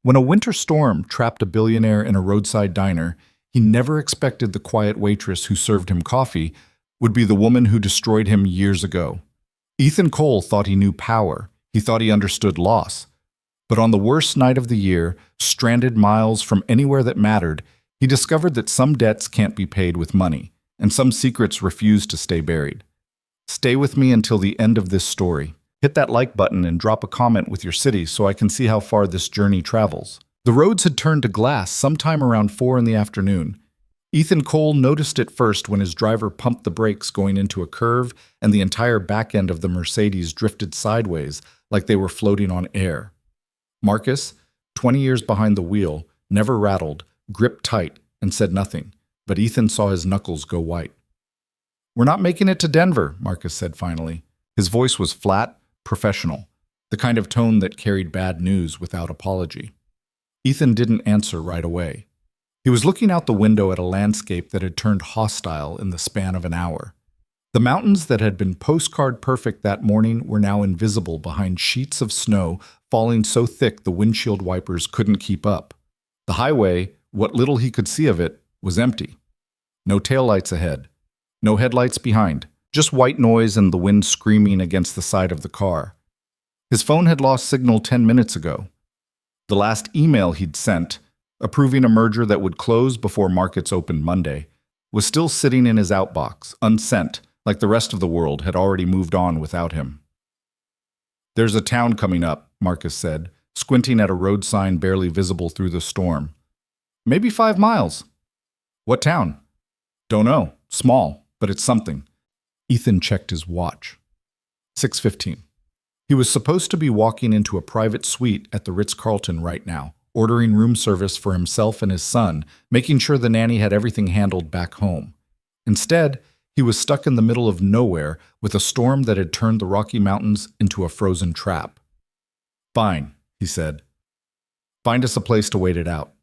When a winter storm trapped a billionaire in a roadside diner, he never expected the quiet waitress who served him coffee would be the woman who destroyed him years ago. Ethan Cole thought he knew power. He thought he understood loss. But on the worst night of the year, stranded miles from anywhere that mattered, he discovered that some debts can't be paid with money, and some secrets refuse to stay buried. Stay with me until the end of this story. Hit that like button and drop a comment with your city so I can see how far this journey travels. The roads had turned to glass sometime around 4 in the afternoon. Ethan Cole noticed it first when his driver pumped the brakes going into a curve and the entire back end of the Mercedes drifted sideways like they were floating on air. Marcus, 20 years behind the wheel, never rattled, gripped tight, and said nothing, but Ethan saw his knuckles go white. "We're not making it to Denver," Marcus said finally. His voice was flat, professional, the kind of tone that carried bad news without apology. Ethan didn't answer right away. He was looking out the window at a landscape that had turned hostile in the span of an hour. The mountains that had been postcard perfect that morning were now invisible behind sheets of snow falling so thick the windshield wipers couldn't keep up. The highway, what little he could see of it, was empty. No taillights ahead. No headlights behind. Just white noise and the wind screaming against the side of the car. His phone had lost signal 10 minutes ago. The last email he'd sent, approving a merger that would close before markets opened Monday, was still sitting in his outbox, unsent, like the rest of the world had already moved on without him. "There's a town coming up," Marcus said, squinting at a road sign barely visible through the storm. "Maybe 5 miles. "What town?" "Don't know. Small, but it's something." Ethan checked his watch. 6:15. He was supposed to be walking into a private suite at the Ritz-Carlton right now, ordering room service for himself and his son, making sure the nanny had everything handled back home. Instead, he was stuck in the middle of nowhere with a storm that had turned the Rocky Mountains into a frozen trap. "Fine," he said. "Find us a place to wait it out."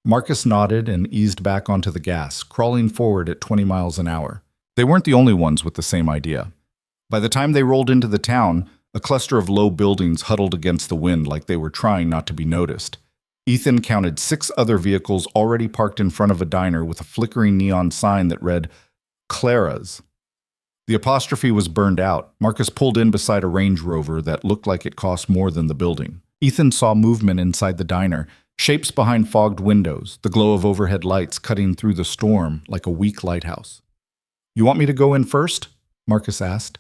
Marcus nodded and eased back onto the gas, crawling forward at 20 miles an hour. They weren't the only ones with the same idea. By the time they rolled into the town, a cluster of low buildings huddled against the wind like they were trying not to be noticed. Ethan counted 6 other vehicles already parked in front of a diner with a flickering neon sign that read, "Clara's." The apostrophe was burned out. Marcus pulled in beside a Range Rover that looked like it cost more than the building. Ethan saw movement inside the diner, shapes behind fogged windows, the glow of overhead lights cutting through the storm like a weak lighthouse. "You want me to go in first?" Marcus asked.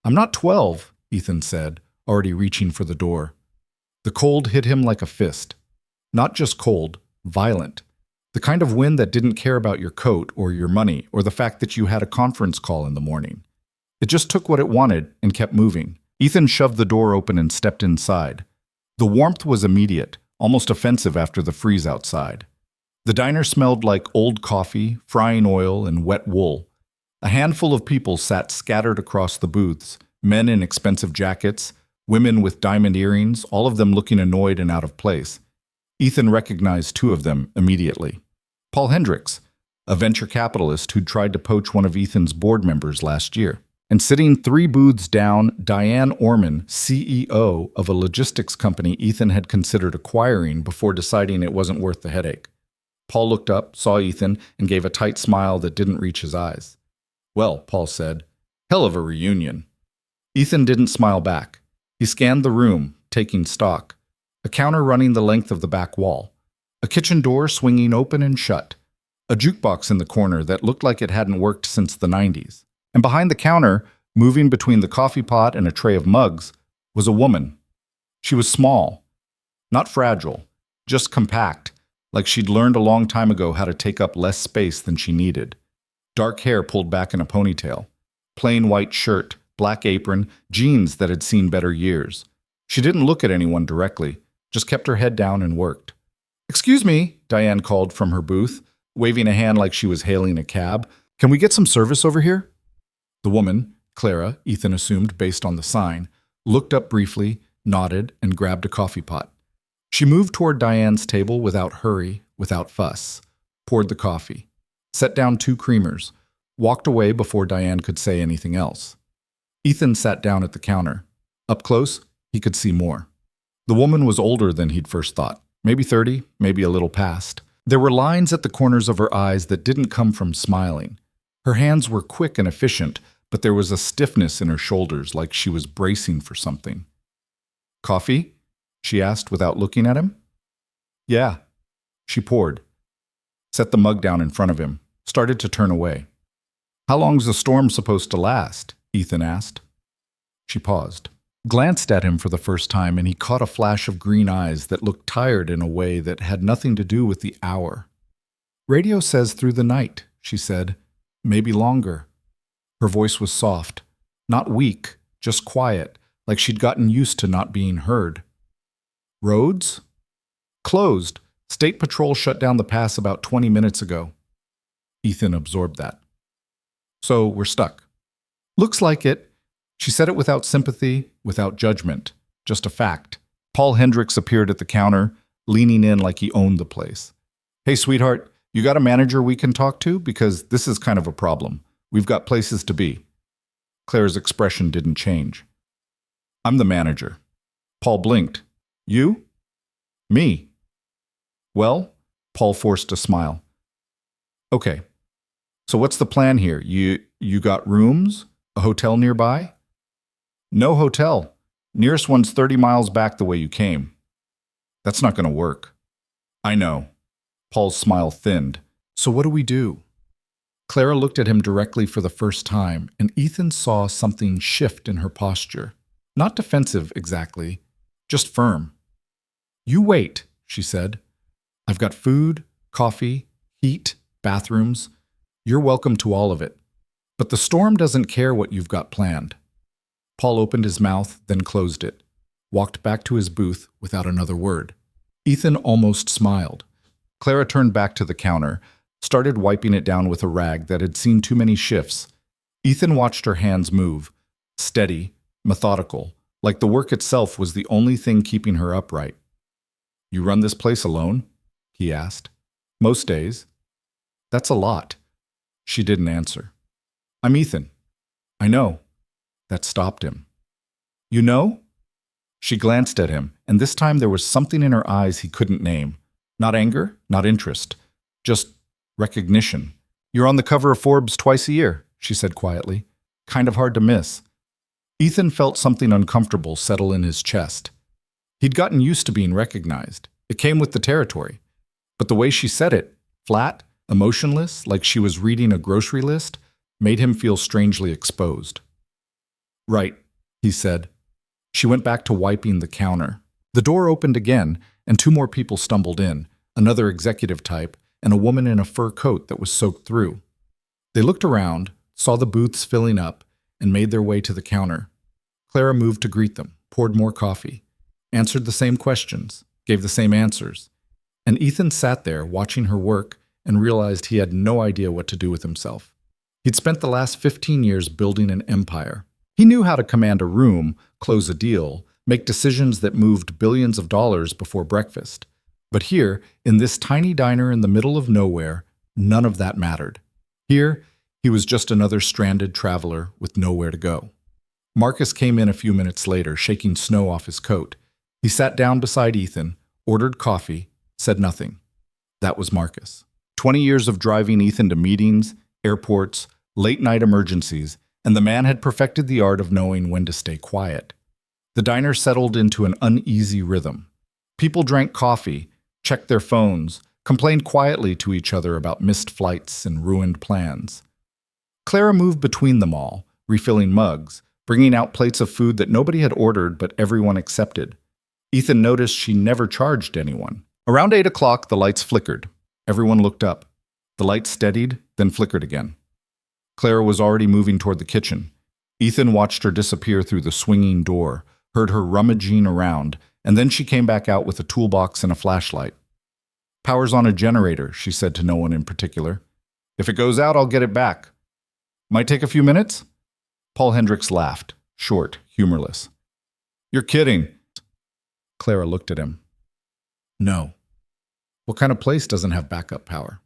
"I'm not 12, Ethan said, already reaching for the door. The cold hit him like a fist. Not just cold, violent. The kind of wind that didn't care about your coat or your money or the fact that you had a conference call in the morning. It just took what it wanted and kept moving. Ethan shoved the door open and stepped inside. The warmth was immediate, almost offensive after the freeze outside. The diner smelled like old coffee, frying oil, and wet wool. A handful of people sat scattered across the booths, men in expensive jackets, women with diamond earrings, all of them looking annoyed and out of place. Ethan recognized 2 of them immediately. Paul Hendricks, a venture capitalist who'd tried to poach one of Ethan's board members last year. And sitting 3 booths down, Diane Orman, CEO of a logistics company Ethan had considered acquiring before deciding it wasn't worth the headache. Paul looked up, saw Ethan, and gave a tight smile that didn't reach his eyes. "Well," Paul said, "hell of a reunion." Ethan didn't smile back. He scanned the room, taking stock. A counter running the length of the back wall. A kitchen door swinging open and shut. A jukebox in the corner that looked like it hadn't worked since the 90s. And behind the counter, moving between the coffee pot and a tray of mugs, was a woman. She was small. Not fragile, just compact, like she'd learned a long time ago how to take up less space than she needed. Dark hair pulled back in a ponytail. Plain white shirt, black apron, jeans that had seen better years. She didn't look at anyone directly, just kept her head down and worked. "Excuse me," Diane called from her booth, waving a hand like she was hailing a cab. "Can we get some service over here?" The woman, Clara, Ethan assumed based on the sign, looked up briefly, nodded, and grabbed a coffee pot. She moved toward Diane's table without hurry, without fuss, poured the coffee, set down 2 creamers, walked away before Diane could say anything else. Ethan sat down at the counter. Up close, he could see more. The woman was older than he'd first thought, Maybe 30, maybe a little past. There were lines at the corners of her eyes that didn't come from smiling. Her hands were quick and efficient, but there was a stiffness in her shoulders, like she was bracing for something. "Coffee?" she asked without looking at him. "Yeah." She poured, set the mug down in front of him, started to turn away. "How long's the storm supposed to last?" Ethan asked. She paused, glanced at him for the first time, and he caught a flash of green eyes that looked tired in a way that had nothing to do with the hour. "Radio says through the night," she said. "Maybe longer." Her voice was soft, not weak, just quiet, like she'd gotten used to not being heard. "Roads?" "Closed. State Patrol shut down the pass about 20 minutes ago." Ethan absorbed that. "So we're stuck." "Looks like it." She said it without sympathy, without judgment, just a fact. Paul Hendricks appeared at the counter, leaning in like he owned the place. "Hey, sweetheart, you got a manager we can talk to? Because this is kind of a problem. We've got places to be." Claire's expression didn't change. "I'm the manager." Paul blinked. "You?" "Me." "Well," Paul forced a smile. "Okay. So what's the plan here? You got rooms? A hotel nearby?" "No hotel. Nearest one's 30 miles back the way you came." "That's not going to work." "I know." Paul's smile thinned. "So what do we do?" Clara looked at him directly for the first time, and Ethan saw something shift in her posture. Not defensive, exactly, just firm. "You wait," she said. "I've got food, coffee, heat, bathrooms. You're welcome to all of it. But the storm doesn't care what you've got planned." Paul opened his mouth, then closed it, walked back to his booth without another word. Ethan almost smiled. Clara turned back to the counter, started wiping it down with a rag that had seen too many shifts. Ethan watched her hands move, steady, methodical, like the work itself was the only thing keeping her upright. "You run this place alone?" he asked. "Most days." "That's a lot." She didn't answer. "I'm Ethan." "I know." That stopped him. "You know?" She glanced at him, and this time there was something in her eyes he couldn't name. Not anger, not interest, just recognition. "You're on the cover of Forbes twice a year," she said quietly. "Kind of hard to miss." Ethan felt something uncomfortable settle in his chest. He'd gotten used to being recognized. It came with the territory. But the way she said it, flat, emotionless, like she was reading a grocery list, made him feel strangely exposed. "Right," he said. She went back to wiping the counter. The door opened again, and two more people stumbled in, another executive type, and a woman in a fur coat that was soaked through. They looked around, saw the booths filling up, and made their way to the counter. Clara moved to greet them, poured more coffee, answered the same questions, gave the same answers. And Ethan sat there, watching her work, and realized he had no idea what to do with himself. He'd spent the last 15 years building an empire. He knew how to command a room, close a deal, make decisions that moved billions of dollars before breakfast. But here, in this tiny diner in the middle of nowhere, none of that mattered. Here, he was just another stranded traveler with nowhere to go. Marcus came in a few minutes later, shaking snow off his coat. He sat down beside Ethan, ordered coffee, said nothing. That was Marcus. 20 years of driving Ethan to meetings, airports, late-night emergencies, and the man had perfected the art of knowing when to stay quiet. The diner settled into an uneasy rhythm. People drank coffee, checked their phones, complained quietly to each other about missed flights and ruined plans. Clara moved between them all, refilling mugs, bringing out plates of food that nobody had ordered but everyone accepted. Ethan noticed she never charged anyone. Around 8 o'clock, the lights flickered. Everyone looked up. The light steadied, then flickered again. Clara was already moving toward the kitchen. Ethan watched her disappear through the swinging door, heard her rummaging around, and then she came back out with a toolbox and a flashlight. "Power's on a generator," she said to no one in particular. "If it goes out, I'll get it back." "Might take a few minutes?" Paul Hendricks laughed, short, humorless. "You're kidding." Clara looked at him. "No." "What kind of place doesn't have backup power?"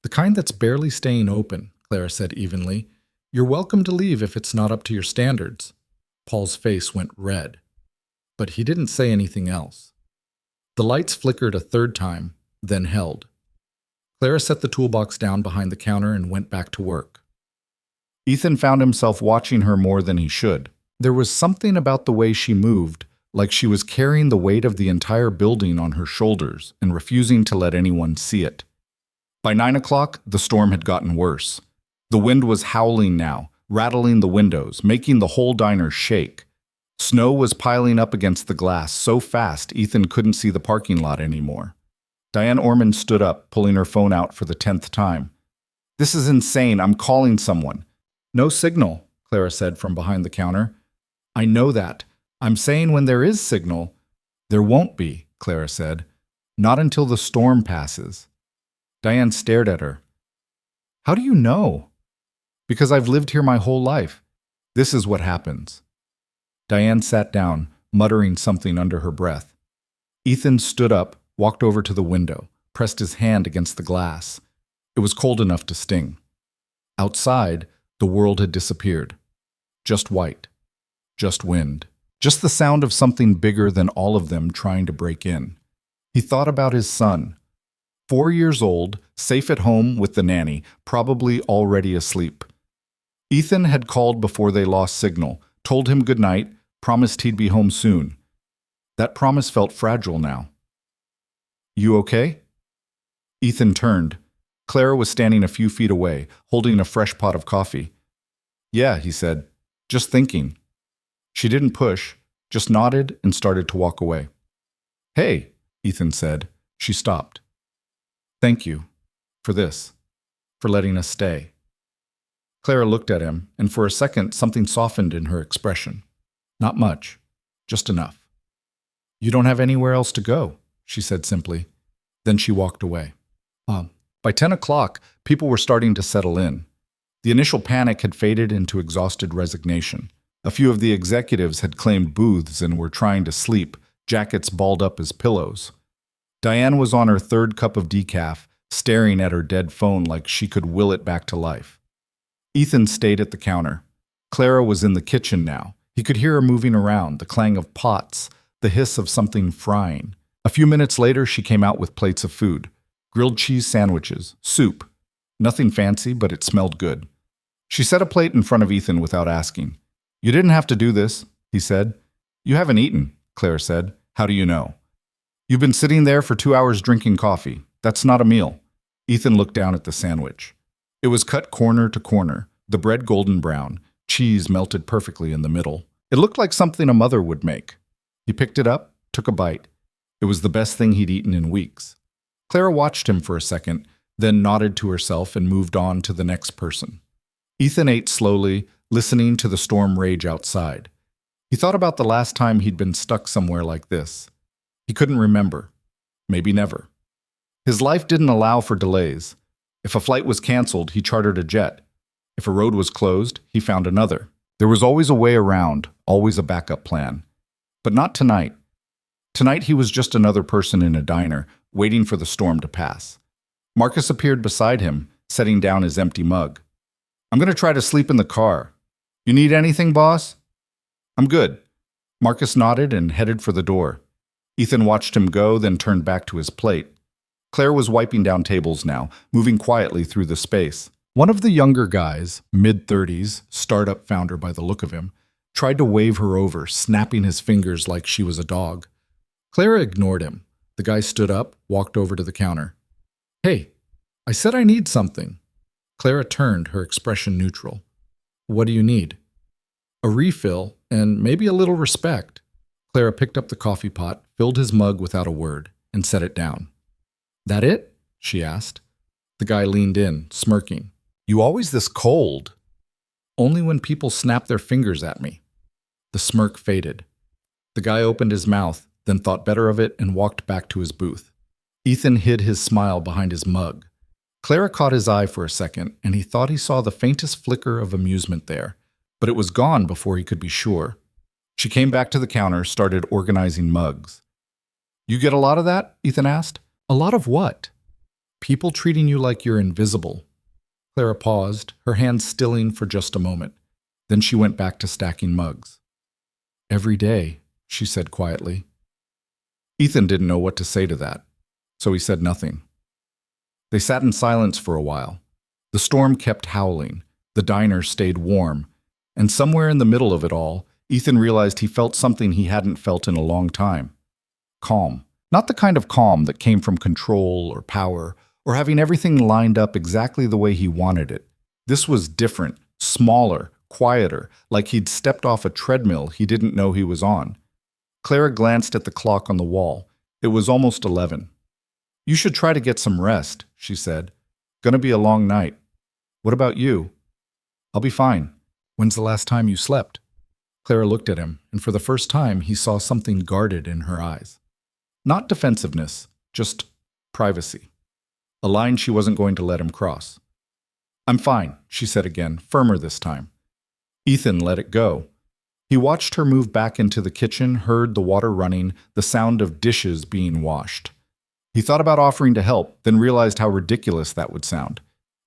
"The kind that's barely staying open," Clara said evenly. "You're welcome to leave if it's not up to your standards." Paul's face went red, but he didn't say anything else. The lights flickered a third time, then held. Clara set the toolbox down behind the counter and went back to work. Ethan found himself watching her more than he should. There was something about the way she moved, like she was carrying the weight of the entire building on her shoulders and refusing to let anyone see it. By 9 o'clock, the storm had gotten worse. The wind was howling now, rattling the windows, making the whole diner shake. Snow was piling up against the glass so fast Ethan couldn't see the parking lot anymore. Diane Ormond stood up, pulling her phone out for the 10th time. "This is insane. I'm calling someone." "No signal," Clara said from behind the counter. "I know that. I'm saying when there is signal." "There won't be," Clara said. "Not until the storm passes." Diane stared at her. "How do you know?" "Because I've lived here my whole life. This is what happens." Diane sat down, muttering something under her breath. Ethan stood up, walked over to the window, pressed his hand against the glass. It was cold enough to sting. Outside, the world had disappeared. Just white. Just wind. Just the sound of something bigger than all of them trying to break in. He thought about his son. 4 years old, safe at home with the nanny, probably already asleep. Ethan had called before they lost signal, told him good night, promised he'd be home soon. That promise felt fragile now. "You okay?" Ethan turned. Clara was standing a few feet away, holding a fresh pot of coffee. "Yeah," he said. "Just thinking." She didn't push, just nodded and started to walk away. "Hey," Ethan said. She stopped. "Thank you. For this. For letting us stay." Clara looked at him, and for a second something softened in her expression. Not much. Just enough. "You don't have anywhere else to go," she said simply. Then she walked away. By 10 o'clock, people were starting to settle in. The initial panic had faded into exhausted resignation. A few of the executives had claimed booths and were trying to sleep, jackets balled up as pillows. Diane was on her third cup of decaf, staring at her dead phone like she could will it back to life. Ethan stayed at the counter. Clara was in the kitchen now. He could hear her moving around, the clang of pots, the hiss of something frying. A few minutes later, she came out with plates of food. Grilled cheese sandwiches, soup. Nothing fancy, but it smelled good. She set a plate in front of Ethan without asking. "You didn't have to do this," he said. "You haven't eaten," Claire said. "How do you know?" "You've been sitting there for 2 hours drinking coffee. That's not a meal." Ethan looked down at the sandwich. It was cut corner to corner, the bread golden brown, cheese melted perfectly in the middle. It looked like something a mother would make. He picked it up, took a bite. It was the best thing he'd eaten in weeks. Clara watched him for a second, then nodded to herself and moved on to the next person. Ethan ate slowly, listening to the storm rage outside. He thought about the last time he'd been stuck somewhere like this. He couldn't remember. Maybe never. His life didn't allow for delays. If a flight was canceled, he chartered a jet. If a road was closed, he found another. There was always a way around, always a backup plan. But not tonight. Tonight he was just another person in a diner, waiting for the storm to pass. Marcus appeared beside him, setting down his empty mug. "I'm going to try to sleep in the car. You need anything, boss?" "I'm good." Marcus nodded and headed for the door. Ethan watched him go, then turned back to his plate. Claire was wiping down tables now, moving quietly through the space. One of the younger guys, mid-30s, startup founder by the look of him, tried to wave her over, snapping his fingers like she was a dog. Clara ignored him. The guy stood up, walked over to the counter. "Hey, I said I need something." Clara turned, her expression neutral. "What do you need?" "A refill, and maybe a little respect." Clara picked up the coffee pot, filled his mug without a word, and set it down. "That it?" she asked. The guy leaned in, smirking. "You always this cold?" "Only when people snap their fingers at me." The smirk faded. The guy opened his mouth, then thought better of it and walked back to his booth. Ethan hid his smile behind his mug. Clara caught his eye for a second, and he thought he saw the faintest flicker of amusement there, but it was gone before he could be sure. She came back to the counter, started organizing mugs. "You get a lot of that?" Ethan asked. "A lot of what?" "People treating you like you're invisible." Clara paused, her hands stilling for just a moment. Then she went back to stacking mugs. "Every day," she said quietly. Ethan didn't know what to say to that, so he said nothing. They sat in silence for a while. The storm kept howling, the diner stayed warm, and somewhere in the middle of it all, Ethan realized he felt something he hadn't felt in a long time. Calm. Not the kind of calm that came from control or power, or having everything lined up exactly the way he wanted it. This was different, smaller, quieter, like he'd stepped off a treadmill he didn't know he was on. Clara glanced at the clock on the wall. It was almost 11. "You should try to get some rest," she said. "Gonna be a long night. What about you?" "I'll be fine. When's the last time you slept?" Clara looked at him, and for the first time he saw something guarded in her eyes. Not defensiveness, just privacy. A line she wasn't going to let him cross. "I'm fine," she said again, firmer this time. Ethan let it go. He watched her move back into the kitchen, heard the water running, the sound of dishes being washed. He thought about offering to help, then realized how ridiculous that would sound.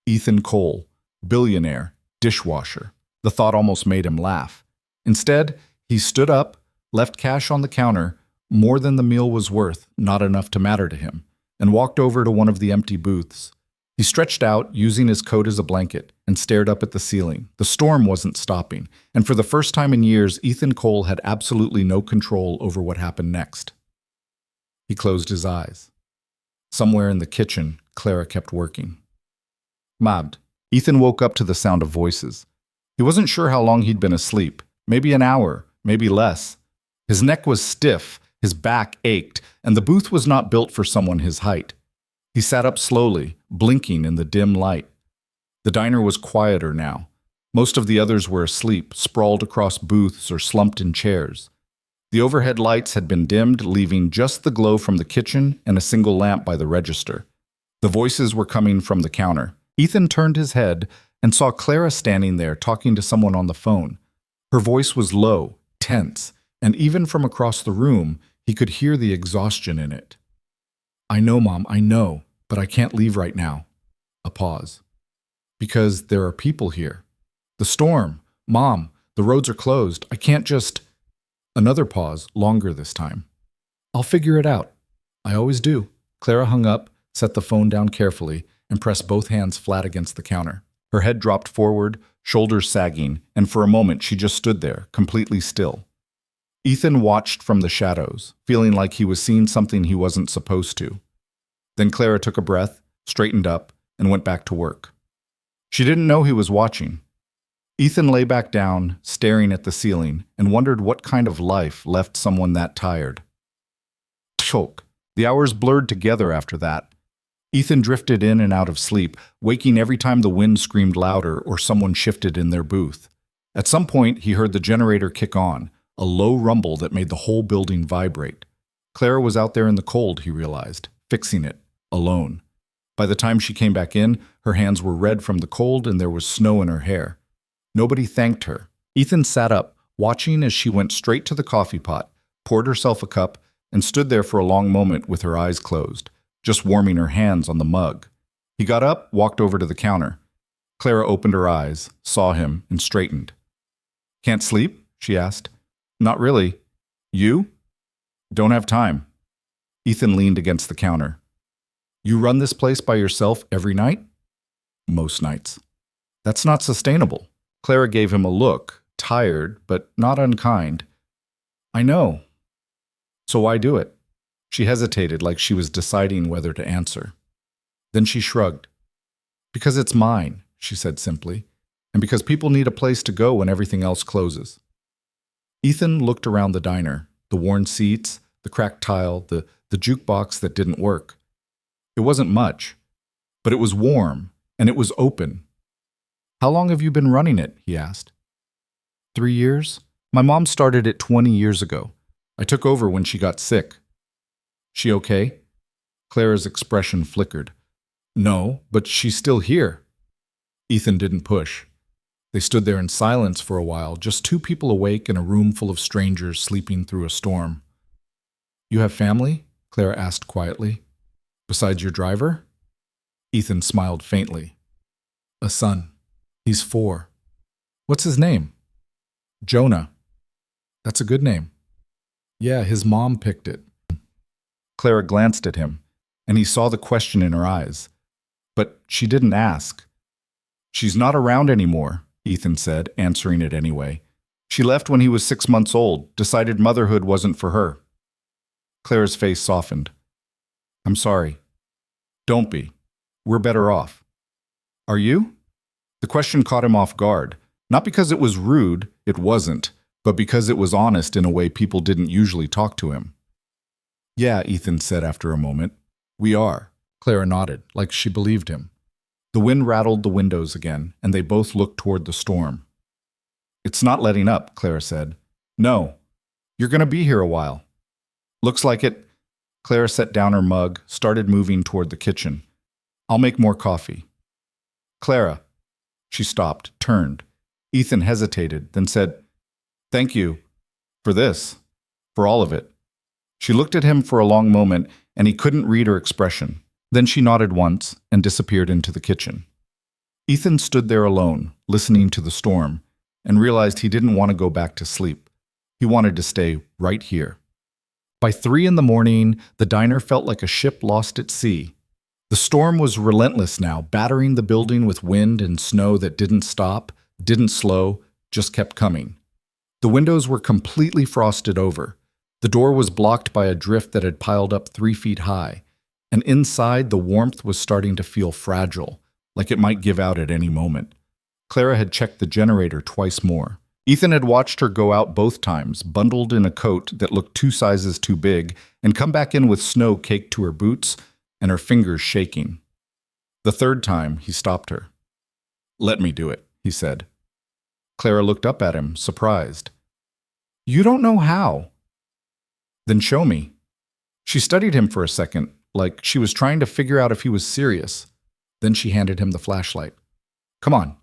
Ethan Cole, billionaire, dishwasher. The thought almost made him laugh. Instead, he stood up, left cash on the counter, more than the meal was worth, not enough to matter to him, and walked over to one of the empty booths. He stretched out, using his coat as a blanket, and stared up at the ceiling. The storm wasn't stopping, and for the first time in years, Ethan Cole had absolutely no control over what happened next. He closed his eyes. Somewhere in the kitchen, Clara kept working. Mabd. Ethan woke up to the sound of voices. He wasn't sure how long he'd been asleep. Maybe an hour, maybe less. His neck was stiff, his back ached, and the booth was not built for someone his height. He sat up slowly, blinking in the dim light. The diner was quieter now. Most of the others were asleep, sprawled across booths or slumped in chairs. The overhead lights had been dimmed, leaving just the glow from the kitchen and a single lamp by the register. The voices were coming from the counter. Ethan turned his head and saw Clara standing there talking to someone on the phone. Her voice was low, tense, and even from across the room, he could hear the exhaustion in it. "I know, Mom, I know, but I can't leave right now." A pause. "Because there are people here. The storm. Mom, the roads are closed. I can't just..." Another pause, longer this time. "I'll figure it out. I always do." Clara hung up, set the phone down carefully, and pressed both hands flat against the counter. Her head dropped forward, shoulders sagging, and for a moment she just stood there, completely still. Ethan watched from the shadows, feeling like he was seeing something he wasn't supposed to. Then Clara took a breath, straightened up, and went back to work. She didn't know he was watching. Ethan lay back down, staring at the ceiling, and wondered what kind of life left someone that tired. Choke. The hours blurred together after that. Ethan drifted in and out of sleep, waking every time the wind screamed louder or someone shifted in their booth. At some point, he heard the generator kick on, a low rumble that made the whole building vibrate. Clara was out there in the cold, he realized, fixing it, alone. By the time she came back in, her hands were red from the cold and there was snow in her hair. Nobody thanked her. Ethan sat up, watching as she went straight to the coffee pot, poured herself a cup, and stood there for a long moment with her eyes closed, just warming her hands on the mug. He got up, walked over to the counter. Clara opened her eyes, saw him, and straightened. "Can't sleep?" she asked. "Not really. You?" "Don't have time." Ethan leaned against the counter. "You run this place by yourself every night?" "Most nights." "That's not sustainable." Clara gave him a look, tired, but not unkind. "I know. So why do it?" She hesitated like she was deciding whether to answer. Then she shrugged. "Because it's mine," she said simply, "and because people need a place to go when everything else closes." Ethan looked around the diner, the worn seats, the cracked tile, the jukebox that didn't work. It wasn't much, but it was warm, and it was open. "How long have you been running it?" he asked. 3 years. My mom started it 20 years ago. I took over when she got sick." "She okay?" Clara's expression flickered. "No, but she's still here." Ethan didn't push. They stood there in silence for a while, just two people awake in a room full of strangers sleeping through a storm. "You have family?" Clara asked quietly. "Besides your driver?" Ethan smiled faintly. "A son. He's 4. What's his name?" "Jonah." "That's a good name." "Yeah, his mom picked it." Clara glanced at him, and he saw the question in her eyes. But she didn't ask. "She's not around anymore," Ethan said, answering it anyway. "She left when he was 6 months old, decided motherhood wasn't for her." Clara's face softened. "I'm sorry." "Don't be. We're better off." "Are you?" The question caught him off guard, not because it was rude, it wasn't, but because it was honest in a way people didn't usually talk to him. "Yeah," Ethan said after a moment. "We are." Clara nodded, like she believed him. The wind rattled the windows again, and they both looked toward the storm. "It's not letting up," Clara said. "No. You're going to be here a while." "Looks like it." Clara set down her mug, started moving toward the kitchen. "I'll make more coffee." "Clara." She stopped, turned. Ethan hesitated, then said, "Thank you. For this. For all of it." She looked at him for a long moment, and he couldn't read her expression. Then she nodded once and disappeared into the kitchen. Ethan stood there alone, listening to the storm, and realized he didn't want to go back to sleep. He wanted to stay right here. By 3 in the morning, the diner felt like a ship lost at sea. The storm was relentless now, battering the building with wind and snow that didn't stop, didn't slow, just kept coming. The windows were completely frosted over. The door was blocked by a drift that had piled up 3 feet high, and inside the warmth was starting to feel fragile, like it might give out at any moment. Clara had checked the generator twice more. Ethan had watched her go out both times, bundled in a coat that looked 2 sizes too big, and come back in with snow caked to her boots and her fingers shaking. The 3rd time, he stopped her. "Let me do it," he said. Clara looked up at him, surprised. "You don't know how." "Then show me." She studied him for a second, like she was trying to figure out if he was serious. Then she handed him the flashlight. "Come on."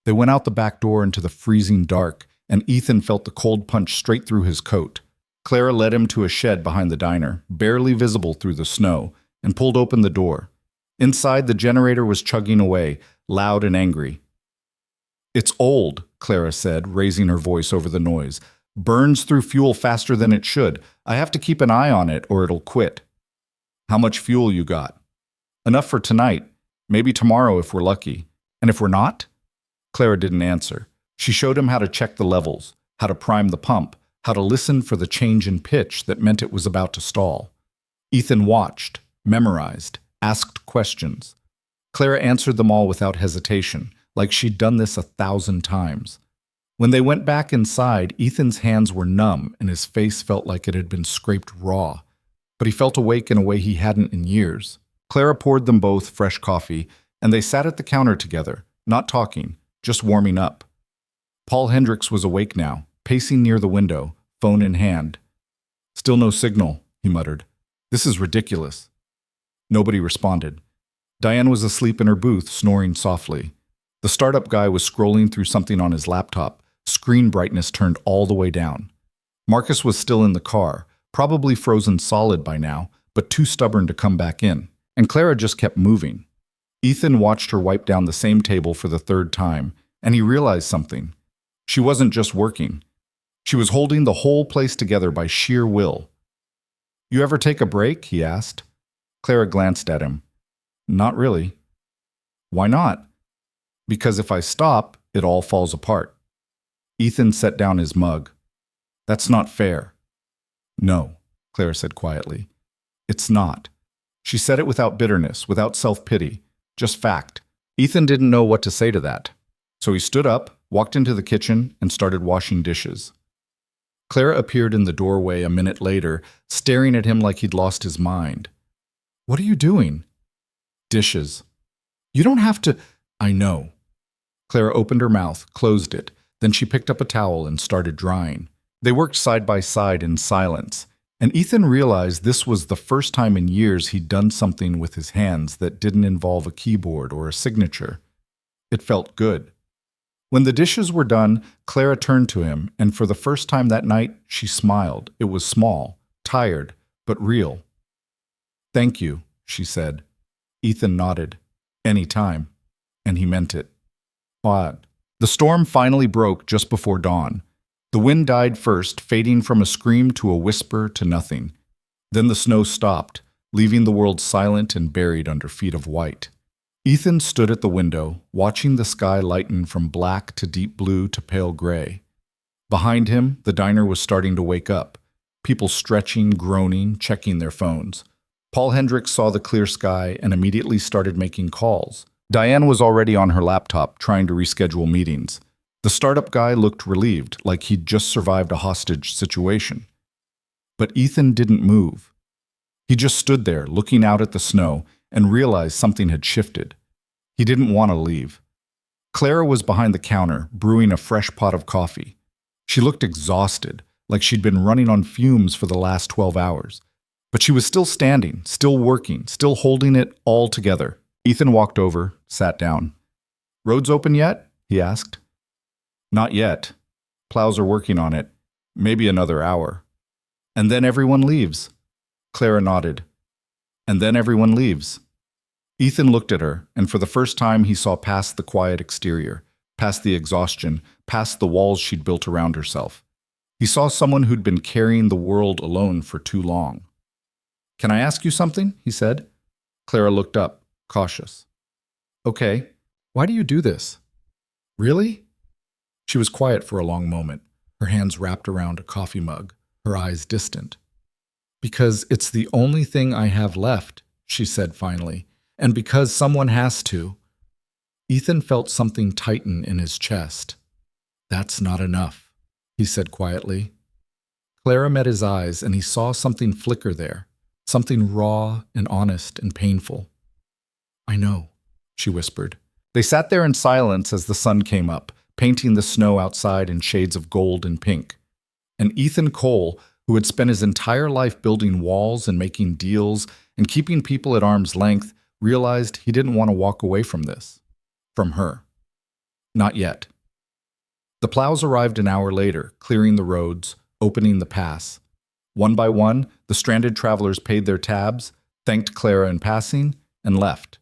They went out the back door into the freezing dark, and Ethan felt the cold punch straight through his coat. Clara led him to a shed behind the diner, barely visible through the snow, and pulled open the door. Inside, the generator was chugging away, loud and angry. "It's old," Clara said, raising her voice over the noise. "Burns through fuel faster than it should. I have to keep an eye on it or it'll quit." "How much fuel you got?" "Enough for tonight. Maybe tomorrow if we're lucky. And if we're not?" Clara didn't answer. She showed him how to check the levels, how to prime the pump, how to listen for the change in pitch that meant it was about to stall. Ethan watched, memorized, asked questions. Clara answered them all without hesitation, like she'd done this 1,000 times. When they went back inside, Ethan's hands were numb and his face felt like it had been scraped raw. But he felt awake in a way he hadn't in years. Clara poured them both fresh coffee, and they sat at the counter together, not talking, just warming up. Paul Hendricks was awake now, pacing near the window, phone in hand. "Still no signal," he muttered. "This is ridiculous." Nobody responded. Diane was asleep in her booth, snoring softly. The startup guy was scrolling through something on his laptop, screen brightness turned all the way down. Marcus was still in the car, probably frozen solid by now, but too stubborn to come back in. And Clara just kept moving. Ethan watched her wipe down the same table for the 3rd time, and he realized something. She wasn't just working. She was holding the whole place together by sheer will. "You ever take a break?" he asked. Clara glanced at him. "Not really." "Why not?" "Because if I stop, it all falls apart." Ethan set down his mug. "That's not fair." "No," Clara said quietly. "It's not." She said it without bitterness, without self-pity, just fact. Ethan didn't know what to say to that. So he stood up, walked into the kitchen, and started washing dishes. Clara appeared in the doorway a minute later, staring at him like he'd lost his mind. "What are you doing?" "Dishes." "You don't have to—" "I know." Clara opened her mouth, closed it, then she picked up a towel and started drying. They worked side by side in silence, and Ethan realized this was the first time in years he'd done something with his hands that didn't involve a keyboard or a signature. It felt good. When the dishes were done, Clara turned to him, and for the first time that night, she smiled. It was small, tired, but real. "Thank you," she said. Ethan nodded. "Any time." And he meant it. Odd. The storm finally broke just before dawn. The wind died first, fading from a scream to a whisper to nothing. Then the snow stopped, leaving the world silent and buried under feet of white. Ethan stood at the window, watching the sky lighten from black to deep blue to pale gray. Behind him, the diner was starting to wake up, people stretching, groaning, checking their phones. Paul Hendricks saw the clear sky and immediately started making calls. Diane was already on her laptop, trying to reschedule meetings. The startup guy looked relieved, like he'd just survived a hostage situation. But Ethan didn't move. He just stood there, looking out at the snow, and realized something had shifted. He didn't want to leave. Clara was behind the counter, brewing a fresh pot of coffee. She looked exhausted, like she'd been running on fumes for the last 12 hours. But she was still standing, still working, still holding it all together. Ethan walked over, sat down. "Roads open yet?" he asked. "Not yet. Plows are working on it. Maybe another hour. And then everyone leaves." Clara nodded. "And then everyone leaves." Ethan looked at her, and for the first time he saw past the quiet exterior, past the exhaustion, past the walls she'd built around herself. He saw someone who'd been carrying the world alone for too long. "Can I ask you something?" he said. Clara looked up, cautious. "Okay. Why do you do this?" "Really?" She was quiet for a long moment, her hands wrapped around a coffee mug, her eyes distant. "Because it's the only thing I have left," she said finally, "and because someone has to." Ethan felt something tighten in his chest. "That's not enough," he said quietly. Clara met his eyes, and he saw something flicker there, something raw and honest and painful. "I know," she whispered. They sat there in silence as the sun came up, painting the snow outside in shades of gold and pink. And Ethan Cole, who had spent his entire life building walls and making deals and keeping people at arm's length, realized he didn't want to walk away from this. From her. Not yet. The plows arrived an hour later, clearing the roads, opening the pass. One by one, the stranded travelers paid their tabs, thanked Clara in passing, and left.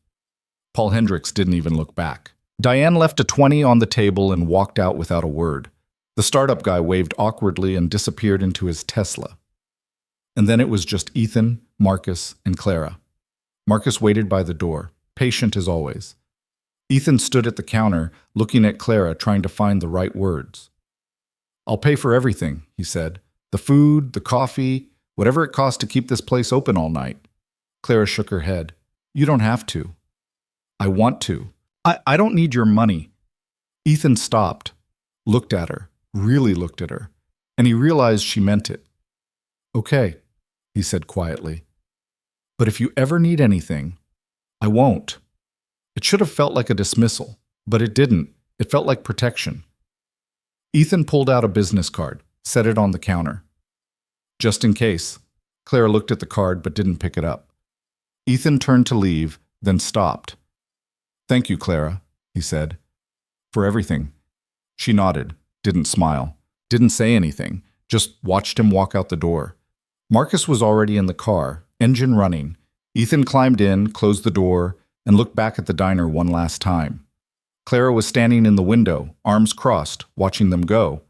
Paul Hendricks didn't even look back. Diane left a 20 on the table and walked out without a word. The startup guy waved awkwardly and disappeared into his Tesla. And then it was just Ethan, Marcus, and Clara. Marcus waited by the door, patient as always. Ethan stood at the counter, looking at Clara, trying to find the right words. "I'll pay for everything," he said. "The food, the coffee, whatever it costs to keep this place open all night." Clara shook her head. "You don't have to." "I want to. I don't need your money." Ethan stopped, looked at her, really looked at her, and he realized she meant it. "Okay," he said quietly. "But if you ever need anything, I won't." It should have felt like a dismissal, but it didn't. It felt like protection. Ethan pulled out a business card, set it on the counter. "Just in case." Clara looked at the card but didn't pick it up. Ethan turned to leave, then stopped. "Thank you, Clara," he said. "For everything." She nodded, didn't smile, didn't say anything, just watched him walk out the door. Marcus was already in the car, engine running. Ethan climbed in, closed the door, and looked back at the diner one last time. Clara was standing in the window, arms crossed, watching them go.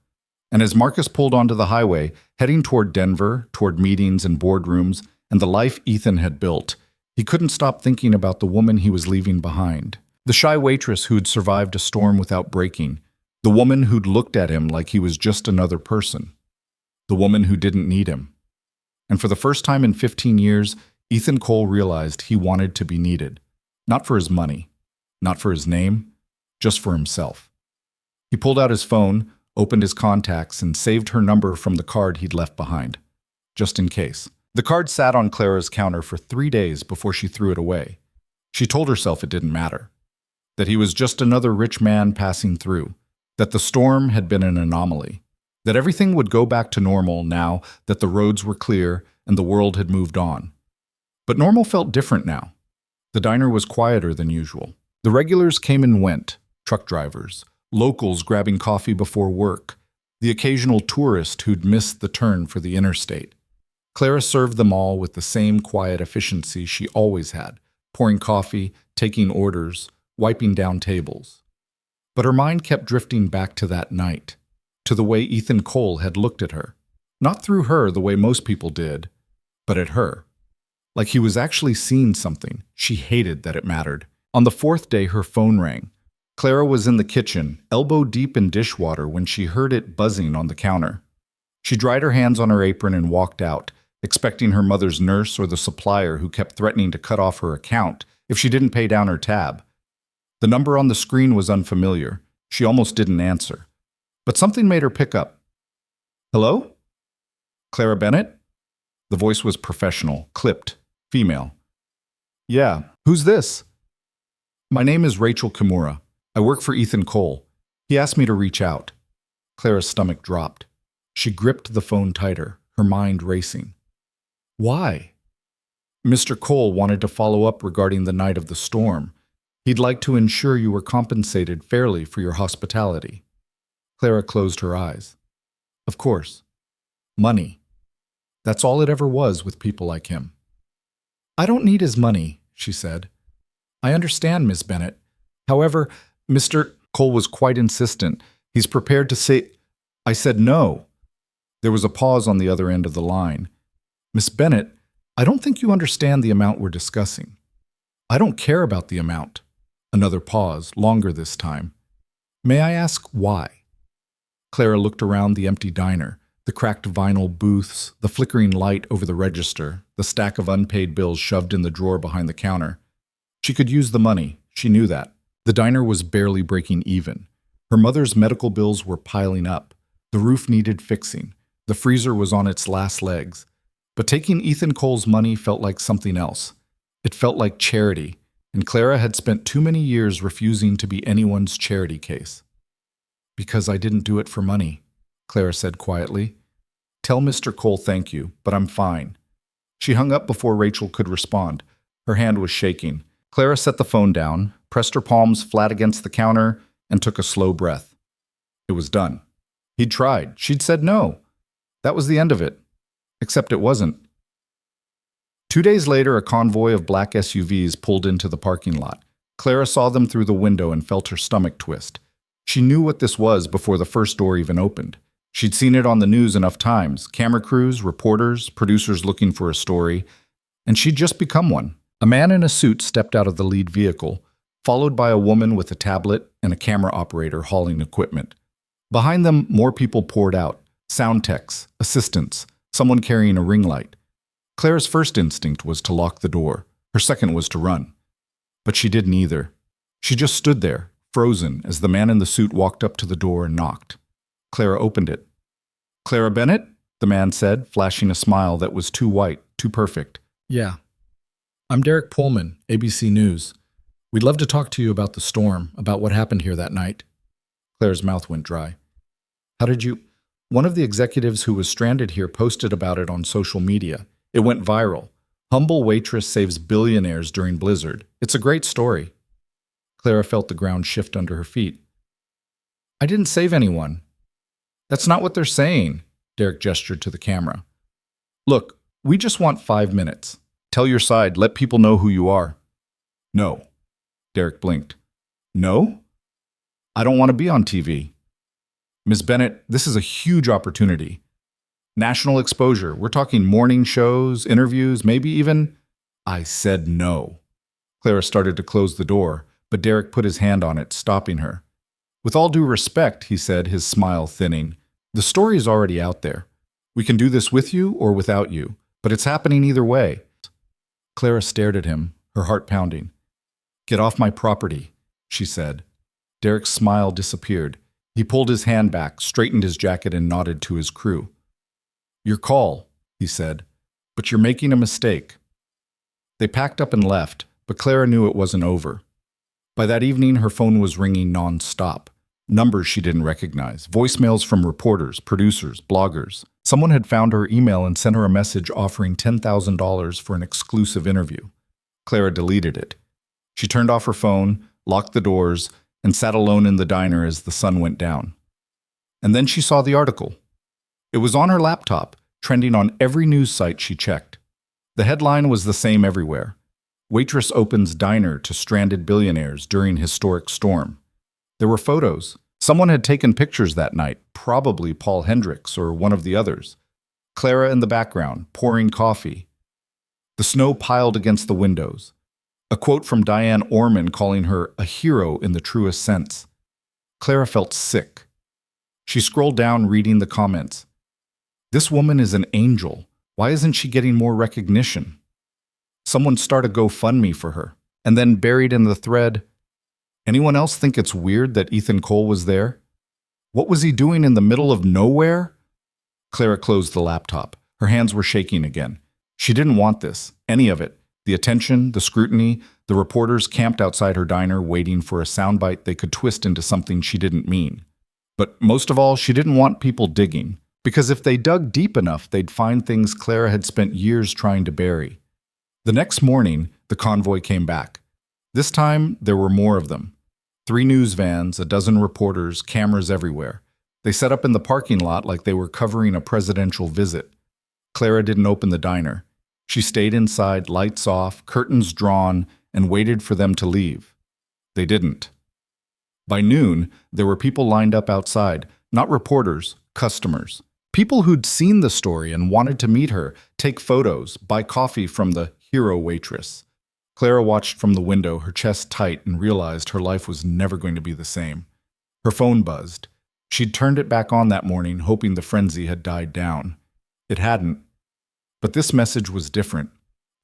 And as Marcus pulled onto the highway, heading toward Denver, toward meetings and boardrooms, and the life Ethan had built, he couldn't stop thinking about the woman he was leaving behind. The shy waitress who'd survived a storm without breaking. The woman who'd looked at him like he was just another person. The woman who didn't need him. And for the first time in 15 years, Ethan Cole realized he wanted to be needed. Not for his money, not for his name, just for himself. He pulled out his phone, opened his contacts, and saved her number from the card he'd left behind, just in case. The card sat on Clara's counter for 3 days before she threw it away. She told herself it didn't matter, that he was just another rich man passing through, that the storm had been an anomaly, that everything would go back to normal now that the roads were clear and the world had moved on. But normal felt different now. The diner was quieter than usual. The regulars came and went, truck drivers, locals grabbing coffee before work, the occasional tourist who'd missed the turn for the interstate. Clara served them all with the same quiet efficiency she always had, pouring coffee, taking orders, wiping down tables. But her mind kept drifting back to that night, to the way Ethan Cole had looked at her. Not through her the way most people did, but at her. Like he was actually seeing something. She hated that it mattered. On the fourth day, her phone rang. Clara was in the kitchen, elbow deep in dishwater, when she heard it buzzing on the counter. She dried her hands on her apron and walked out, expecting her mother's nurse or the supplier who kept threatening to cut off her account if she didn't pay down her tab. The number on the screen was unfamiliar. She almost didn't answer. But something made her pick up. Hello? Clara Bennett? The voice was professional, clipped, female. Yeah, who's this? My name is Rachel Kimura. I work for Ethan Cole. He asked me to reach out. Clara's stomach dropped. She gripped the phone tighter, her mind racing. Why? Mr. Cole wanted to follow up regarding the night of the storm. He'd like to ensure you were compensated fairly for your hospitality. Clara closed her eyes. Of course. Money. That's all it ever was with people like him. I don't need his money, she said. I understand, Miss Bennett. However, Mr. Cole was quite insistent. He's prepared to say... I said no. There was a pause on the other end of the line. Miss Bennett, I don't think you understand the amount we're discussing. I don't care about the amount. Another pause, longer this time. May I ask why? Clara looked around the empty diner, the cracked vinyl booths, the flickering light over the register, the stack of unpaid bills shoved in the drawer behind the counter. She could use the money, she knew that. The diner was barely breaking even. Her mother's medical bills were piling up. The roof needed fixing. The freezer was on its last legs. But taking Ethan Cole's money felt like something else. It felt like charity, and Clara had spent too many years refusing to be anyone's charity case. Because I didn't do it for money, Clara said quietly. Tell Mr. Cole thank you, but I'm fine. She hung up before Rachel could respond. Her hand was shaking. Clara set the phone down, pressed her palms flat against the counter, and took a slow breath. It was done. He'd tried. She'd said no. That was the end of it. Except it wasn't. 2 days later, a convoy of black SUVs pulled into the parking lot. Clara saw them through the window and felt her stomach twist. She knew what this was before the first door even opened. She'd seen it on the news enough times. Camera crews, reporters, producers looking for a story. And she'd just become one. A man in a suit stepped out of the lead vehicle, followed by a woman with a tablet and a camera operator hauling equipment. Behind them, more people poured out. Sound techs, assistants, someone carrying a ring light. Clara's first instinct was to lock the door. Her second was to run. But she didn't either. She just stood there, frozen, as the man in the suit walked up to the door and knocked. Clara opened it. Clara Bennett? The man said, flashing a smile that was too white, too perfect. Yeah. I'm Derek Pullman, ABC News. We'd love to talk to you about the storm, about what happened here that night. Clara's mouth went dry. How did you... One of the executives who was stranded here posted about it on social media. It went viral. Humble waitress saves billionaires during blizzard. It's a great story. Clara felt the ground shift under her feet. I didn't save anyone. That's not what they're saying, Derek gestured to the camera. Look, we just want 5 minutes. Tell your side, let people know who you are. No. Derek blinked. No? I don't want to be on TV. Ms. Bennett, this is a huge opportunity. National exposure. We're talking morning shows, interviews, maybe even... I said no. Clara started to close the door, but Derek put his hand on it, stopping her. With all due respect, he said, his smile thinning, the story is already out there. We can do this with you or without you, but it's happening either way. Clara stared at him, her heart pounding. Get off my property, she said. Derek's smile disappeared. He pulled his hand back, straightened his jacket, and nodded to his crew. Your call, he said, but you're making a mistake. They packed up and left, but Clara knew it wasn't over. By that evening, her phone was ringing non-stop. Numbers she didn't recognize, voicemails from reporters, producers, bloggers. Someone had found her email and sent her a message offering $10,000 for an exclusive interview. Clara deleted it. She turned off her phone, locked the doors, and sat alone in the diner as the sun went down. And then she saw the article. It was on her laptop, trending on every news site she checked. The headline was the same everywhere. Waitress opens diner to stranded billionaires during historic storm. There were photos. Someone had taken pictures that night, probably Paul Hendricks or one of the others. Clara in the background, pouring coffee. The snow piled against the windows. A quote from Diane Orman calling her a hero in the truest sense. Clara felt sick. She scrolled down, reading the comments. This woman is an angel. Why isn't she getting more recognition? Someone start a GoFundMe for her. And then buried in the thread, anyone else think it's weird that Ethan Cole was there? What was he doing in the middle of nowhere? Clara closed the laptop. Her hands were shaking again. She didn't want this, any of it. The attention, the scrutiny, the reporters camped outside her diner waiting for a soundbite they could twist into something she didn't mean. But most of all, she didn't want people digging, because if they dug deep enough, they'd find things Clara had spent years trying to bury. The next morning, the convoy came back. This time, there were more of them. 3 news vans, a dozen reporters, cameras everywhere. They set up in the parking lot like they were covering a presidential visit. Clara didn't open the diner. She stayed inside, lights off, curtains drawn, and waited for them to leave. They didn't. By noon, there were people lined up outside, not reporters, customers. People who'd seen the story and wanted to meet her, take photos, buy coffee from the hero waitress. Clara watched from the window, her chest tight, and realized her life was never going to be the same. Her phone buzzed. She'd turned it back on that morning, hoping the frenzy had died down. It hadn't. But this message was different.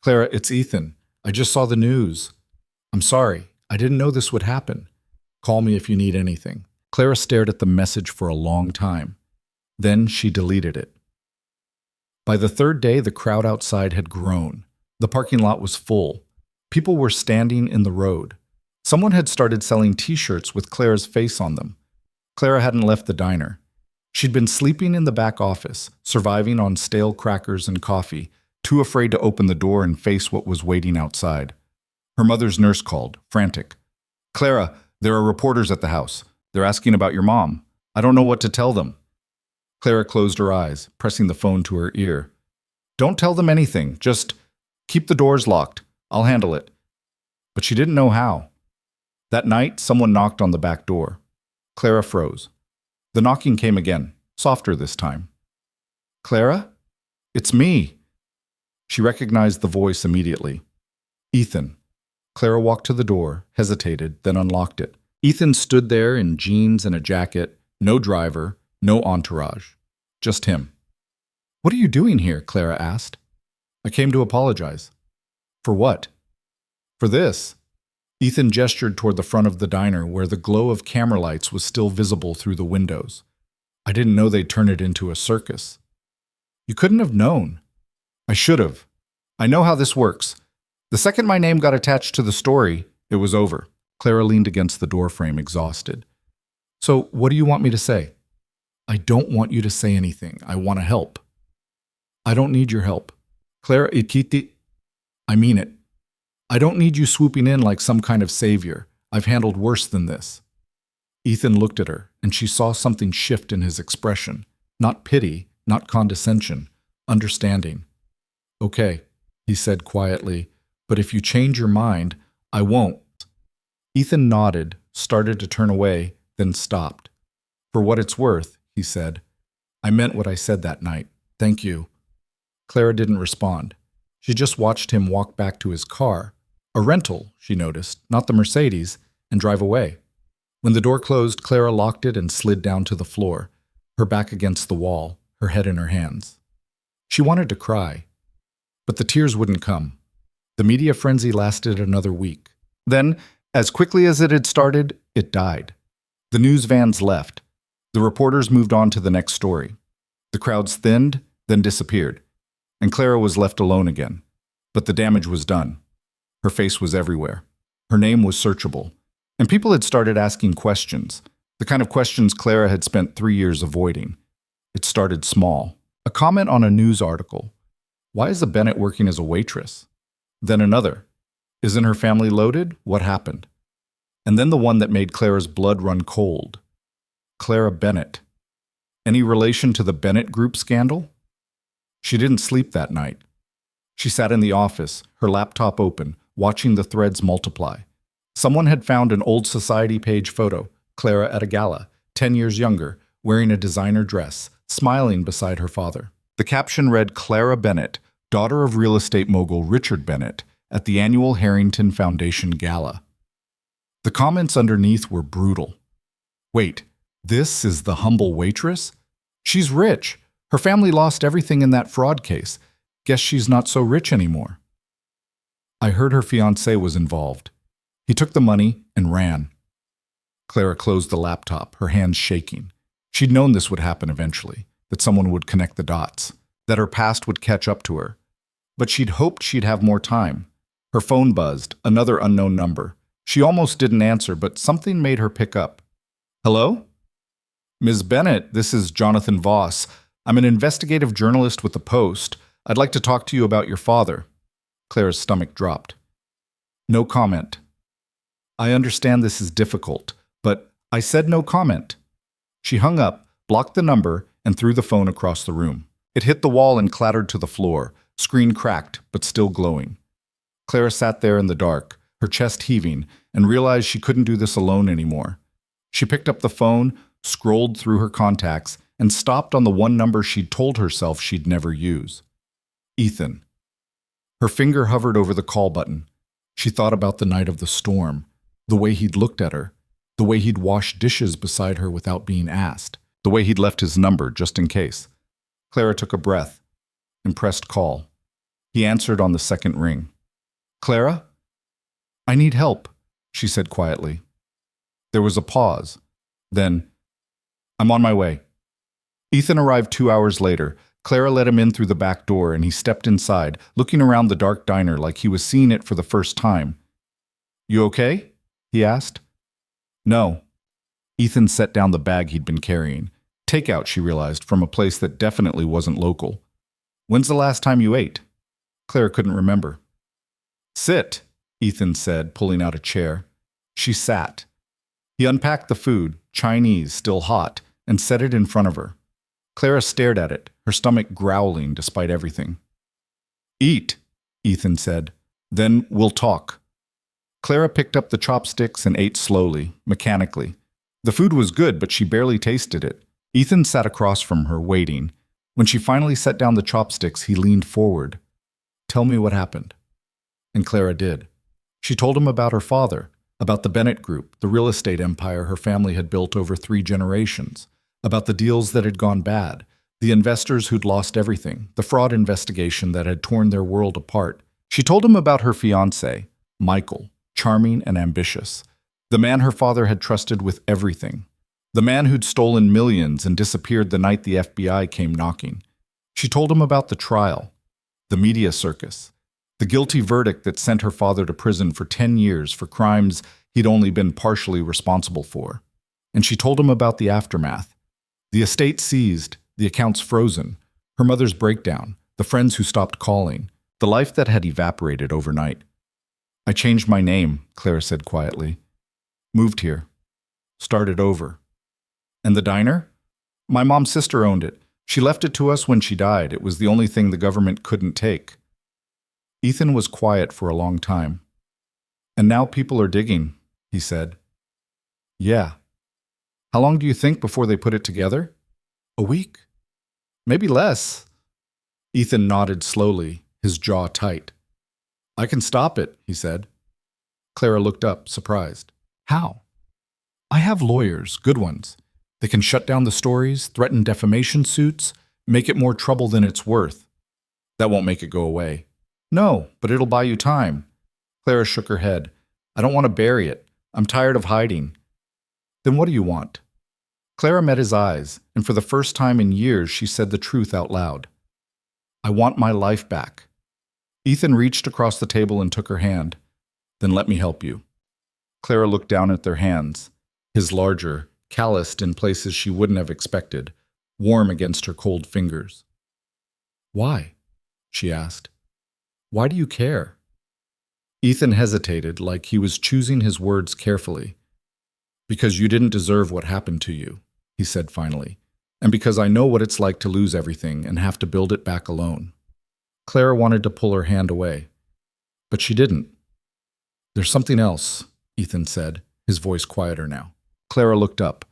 Clara, it's Ethan. I just saw the news. I'm sorry. I didn't know this would happen. Call me if you need anything. Clara stared at the message for a long time. Then she deleted it. By the 3rd day, the crowd outside had grown. The parking lot was full. People were standing in the road. Someone had started selling T-shirts with Clara's face on them. Clara hadn't left the diner. She'd been sleeping in the back office, surviving on stale crackers and coffee, too afraid to open the door and face what was waiting outside. Her mother's nurse called, frantic. Clara, there are reporters at the house. They're asking about your mom. I don't know what to tell them. Clara closed her eyes, pressing the phone to her ear. Don't tell them anything. Just keep the doors locked. I'll handle it. But she didn't know how. That night, someone knocked on the back door. Clara froze. The knocking came again, softer this time. Clara? It's me. She recognized the voice immediately. Ethan. Clara walked to the door, hesitated, then unlocked it. Ethan stood there in jeans and a jacket, no driver, no entourage. Just him. What are you doing here? Clara asked. I came to apologize. For what? For this. Ethan gestured toward the front of the diner where the glow of camera lights was still visible through the windows. I didn't know they'd turn it into a circus. You couldn't have known. I should have. I know how this works. The second my name got attached to the story, it was over. Clara leaned against the doorframe, exhausted. So, what do you want me to say? I don't want you to say anything. I want to help. I don't need your help. Clara Ikiti. I mean it. I don't need you swooping in like some kind of savior. I've handled worse than this. Ethan looked at her, and she saw something shift in his expression. Not pity, not condescension, understanding. Okay, he said quietly, but if you change your mind, I won't. Ethan nodded, started to turn away, then stopped. For what it's worth, he said. I meant what I said that night. Thank you. Clara didn't respond. She just watched him walk back to his car. A rental, she noticed, not the Mercedes, and drive away. When the door closed, Clara locked it and slid down to the floor, her back against the wall, her head in her hands. She wanted to cry, but the tears wouldn't come. The media frenzy lasted another week. Then, as quickly as it had started, it died. The news vans left. The reporters moved on to the next story. The crowds thinned, then disappeared, and Clara was left alone again. But the damage was done. Her face was everywhere. Her name was searchable. And people had started asking questions, the kind of questions Clara had spent 3 years avoiding. It started small. A comment on a news article. Why is a Bennett working as a waitress? Then another. Isn't her family loaded? What happened? And then the one that made Clara's blood run cold. Clara Bennett. Any relation to the Bennett Group scandal? She didn't sleep that night. She sat in the office, her laptop open, watching the threads multiply. Someone had found an old Society page photo, Clara at a gala, 10 years younger, wearing a designer dress, smiling beside her father. The caption read, Clara Bennett, daughter of real estate mogul Richard Bennett, at the annual Harrington Foundation Gala. The comments underneath were brutal. Wait, this is the humble waitress? She's rich. Her family lost everything in that fraud case. Guess she's not so rich anymore. I heard her fiancé was involved. He took the money and ran. Clara closed the laptop, her hands shaking. She'd known this would happen eventually, that someone would connect the dots, that her past would catch up to her. But she'd hoped she'd have more time. Her phone buzzed, another unknown number. She almost didn't answer, but something made her pick up. Hello? Ms. Bennett, this is Jonathan Voss. I'm an investigative journalist with the Post. I'd like to talk to you about your father. Clara's stomach dropped. No comment. I understand this is difficult, but I said no comment. She hung up, blocked the number, and threw the phone across the room. It hit the wall and clattered to the floor, screen cracked, but still glowing. Clara sat there in the dark, her chest heaving, and realized she couldn't do this alone anymore. She picked up the phone, scrolled through her contacts, and stopped on the one number she'd told herself she'd never use. Ethan. Her finger hovered over the call button. She thought about the night of the storm, the way he'd looked at her, the way he'd washed dishes beside her without being asked, the way he'd left his number just in case. Clara took a breath and pressed call. He answered on the second ring. Clara? I need help, she said quietly. There was a pause. Then, I'm on my way. Ethan arrived 2 hours later. Clara let him in through the back door, and he stepped inside, looking around the dark diner like he was seeing it for the first time. You okay? He asked. No. Ethan set down the bag he'd been carrying. Takeout, she realized, from a place that definitely wasn't local. When's the last time you ate? Clara couldn't remember. Sit, Ethan said, pulling out a chair. She sat. He unpacked the food, Chinese, still hot, and set it in front of her. Clara stared at it, her stomach growling despite everything. Eat, Ethan said. Then we'll talk. Clara picked up the chopsticks and ate slowly, mechanically. The food was good, but she barely tasted it. Ethan sat across from her, waiting. When she finally set down the chopsticks, he leaned forward. Tell me what happened. And Clara did. She told him about her father, about the Bennett Group, the real estate empire her family had built over 3 generations, about the deals that had gone bad, the investors who'd lost everything, the fraud investigation that had torn their world apart. She told him about her fiancé, Michael, charming and ambitious, the man her father had trusted with everything, the man who'd stolen millions and disappeared the night the FBI came knocking. She told him about the trial, the media circus, the guilty verdict that sent her father to prison for 10 years for crimes he'd only been partially responsible for. And she told him about the aftermath, the estate seized, the accounts frozen, her mother's breakdown, the friends who stopped calling, the life that had evaporated overnight. I changed my name, Clara said quietly. Moved here. Started over. And the diner? My mom's sister owned it. She left it to us when she died. It was the only thing the government couldn't take. Ethan was quiet for a long time. And now people are digging, he said. Yeah. How long do you think before they put it together? A week? Maybe less. Ethan nodded slowly, his jaw tight. I can stop it, he said. Clara looked up, surprised. How? I have lawyers, good ones. They can shut down the stories, threaten defamation suits, make it more trouble than it's worth. That won't make it go away. No, but it'll buy you time. Clara shook her head. I don't want to bury it. I'm tired of hiding. Then what do you want? Clara met his eyes, and for the first time in years she said the truth out loud. I want my life back. Ethan reached across the table and took her hand. Then let me help you. Clara looked down at their hands, his larger, calloused in places she wouldn't have expected, warm against her cold fingers. Why? She asked. Why do you care? Ethan hesitated, like he was choosing his words carefully. Because you didn't deserve what happened to you, he said finally, and because I know what it's like to lose everything and have to build it back alone. Clara wanted to pull her hand away, but she didn't. There's something else, Ethan said, his voice quieter now. Clara looked up.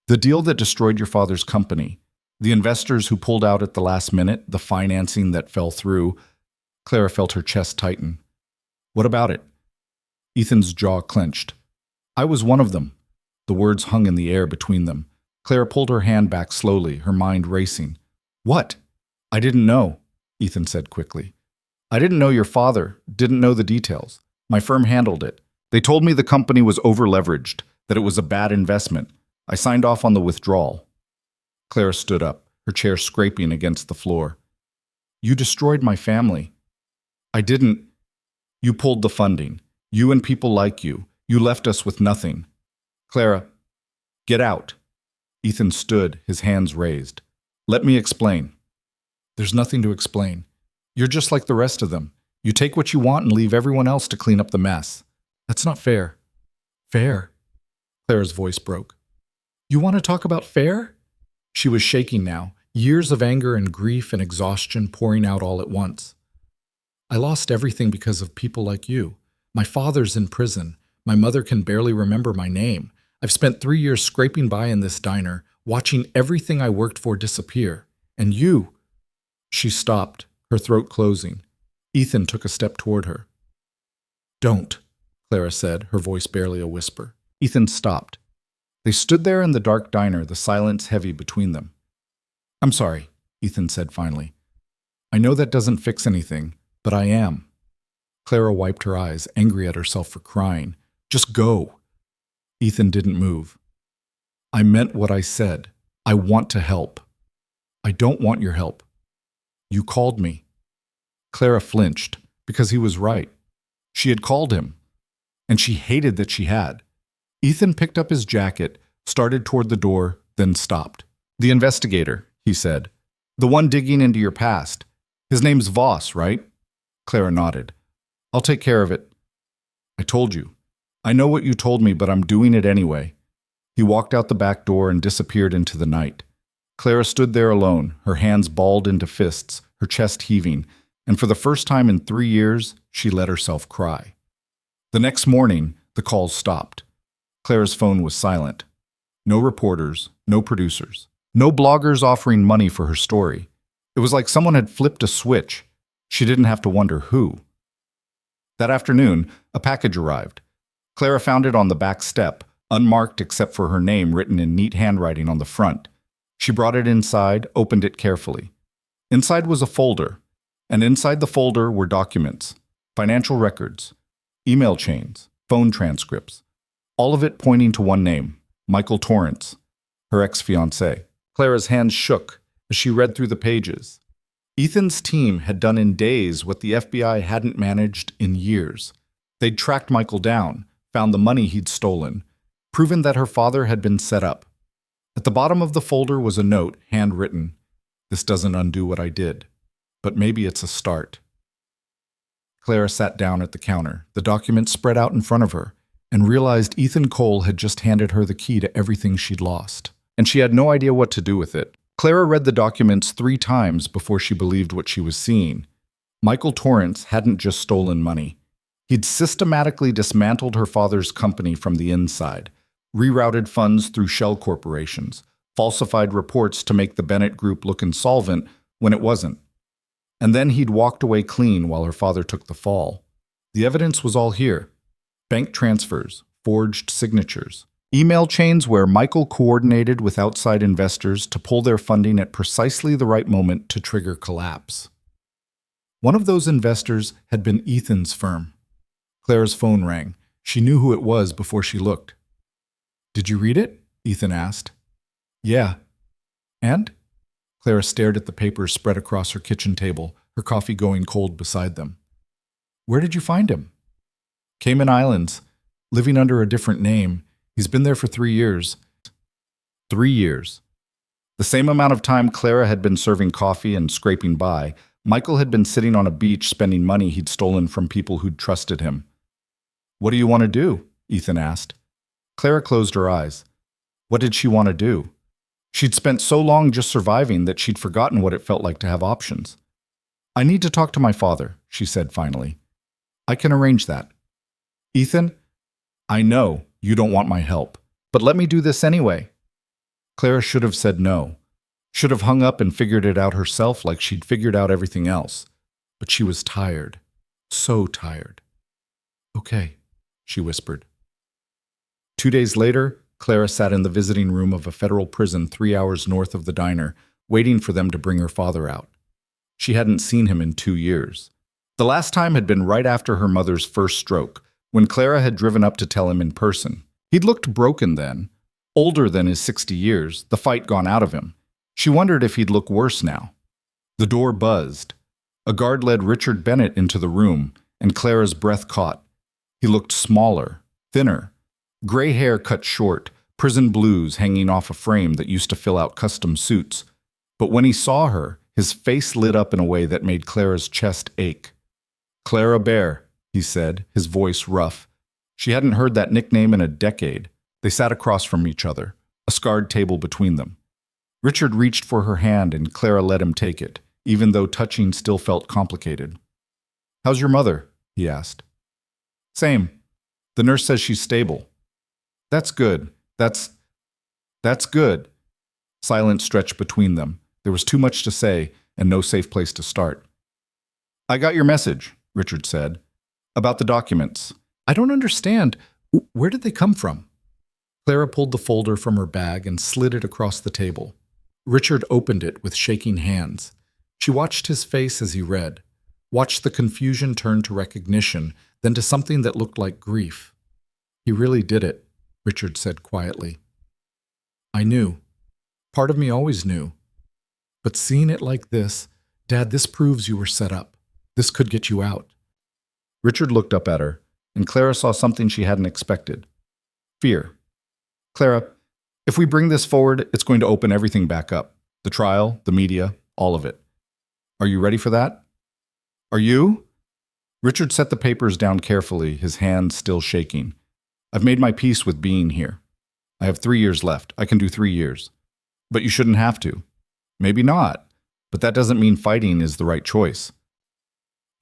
The deal that destroyed your father's company, the investors who pulled out at the last minute, the financing that fell through, Clara felt her chest tighten. What about it? Ethan's jaw clenched. I was one of them. The words hung in the air between them. Clara pulled her hand back slowly, her mind racing. What? I didn't know, Ethan said quickly. I didn't know your father, didn't know the details. My firm handled it. They told me the company was over-leveraged, that it was a bad investment. I signed off on the withdrawal. Clara stood up, her chair scraping against the floor. You destroyed my family. I didn't. You pulled the funding. You and people like you. You left us with nothing. Clara, get out. Ethan stood, his hands raised. Let me explain. There's nothing to explain. You're just like the rest of them. You take what you want and leave everyone else to clean up the mess. That's not fair. Fair? Clara's voice broke. You want to talk about fair? She was shaking now, years of anger and grief and exhaustion pouring out all at once. I lost everything because of people like you. My father's in prison. My mother can barely remember my name. I've spent 3 years scraping by in this diner, watching everything I worked for disappear. And you... She stopped, her throat closing. Ethan took a step toward her. Don't, Clara said, her voice barely a whisper. Ethan stopped. They stood there in the dark diner, the silence heavy between them. I'm sorry, Ethan said finally. I know that doesn't fix anything, but I am. Clara wiped her eyes, angry at herself for crying. Just go. Ethan didn't move. I meant what I said. I want to help. I don't want your help. You called me. Clara flinched, because he was right. She had called him, and she hated that she had. Ethan picked up his jacket, started toward the door, then stopped. The investigator, he said. The one digging into your past. His name's Voss, right? Clara nodded. I'll take care of it. I told you. I know what you told me, but I'm doing it anyway. He walked out the back door and disappeared into the night. Clara stood there alone, her hands balled into fists, her chest heaving, and for the first time in 3 years, she let herself cry. The next morning, the calls stopped. Clara's phone was silent. No reporters, no producers, no bloggers offering money for her story. It was like someone had flipped a switch. She didn't have to wonder who. That afternoon, a package arrived. Clara found it on the back step, unmarked except for her name written in neat handwriting on the front. She brought it inside, opened it carefully. Inside was a folder, and inside the folder were documents, financial records, email chains, phone transcripts, all of it pointing to one name, Michael Torrance, her ex-fiancé. Clara's hands shook as she read through the pages. Ethan's team had done in days what the FBI hadn't managed in years. They'd tracked Michael down, found the money he'd stolen, proven that her father had been set up. At the bottom of the folder was a note, handwritten. This doesn't undo what I did, but maybe it's a start. Clara sat down at the counter, the documents spread out in front of her, and realized Ethan Cole had just handed her the key to everything she'd lost, and she had no idea what to do with it. Clara read the documents 3 times before she believed what she was seeing. Michael Torrance hadn't just stolen money. He'd systematically dismantled her father's company from the inside, rerouted funds through shell corporations, falsified reports to make the Bennett Group look insolvent when it wasn't. And then he'd walked away clean while her father took the fall. The evidence was all here. Bank transfers, forged signatures, email chains where Michael coordinated with outside investors to pull their funding at precisely the right moment to trigger collapse. One of those investors had been Ethan's firm. Clara's phone rang. She knew who it was before she looked. Did you read it? Ethan asked. Yeah. And? Clara stared at the papers spread across her kitchen table, her coffee going cold beside them. Where did you find him? Cayman Islands, living under a different name. He's been there for 3 years. 3 years. The same amount of time Clara had been serving coffee and scraping by, Michael had been sitting on a beach spending money he'd stolen from people who'd trusted him. What do you want to do? Ethan asked. Clara closed her eyes. What did she want to do? She'd spent so long just surviving that she'd forgotten what it felt like to have options. I need to talk to my father, she said finally. I can arrange that. Ethan, I know you don't want my help, but let me do this anyway. Clara should have said no. Should have hung up and figured it out herself like she'd figured out everything else. but she was tired. So tired. Okay, she whispered. 2 days later, Clara sat in the visiting room of a federal prison 3 hours north of the diner, waiting for them to bring her father out. She hadn't seen him in 2 years. The last time had been right after her mother's first stroke, when Clara had driven up to tell him in person. He'd looked broken then, older than his 60 years, the fight gone out of him. She wondered if he'd look worse now. The door buzzed. A guard led Richard Bennett into the room, and Clara's breath caught. He looked smaller, thinner, gray hair cut short, prison blues hanging off a frame that used to fill out custom suits. But when he saw her, his face lit up in a way that made Clara's chest ache. "Clara Bear," he said, his voice rough. She hadn't heard that nickname in a decade. They sat across from each other, a scarred table between them. Richard reached for her hand and Clara let him take it, even though touching still felt complicated. "How's your mother?" he asked. "Same. The nurse says she's stable." "That's good. That's good." Silence stretched between them. There was too much to say and no safe place to start. "I got your message," Richard said, "about the documents. I don't understand. Where did they come from?" Clara pulled the folder from her bag and slid it across the table. Richard opened it with shaking hands. She watched his face as he read, watched the confusion turn to recognition, then to something that looked like grief. "He really did it," Richard said quietly. "I knew. Part of me always knew. But seeing it like this, Dad, this proves you were set up. This could get you out." Richard looked up at her, and Clara saw something she hadn't expected. Fear. "Clara, if we bring this forward, it's going to open everything back up. The trial, the media, all of it. Are you ready for that?" "Are you?" Richard set the papers down carefully, his hands still shaking. "I've made my peace with being here. I have 3 years left. I can do 3 years. But you shouldn't have to. Maybe not, but that doesn't mean fighting is the right choice."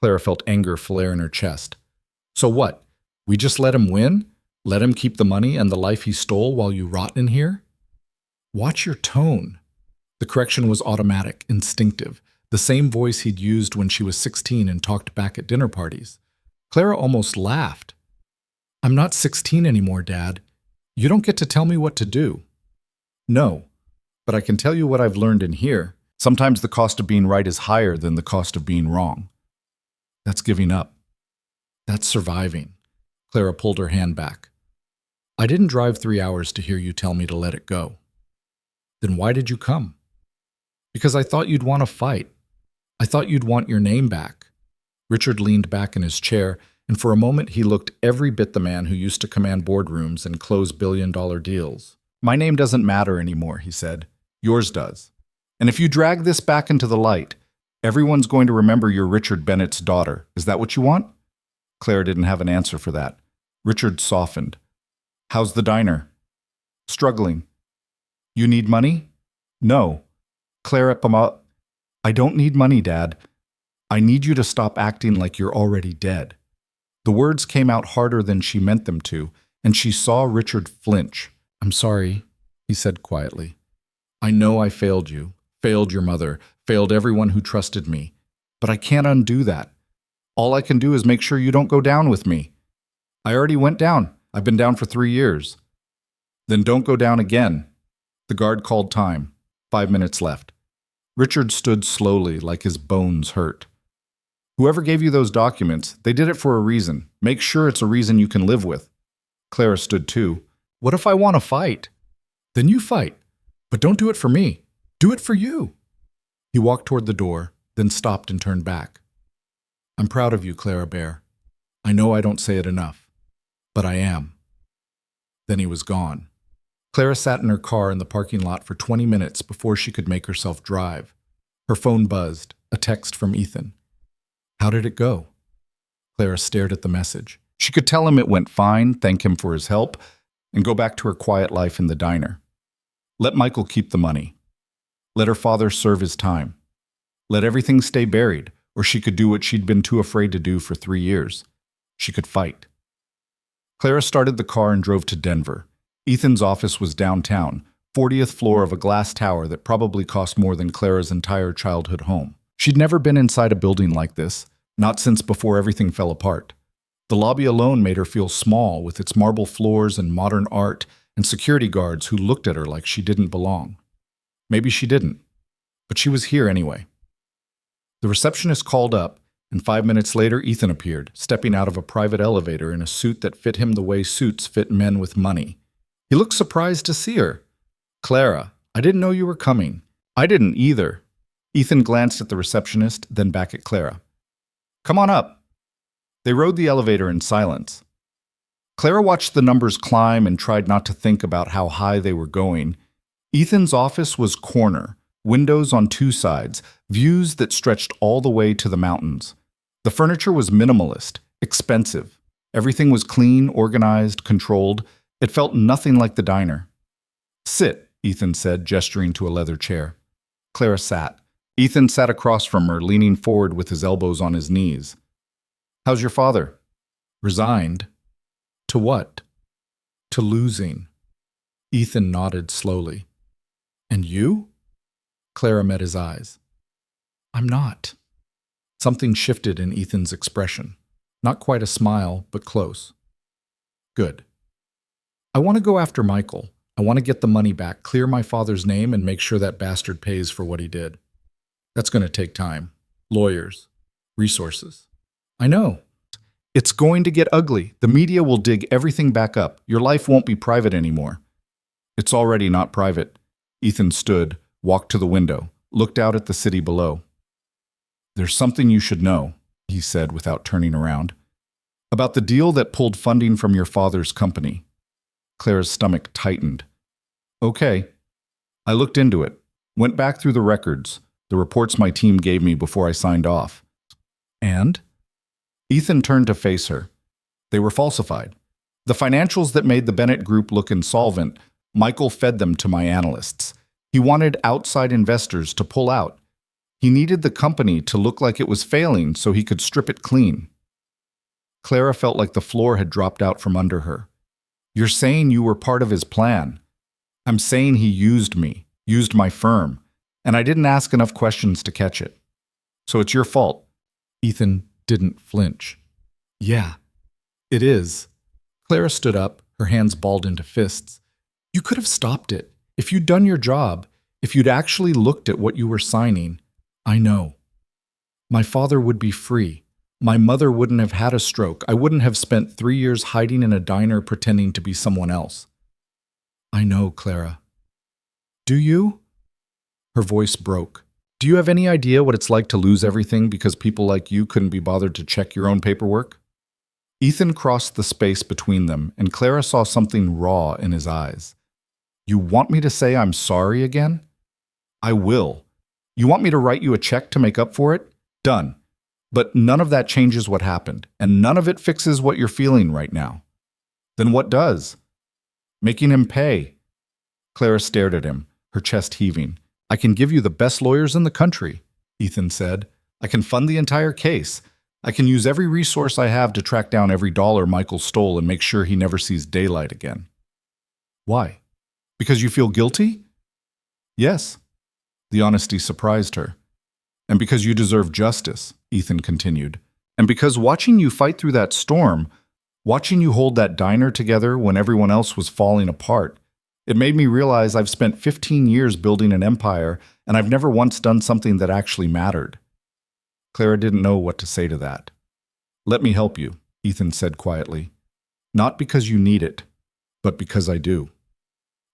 Clara felt anger flare in her chest. "So what? We just let him win? Let him keep the money and the life he stole while you rot in here?" "Watch your tone." The correction was automatic, instinctive, the same voice he'd used when she was 16 and talked back at dinner parties. Clara almost laughed. "I'm not 16 anymore, Dad. You don't get to tell me what to do." "No, but I can tell you what I've learned in here. Sometimes the cost of being right is higher than the cost of being wrong." "That's giving up. That's surviving." Clara pulled her hand back. "I didn't drive 3 hours to hear you tell me to let it go." "Then why did you come?" "Because I thought you'd want to fight. I thought you'd want your name back." Richard leaned back in his chair, and for a moment he looked every bit the man who used to command boardrooms and close billion-dollar deals. "My name doesn't matter anymore," he said. "Yours does. And if you drag this back into the light, everyone's going to remember you're Richard Bennett's daughter. Is that what you want?" Clara didn't have an answer for that. Richard softened. "How's the diner?" "Struggling." "You need money?" "No." "Clara, I don't need money, Dad. I need you to stop acting like you're already dead." The words came out harder than she meant them to, and she saw Richard flinch. "I'm sorry," he said quietly. "I know I failed you, failed your mother, failed everyone who trusted me. But I can't undo that. All I can do is make sure you don't go down with me. I already went down. I've been down for 3 years." "Then don't go down again." The guard called time. 5 minutes left. Richard stood slowly, like his bones hurt. "Whoever gave you those documents, they did it for a reason. Make sure it's a reason you can live with." Clara stood too. "What if I want to fight?" "Then you fight. But don't do it for me. Do it for you." He walked toward the door, then stopped and turned back. "I'm proud of you, Clara Bear. I know I don't say it enough, but I am." Then he was gone. Clara sat in her car in the parking lot for 20 minutes before she could make herself drive. Her phone buzzed, a text from Ethan. "How did it go?" Clara stared at the message. She could tell him it went fine, thank him for his help, and go back to her quiet life in the diner. Let Michael keep the money. Let her father serve his time. Let everything stay buried, or she could do what she'd been too afraid to do for 3 years. She could fight. Clara started the car and drove to Denver. Ethan's office was downtown, 40th floor of a glass tower that probably cost more than Clara's entire childhood home. She'd never been inside a building like this, not since before everything fell apart. The lobby alone made her feel small, with its marble floors and modern art and security guards who looked at her like she didn't belong. Maybe she didn't, but she was here anyway. The receptionist called up, and 5 minutes later Ethan appeared, stepping out of a private elevator in a suit that fit him the way suits fit men with money. He looked surprised to see her. "Clara, I didn't know you were coming." "I didn't either." Ethan glanced at the receptionist, then back at Clara. "Come on up." They rode the elevator in silence. Clara watched the numbers climb and tried not to think about how high they were going. Ethan's office was corner, windows on two sides, views that stretched all the way to the mountains. The furniture was minimalist, expensive. Everything was clean, organized, controlled. It felt nothing like the diner. "Sit," Ethan said, gesturing to a leather chair. Clara sat. Ethan sat across from her, leaning forward with his elbows on his knees. "How's your father?" "Resigned." "To what?" "To losing." Ethan nodded slowly. "And you?" Clara met his eyes. "I'm not." Something shifted in Ethan's expression. Not quite a smile, but close. "Good. I want to go after Michael. I want to get the money back, clear my father's name, and make sure that bastard pays for what he did. That's going to take time. Lawyers. Resources." "I know. It's going to get ugly. The media will dig everything back up. Your life won't be private anymore." "It's already not private." Ethan stood, walked to the window, looked out at the city below. "There's something you should know," he said without turning around. "About the deal that pulled funding from your father's company." Clara's stomach tightened. "Okay." "I looked into it, went back through the records, the reports my team gave me before I signed off." "And?" Ethan turned to face her. "They were falsified. The financials that made the Bennett Group look insolvent, Michael fed them to my analysts. He wanted outside investors to pull out. He needed the company to look like it was failing so he could strip it clean." Clara felt like the floor had dropped out from under her. "You're saying you were part of his plan." "I'm saying he used me, used my firm, and I didn't ask enough questions to catch it. So it's your fault." Ethan didn't flinch. "Yeah, it is." Clara stood up, her hands balled into fists. "You could have stopped it. If you'd done your job, if you'd actually looked at what you were signing." "I know. My father would be free. My mother wouldn't have had a stroke. I wouldn't have spent 3 years hiding in a diner pretending to be someone else." "I know, Clara." "Do you?" Her voice broke. "Do you have any idea what it's like to lose everything because people like you couldn't be bothered to check your own paperwork?" Ethan crossed the space between them, and Clara saw something raw in his eyes. "You want me to say I'm sorry again?" "I will. You want me to write you a check to make up for it? Done. But none of that changes what happened, and none of it fixes what you're feeling right now." "Then what does?" "Making him pay." Clara stared at him, her chest heaving. "I can give you the best lawyers in the country," Ethan said. "I can fund the entire case. I can use every resource I have to track down every dollar Michael stole and make sure he never sees daylight again." "Why? Because you feel guilty?" "Yes." The honesty surprised her. "And because you deserve justice," Ethan continued. "And because watching you fight through that storm, watching you hold that diner together when everyone else was falling apart, it made me realize I've spent 15 years building an empire, and I've never once done something that actually mattered." Clara didn't know what to say to that. "Let me help you," Ethan said quietly. "Not because you need it, but because I do."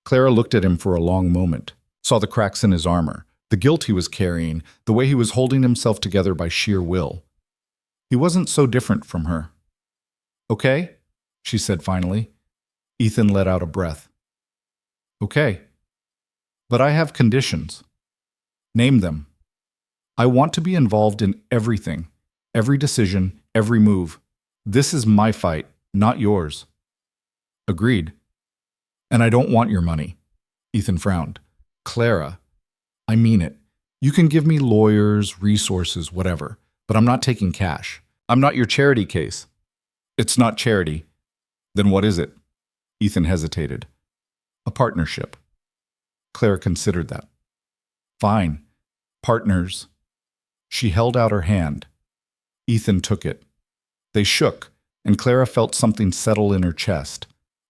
Clara looked at him for a long moment, saw the cracks in his armor, the guilt he was carrying, the way he was holding himself together by sheer will. He wasn't so different from her. "Okay," she said finally. Ethan let out a breath. "Okay. But I have conditions." "Name them." "I want to be involved in everything, every decision, every move. This is my fight, not yours." "Agreed." "And I don't want your money." Ethan frowned. "Clara, I mean it. You can give me lawyers, resources, whatever, but I'm not taking cash. I'm not your charity case." "It's not charity." "Then what is it?" Ethan hesitated. "A partnership." Clara considered that. "Fine. Partners. She held out her hand. Ethan took it. They shook, and Clara felt something settle in her chest.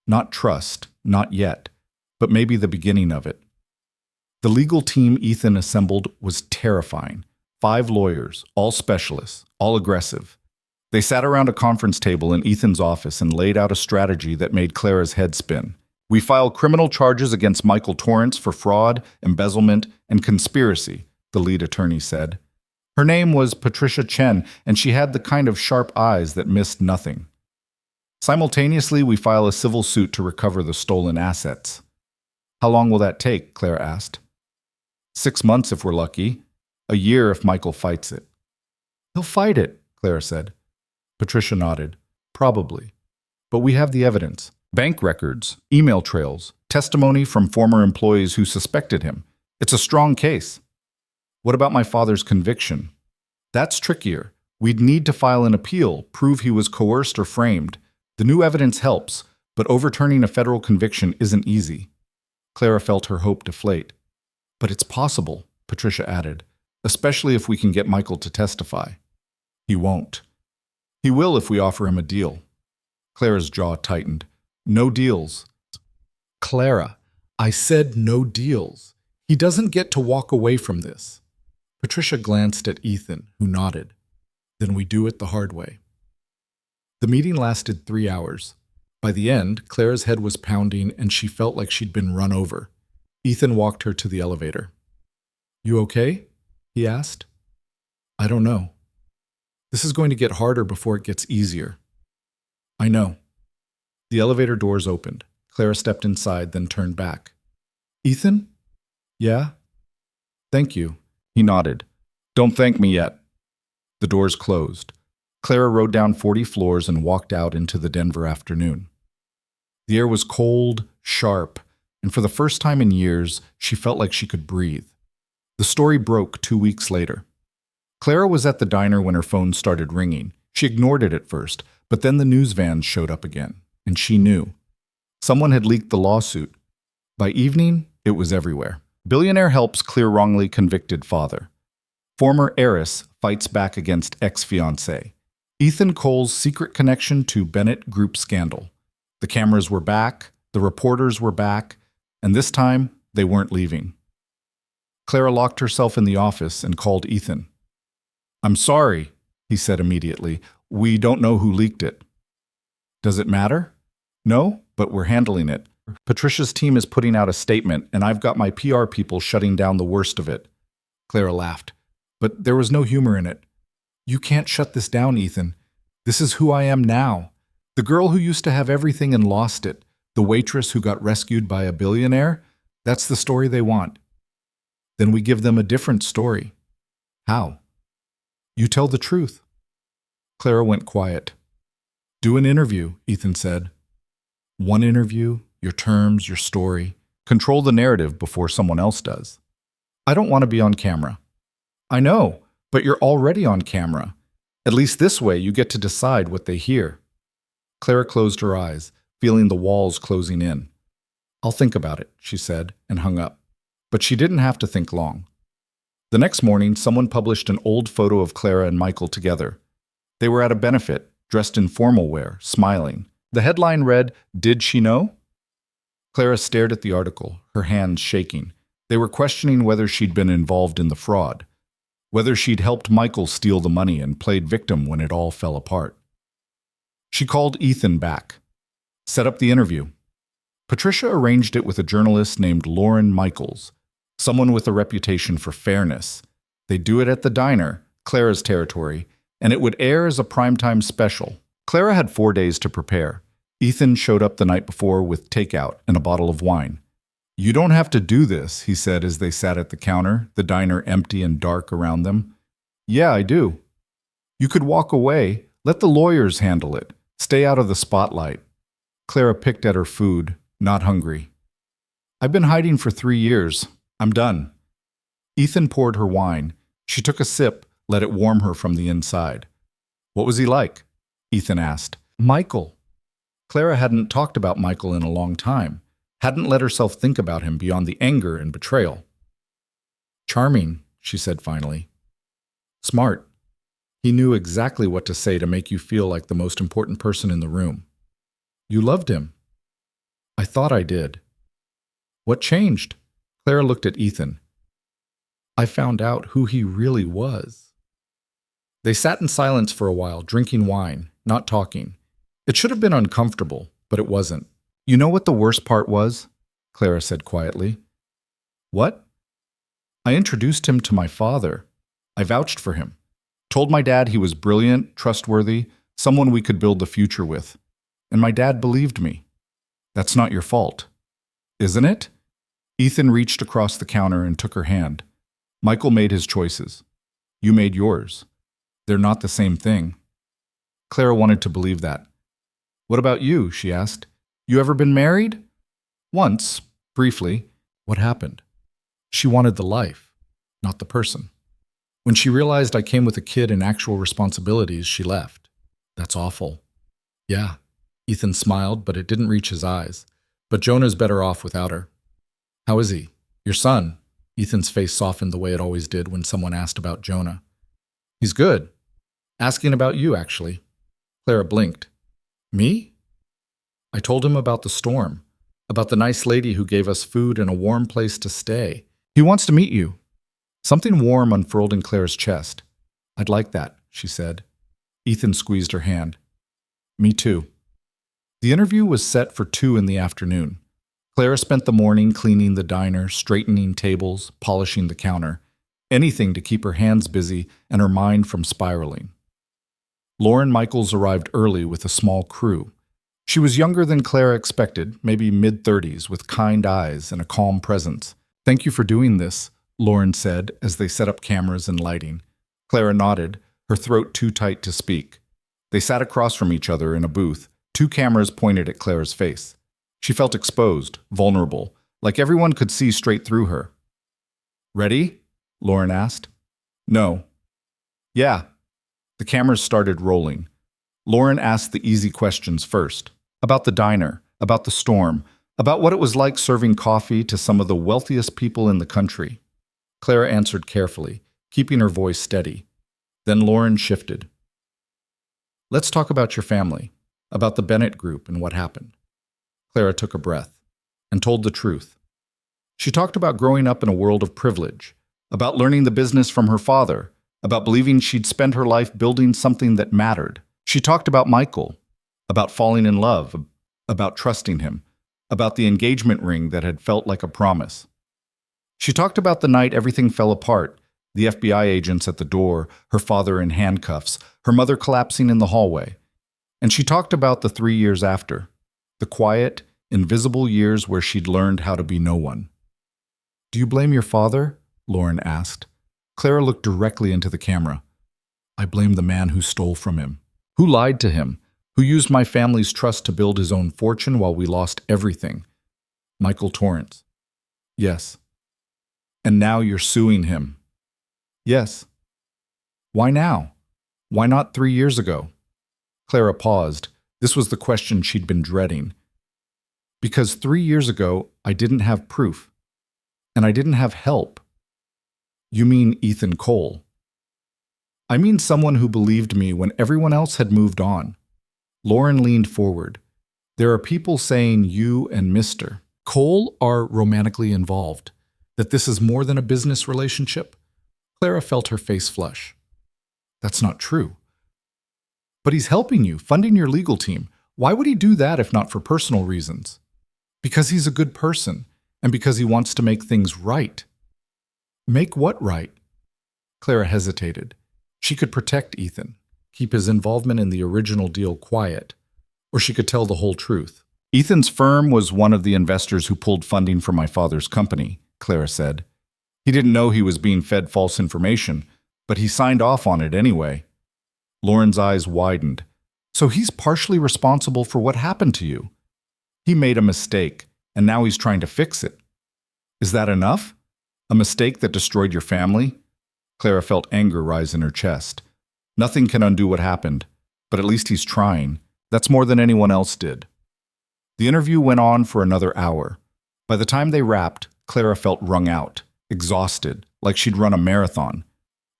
Not trust, not yet, but maybe the beginning of it. The legal team Ethan assembled was terrifying. 5 lawyers, all specialists, all aggressive. They sat around a conference table in Ethan's office and laid out a strategy that made Clara's head spin. We file criminal charges against Michael Torrance for fraud, embezzlement, and conspiracy, the lead attorney said. Her name was Patricia Chen, and she had the kind of sharp eyes that missed nothing. Simultaneously, we file a civil suit to recover the stolen assets. How long will that take? Clara asked. 6 months if we're lucky. A year if Michael fights it. He'll fight it, Clara said. Patricia nodded. Probably. But we have the evidence. Bank records, email trails, testimony from former employees who suspected him. It's a strong case. What about my father's conviction? That's trickier. We'd need to file an appeal, prove he was coerced or framed. The new evidence helps, but overturning a federal conviction isn't easy. Clara felt her hope deflate. But it's possible, Patricia added, especially if we can get Michael to testify. He won't. He will if we offer him a deal. Clara's jaw tightened. No deals. Clara, I said no deals. He doesn't get to walk away from this. Patricia glanced at Ethan, who nodded. Then we do it the hard way. The meeting lasted 3 hours. By the end, Clara's head was pounding and she felt like she'd been run over. Ethan walked her to the elevator. You okay? He asked. I don't know. This is going to get harder before it gets easier. I know. The elevator doors opened. Clara stepped inside, then turned back. Ethan? Yeah? Thank you. He nodded. Don't thank me yet. The doors closed. Clara rode down 40 floors and walked out into the Denver afternoon. The air was cold, sharp, and for the first time in years, she felt like she could breathe. The story broke 2 weeks later. Clara was at the diner when her phone started ringing. She ignored it at first, but then the news vans showed up again, and she knew. Someone had leaked the lawsuit. By evening, it was everywhere. Billionaire helps clear wrongly convicted father. Former heiress fights back against ex-fiancé. Ethan Cole's secret connection to Bennett Group scandal. The cameras were back, the reporters were back, and this time, they weren't leaving. Clara locked herself in the office and called Ethan. I'm sorry, he said immediately. We don't know who leaked it. Does it matter? No, but we're handling it. Patricia's team is putting out a statement, and I've got my PR people shutting down the worst of it. Clara laughed, but there was no humor in it. You can't shut this down, Ethan. This is who I am now. The girl who used to have everything and lost it. The waitress who got rescued by a billionaire. That's the story they want. Then we give them a different story. How? You tell the truth. Clara went quiet. Do an interview, Ethan said. One interview, your terms, your story. Control the narrative before someone else does. I don't want to be on camera. I know, but you're already on camera. At least this way you get to decide what they hear. Clara closed her eyes, feeling the walls closing in. I'll think about it, she said, and hung up. But she didn't have to think long. The next morning, someone published an old photo of Clara and Michael together. They were at a benefit, dressed in formal wear, smiling. The headline read, Did she know? Clara stared at the article, her hands shaking. They were questioning whether she'd been involved in the fraud, whether she'd helped Michael steal the money and played victim when it all fell apart. She called Ethan back. Set up the interview. Patricia arranged it with a journalist named Lauren Michaels, someone with a reputation for fairness. They'd do it at the diner, Clara's territory, and it would air as a primetime special. Clara had 4 days to prepare. Ethan showed up the night before with takeout and a bottle of wine. You don't have to do this, he said as they sat at the counter, the diner empty and dark around them. Yeah, I do. You could walk away. Let the lawyers handle it. Stay out of the spotlight. Clara picked at her food, not hungry. I've been hiding for 3 years. I'm done. Ethan poured her wine. She took a sip, let it warm her from the inside. What was he like? Ethan asked. Michael. Clara hadn't talked about Michael in a long time, hadn't let herself think about him beyond the anger and betrayal. Charming, she said finally. Smart. He knew exactly what to say to make you feel like the most important person in the room. You loved him. I thought I did. What changed? Clara looked at Ethan. I found out who he really was. They sat in silence for a while, drinking wine, not talking. It should have been uncomfortable, but it wasn't. You know what the worst part was? Clara said quietly. What? I introduced him to my father. I vouched for him. Told my dad he was brilliant, trustworthy, someone we could build the future with. And my dad believed me. That's not your fault. Isn't it? Ethan reached across the counter and took her hand. Michael made his choices. You made yours. They're not the same thing. Clara wanted to believe that. What about you? She asked. You ever been married? Once, briefly. What happened? She wanted the life, not the person. When she realized I came with a kid and actual responsibilities, she left. That's awful. Yeah. Ethan smiled, but it didn't reach his eyes. But Jonah's better off without her. How is he? Your son? Ethan's face softened the way it always did when someone asked about Jonah. He's good. Asking about you, actually. Clara blinked. Me? I told him about the storm, about the nice lady who gave us food and a warm place to stay. He wants to meet you. Something warm unfurled in Clara's chest. I'd like that, she said. Ethan squeezed her hand. Me too. The interview was set for 2 in the afternoon. Clara spent the morning cleaning the diner, straightening tables, polishing the counter, anything to keep her hands busy and her mind from spiraling. Lauren Michaels arrived early with a small crew. She was younger than Clara expected, maybe mid-30s, with kind eyes and a calm presence. Thank you for doing this, Lauren said as they set up cameras and lighting. Clara nodded, her throat too tight to speak. They sat across from each other in a booth, 2 cameras pointed at Clara's face. She felt exposed, vulnerable, like everyone could see straight through her. Ready? Lauren asked. No. Yeah. The cameras started rolling. Lauren asked the easy questions first. About the diner, about the storm, about what it was like serving coffee to some of the wealthiest people in the country. Clara answered carefully, keeping her voice steady. Then Lauren shifted. Let's talk about your family, about the Bennett group and what happened. Clara took a breath and told the truth. She talked about growing up in a world of privilege, about learning the business from her father, about believing she'd spend her life building something that mattered. She talked about Michael, about falling in love, about trusting him, about the engagement ring that had felt like a promise. She talked about the night everything fell apart, the FBI agents at the door, her father in handcuffs, her mother collapsing in the hallway. And she talked about the 3 years after, the quiet, invisible years where she'd learned how to be no one. Do you blame your father? Lauren asked. Clara looked directly into the camera. I blame the man who stole from him, who lied to him, who used my family's trust to build his own fortune while we lost everything. Michael Torrance. Yes. And now you're suing him. Yes. Why now? Why not 3 years ago? Clara paused. This was the question she'd been dreading. Because 3 years ago, I didn't have proof. And I didn't have help. You mean Ethan Cole? I mean someone who believed me when everyone else had moved on. Lauren leaned forward. There are people saying you and Mr. Cole are romantically involved, that this is more than a business relationship. Clara felt her face flush. That's not true. But he's helping you, funding your legal team. Why would he do that if not for personal reasons? Because he's a good person, and because he wants to make things right. Make what right? Clara hesitated. She could protect Ethan, keep his involvement in the original deal quiet, or she could tell the whole truth. Ethan's firm was one of the investors who pulled funding from my father's company, Clara said. He didn't know he was being fed false information, but he signed off on it anyway. Lauren's eyes widened. So he's partially responsible for what happened to you. He made a mistake, and now he's trying to fix it. Is that enough? A mistake that destroyed your family? Clara felt anger rise in her chest. Nothing can undo what happened, but at least he's trying. That's more than anyone else did. The interview went on for another hour. By the time they wrapped, Clara felt wrung out, exhausted, like she'd run a marathon.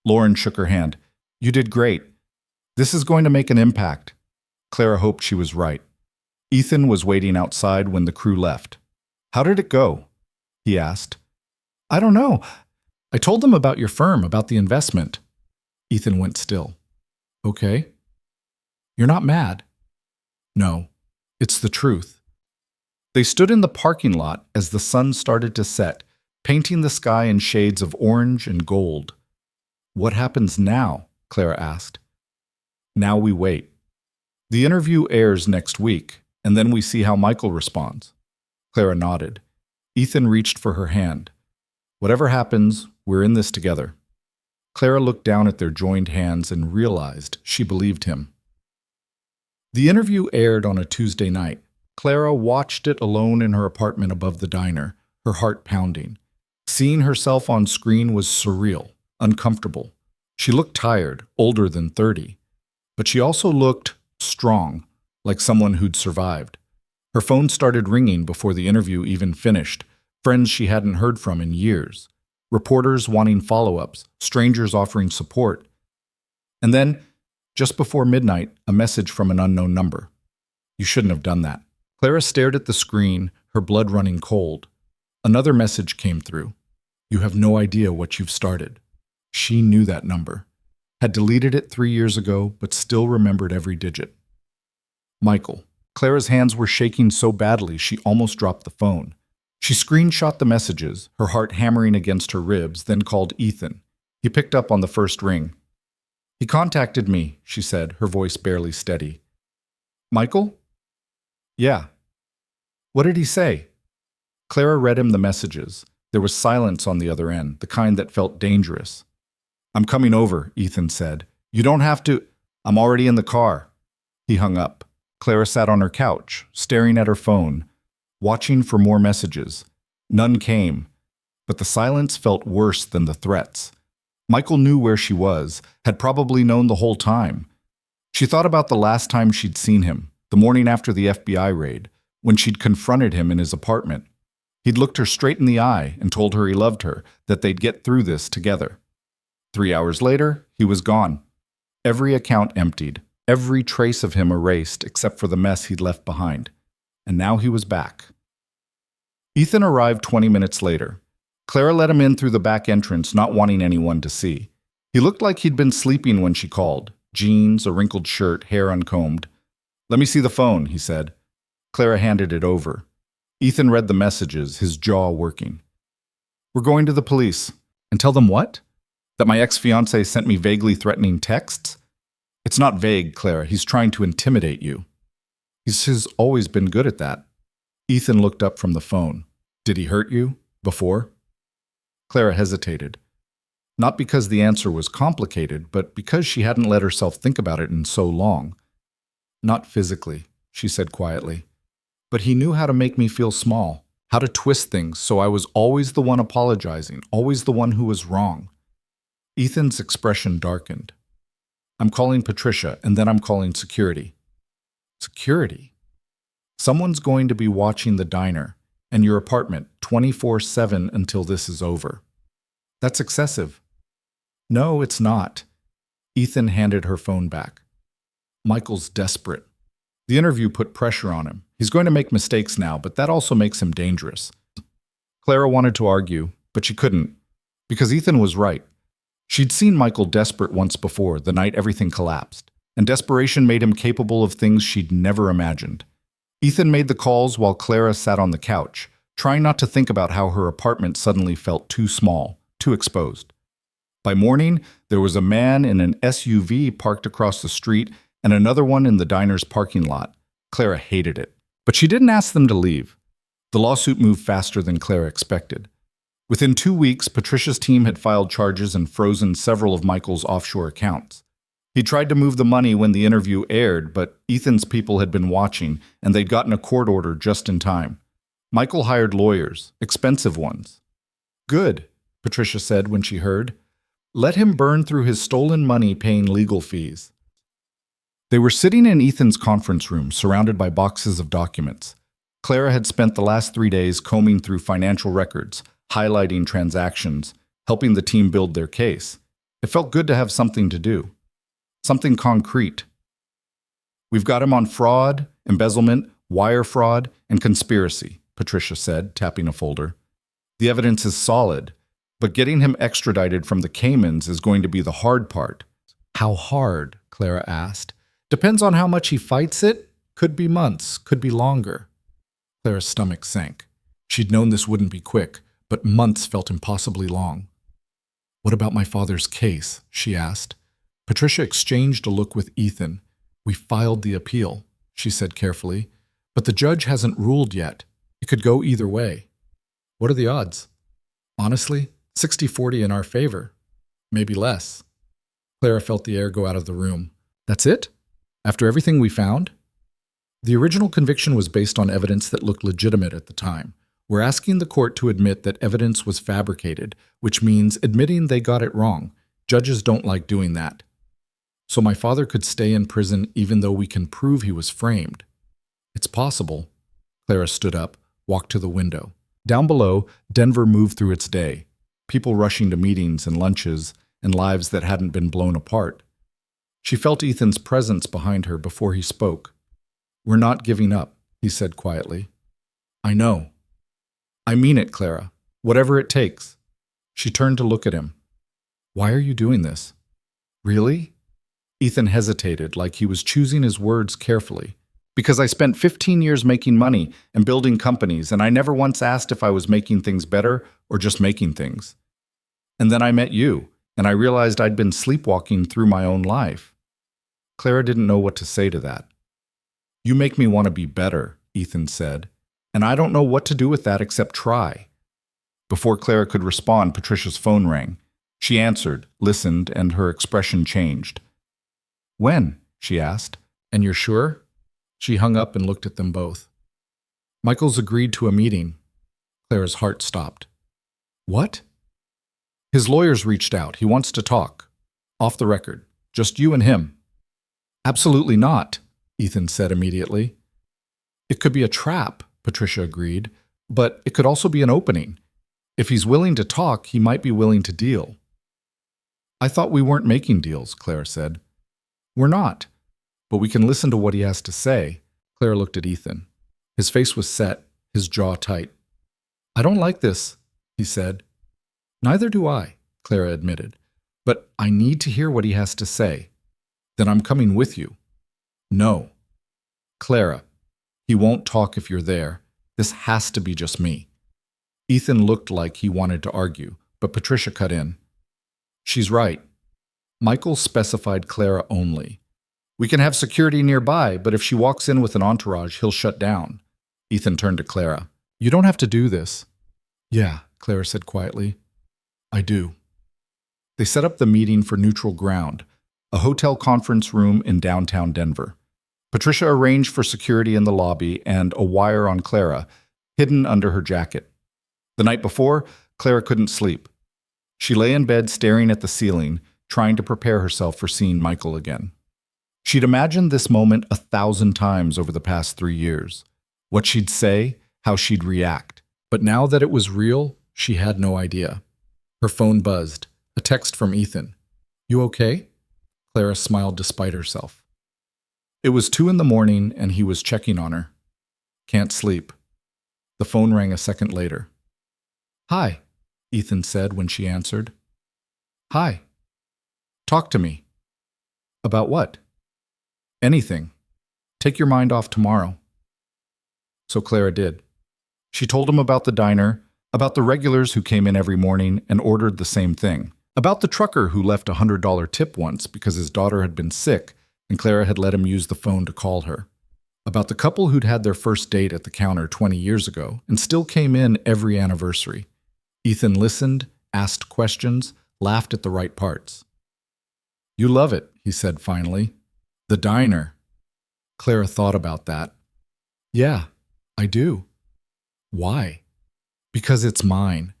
Lauren shook her hand. You did great. This is going to make an impact. Clara hoped she was right. Ethan was waiting outside when the crew left. How did it go? He asked. I don't know. I told them about your firm, about the investment. Ethan went still. Okay. You're not mad? No, it's the truth. They stood in the parking lot as the sun started to set, painting the sky in shades of orange and gold. What happens now? Clara asked. Now we wait. The interview airs next week, and then we see how Michael responds. Clara nodded. Ethan reached for her hand. Whatever happens, we're in this together. Clara looked down at their joined hands and realized she believed him. The interview aired on a Tuesday night. Clara watched it alone in her apartment above the diner, her heart pounding. Seeing herself on screen was surreal, uncomfortable. She looked tired, older than 30. But she also looked strong, like someone who'd survived. Her phone started ringing before the interview even finished, friends she hadn't heard from in years, reporters wanting follow-ups, strangers offering support. And then, just before midnight, a message from an unknown number. You shouldn't have done that. Clara stared at the screen, her blood running cold. Another message came through. You have no idea what you've started. She knew that number. Had deleted it 3 years ago, but still remembered every digit. Michael. Clara's hands were shaking so badly she almost dropped the phone. She screenshot the messages, her heart hammering against her ribs, then called Ethan. He picked up on the first ring. He contacted me, she said, her voice barely steady. Michael? Yeah. What did he say? Clara read him the messages. There was silence on the other end, the kind that felt dangerous. I'm coming over, Ethan said. You don't have to. I'm already in the car. He hung up. Clara sat on her couch, staring at her phone, watching for more messages. None came, but the silence felt worse than the threats. Michael knew where she was, had probably known the whole time. She thought about the last time she'd seen him, the morning after the FBI raid, when she'd confronted him in his apartment. He'd looked her straight in the eye and told her he loved her, that they'd get through this together. 3 hours later, he was gone. Every account emptied, every trace of him erased except for the mess he'd left behind. And now he was back. Ethan arrived 20 minutes later. Clara let him in through the back entrance, not wanting anyone to see. He looked like he'd been sleeping when she called. Jeans, a wrinkled shirt, hair uncombed. Let me see the phone, he said. Clara handed it over. Ethan read the messages, his jaw working. We're going to the police. And tell them what? That my ex-fiancé sent me vaguely threatening texts? It's not vague, Clara. He's trying to intimidate you. He's always been good at that. Ethan looked up from the phone. Did he hurt you? Before? Clara hesitated. Not because the answer was complicated, but because she hadn't let herself think about it in so long. Not physically, she said quietly. But he knew how to make me feel small, how to twist things so I was always the one apologizing, always the one who was wrong. Ethan's expression darkened. I'm calling Patricia, and then I'm calling security. Security? Someone's going to be watching the diner and your apartment 24/7 until this is over. That's excessive. No, it's not. Ethan handed her phone back. Michael's desperate. The interview put pressure on him. He's going to make mistakes now, but that also makes him dangerous. Clara wanted to argue, but she couldn't, because Ethan was right. She'd seen Michael desperate once before, the night everything collapsed, and desperation made him capable of things she'd never imagined. Ethan made the calls while Clara sat on the couch, trying not to think about how her apartment suddenly felt too small, too exposed. By morning, there was a man in an SUV parked across the street and another one in the diner's parking lot. Clara hated it, but she didn't ask them to leave. The lawsuit moved faster than Clara expected. Within 2 weeks, Patricia's team had filed charges and frozen several of Michael's offshore accounts. He tried to move the money when the interview aired, but Ethan's people had been watching, and they'd gotten a court order just in time. Michael hired lawyers, expensive ones. Good, Patricia said when she heard. Let him burn through his stolen money paying legal fees. They were sitting in Ethan's conference room, surrounded by boxes of documents. Clara had spent the last 3 days combing through financial records, highlighting transactions, helping the team build their case. It felt good to have something to do. Something concrete. We've got him on fraud, embezzlement, wire fraud, and conspiracy, Patricia said, tapping a folder. The evidence is solid, but getting him extradited from the Caymans is going to be the hard part. How hard? Clara asked. Depends on how much he fights it. Could be months, could be longer. Clara's stomach sank. She'd known this wouldn't be quick, but months felt impossibly long. What about my father's case? She asked. Patricia exchanged a look with Ethan. We filed the appeal, she said carefully, but the judge hasn't ruled yet. It could go either way. What are the odds? Honestly, 60-40 in our favor. Maybe less. Clara felt the air go out of the room. That's it? After everything we found? The original conviction was based on evidence that looked legitimate at the time. We're asking the court to admit that evidence was fabricated, which means admitting they got it wrong. Judges don't like doing that. So my father could stay in prison even though we can prove he was framed. It's possible. Clara stood up, walked to the window. Down below, Denver moved through its day. People rushing to meetings and lunches, and lives that hadn't been blown apart. She felt Ethan's presence behind her before he spoke. We're not giving up, he said quietly. I know. I mean it, Clara. Whatever it takes. She turned to look at him. Why are you doing this? Really? Ethan hesitated, like he was choosing his words carefully. Because I spent 15 years making money and building companies, and I never once asked if I was making things better or just making things. And then I met you, and I realized I'd been sleepwalking through my own life. Clara didn't know what to say to that. You make me want to be better, Ethan said, and I don't know what to do with that except try. Before Clara could respond, Patricia's phone rang. She answered, listened, and her expression changed. When? She asked. And you're sure? She hung up and looked at them both. Michael's agreed to a meeting. Clara's heart stopped. What? His lawyers reached out. He wants to talk. Off the record. Just you and him. Absolutely not, Ethan said immediately. It could be a trap, Patricia agreed, but it could also be an opening. If he's willing to talk, he might be willing to deal. I thought we weren't making deals, Clara said. We're not, but we can listen to what he has to say. Clara looked at Ethan. His face was set, his jaw tight. I don't like this, he said. Neither do I, Clara admitted, but I need to hear what he has to say. Then I'm coming with you. No. Clara, he won't talk if you're there. This has to be just me. Ethan looked like he wanted to argue, but Patricia cut in. She's right. Michael specified Clara only. We can have security nearby, but if she walks in with an entourage, he'll shut down. Ethan turned to Clara. You don't have to do this. Yeah, Clara said quietly. I do. They set up the meeting for neutral ground, a hotel conference room in downtown Denver. Patricia arranged for security in the lobby and a wire on Clara, hidden under her jacket. The night before, Clara couldn't sleep. She lay in bed staring at the ceiling, trying to prepare herself for seeing Michael again. She'd imagined this moment 1,000 times over the past 3 years. What she'd say, how she'd react. But now that it was real, she had no idea. Her phone buzzed. A text from Ethan. You okay? Clara smiled despite herself. It was 2 a.m, and he was checking on her. Can't sleep. The phone rang a second later. Hi, Ethan said when she answered. Hi. Talk to me. About what? Anything. Take your mind off tomorrow. So Clara did. She told him about the diner, about the regulars who came in every morning and ordered the same thing, about the trucker who left a $100 tip once because his daughter had been sick and Clara had let him use the phone to call her, about the couple who'd had their first date at the counter 20 years ago and still came in every anniversary. Ethan listened, asked questions, laughed at the right parts. You love it, he said finally. The diner. Clara thought about that. Yeah, I do. Why? Because it's mine.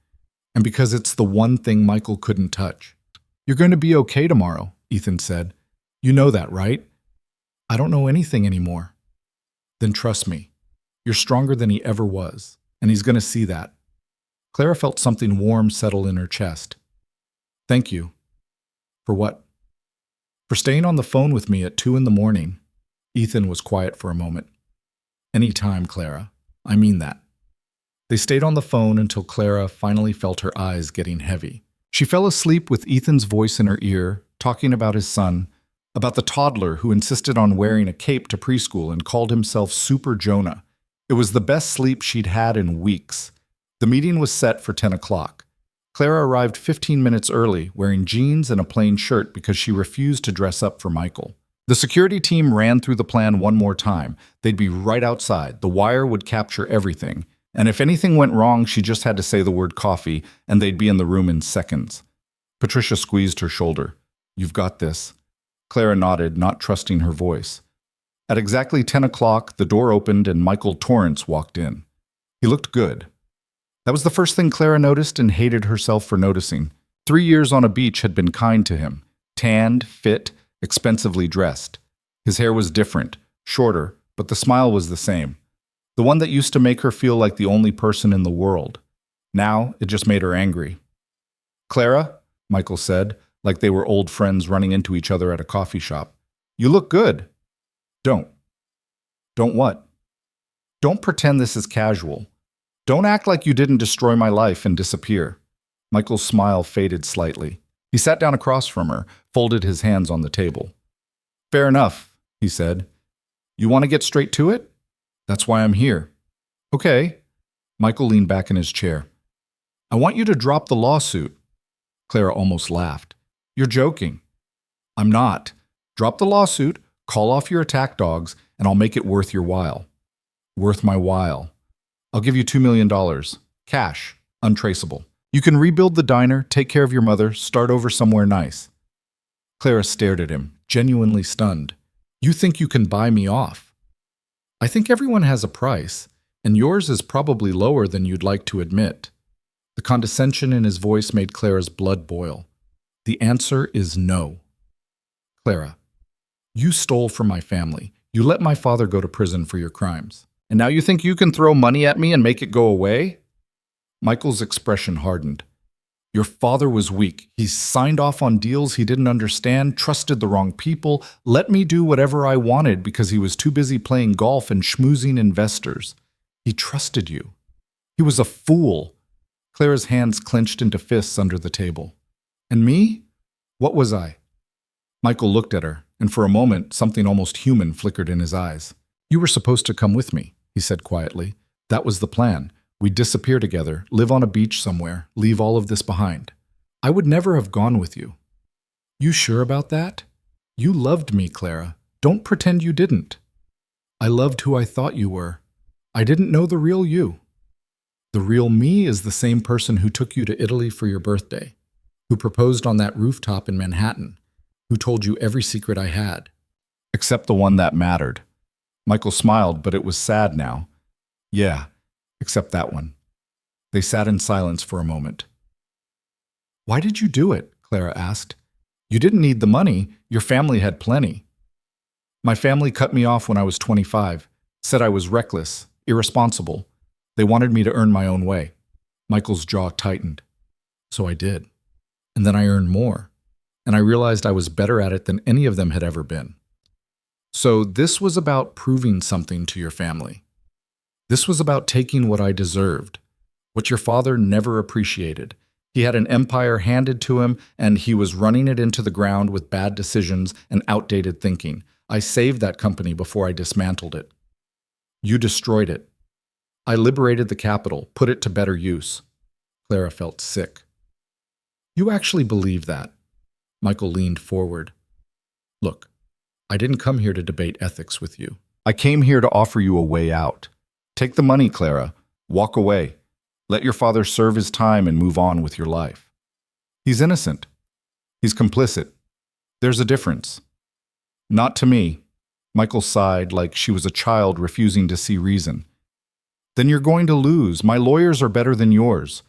And because it's the one thing Michael couldn't touch. You're going to be okay tomorrow, Ethan said. You know that, right? I don't know anything anymore. Then trust me. You're stronger than he ever was, and he's going to see that. Clara felt something warm settle in her chest. Thank you. For what? For staying on the phone with me at 2 in the morning. Ethan was quiet for a moment. Any time, Clara. I mean that. They stayed on the phone until Clara finally felt her eyes getting heavy. She fell asleep with Ethan's voice in her ear, talking about his son, about the toddler who insisted on wearing a cape to preschool and called himself Super Jonah. It was the best sleep she'd had in weeks. The meeting was set for 10 o'clock. Clara arrived 15 minutes early, wearing jeans and a plain shirt because she refused to dress up for Michael. The security team ran through the plan one more time. They'd be right outside. The wire would capture everything. And if anything went wrong, she just had to say the word coffee, and they'd be in the room in seconds. Patricia squeezed her shoulder. You've got this. Clara nodded, not trusting her voice. At exactly 10 o'clock, the door opened and Michael Torrance walked in. He looked good. That was the first thing Clara noticed and hated herself for noticing. 3 years on a beach had been kind to him. Tanned, fit, expensively dressed. His hair was different, shorter, but the smile was the same. The one that used to make her feel like the only person in the world. Now, it just made her angry. Clara, Michael said, like they were old friends running into each other at a coffee shop. You look good. Don't. Don't what? Don't pretend this is casual. Don't act like you didn't destroy my life and disappear. Michael's smile faded slightly. He sat down across from her, folded his hands on the table. Fair enough, he said. You want to get straight to it? That's why I'm here. Okay. Michael leaned back in his chair. I want you to drop the lawsuit. Clara almost laughed. You're joking. I'm not. Drop the lawsuit, call off your attack dogs, and I'll make it worth your while. Worth my while. I'll give you $2 million. Cash. Untraceable. You can rebuild the diner, take care of your mother, start over somewhere nice. Clara stared at him, genuinely stunned. You think you can buy me off? I think everyone has a price, and yours is probably lower than you'd like to admit. The condescension in his voice made Clara's blood boil. The answer is no. Clara, you stole from my family. You let my father go to prison for your crimes. And now you think you can throw money at me and make it go away? Michael's expression hardened. Your father was weak. He signed off on deals he didn't understand, trusted the wrong people, let me do whatever I wanted because he was too busy playing golf and schmoozing investors. He trusted you. He was a fool. Clara's hands clenched into fists under the table. And me? What was I? Michael looked at her, and for a moment, something almost human flickered in his eyes. You were supposed to come with me, he said quietly. That was the plan. We'd disappear together, live on a beach somewhere, leave all of this behind. I would never have gone with you. You sure about that? You loved me, Clara. Don't pretend you didn't. I loved who I thought you were. I didn't know the real you. The real me is the same person who took you to Italy for your birthday, who proposed on that rooftop in Manhattan, who told you every secret I had. Except the one that mattered. Michael smiled, but it was sad now. Yeah, except that one. They sat in silence for a moment. Why did you do it? Clara asked. You didn't need the money. Your family had plenty. My family cut me off when I was 25, said I was reckless, irresponsible. They wanted me to earn my own way. Michael's jaw tightened. So I did. And then I earned more. And I realized I was better at it than any of them had ever been. So this was about proving something to your family. This was about taking what I deserved, what your father never appreciated. He had an empire handed to him, and he was running it into the ground with bad decisions and outdated thinking. I saved that company before I dismantled it. You destroyed it. I liberated the capital, put it to better use. Clara felt sick. You actually believe that? Michael leaned forward. Look, I didn't come here to debate ethics with you. I came here to offer you a way out. Take the money, Clara. Walk away. Let your father serve his time and move on with your life. He's innocent. He's complicit. There's a difference. Not to me. Michael sighed like she was a child refusing to see reason. Then you're going to lose. My lawyers are better than yours.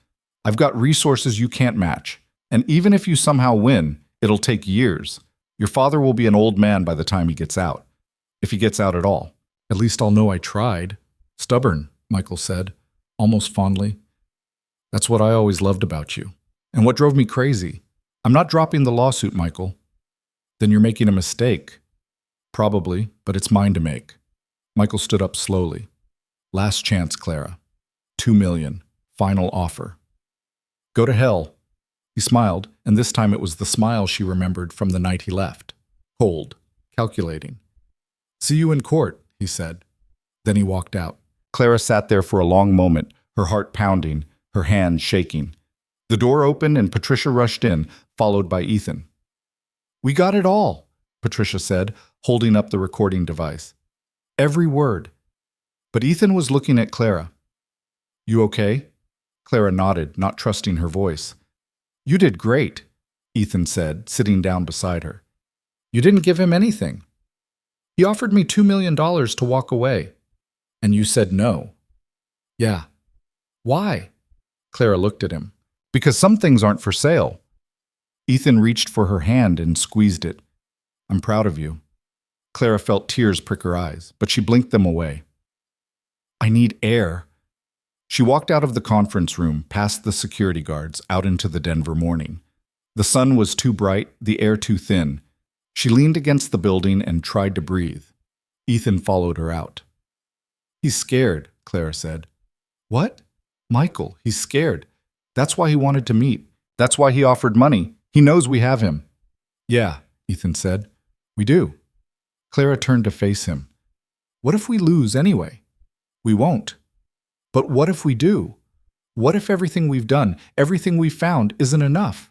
I've got resources you can't match. And even if you somehow win, it'll take years. Your father will be an old man by the time he gets out. If he gets out at all. At least I'll know I tried. Stubborn, Michael said, almost fondly. That's what I always loved about you. And what drove me crazy. I'm not dropping the lawsuit, Michael. Then you're making a mistake. Probably, but it's mine to make. Michael stood up slowly. Last chance, Clara. 2 million. Final offer. Go to hell. He smiled, and this time it was the smile she remembered from the night he left. Cold, calculating. See you in court, he said. Then he walked out. Clara sat there for a long moment, her heart pounding, her hands shaking. The door opened and Patricia rushed in, followed by Ethan. We got it all, Patricia said, holding up the recording device. Every word. But Ethan was looking at Clara. You okay? Clara nodded, not trusting her voice. You did great, Ethan said, sitting down beside her. You didn't give him anything. He offered me $2 million to walk away. And you said no. Yeah. Why? Clara looked at him. Because some things aren't for sale. Ethan reached for her hand and squeezed it. I'm proud of you. Clara felt tears prick her eyes, but she blinked them away. I need air. She walked out of the conference room, past the security guards, out into the Denver morning. The sun was too bright, the air too thin. She leaned against the building and tried to breathe. Ethan followed her out. He's scared, Clara said. What? Michael, he's scared. That's why he wanted to meet. That's why he offered money. He knows we have him. Yeah, Ethan said. We do. Clara turned to face him. What if we lose anyway? We won't. But what if we do? What if everything we've done, everything we've found, isn't enough?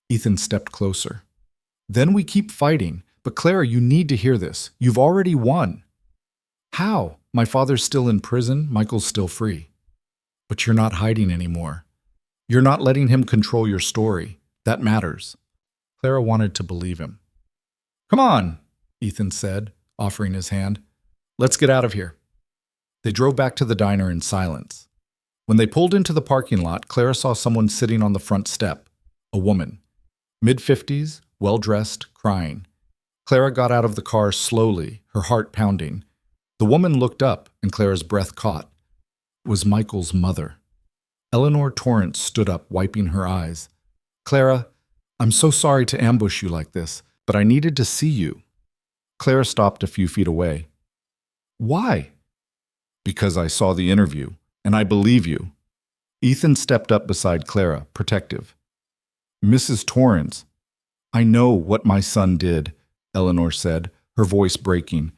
Ethan stepped closer. Then we keep fighting. But Clara, you need to hear this. You've already won. How? My father's still in prison, Michael's still free. But you're not hiding anymore. You're not letting him control your story. That matters. Clara wanted to believe him. Come on, Ethan said, offering his hand. Let's get out of here. They drove back to the diner in silence. When they pulled into the parking lot, Clara saw someone sitting on the front step. A woman. Mid-50s, well-dressed, crying. Clara got out of the car slowly, her heart pounding. The woman looked up, and Clara's breath caught. It was Michael's mother. Eleanor Torrance stood up, wiping her eyes. Clara, I'm so sorry to ambush you like this, but I needed to see you. Clara stopped a few feet away. Why? Because I saw the interview, and I believe you. Ethan stepped up beside Clara, protective. Mrs. Torrance, I know what my son did, Eleanor said, her voice breaking.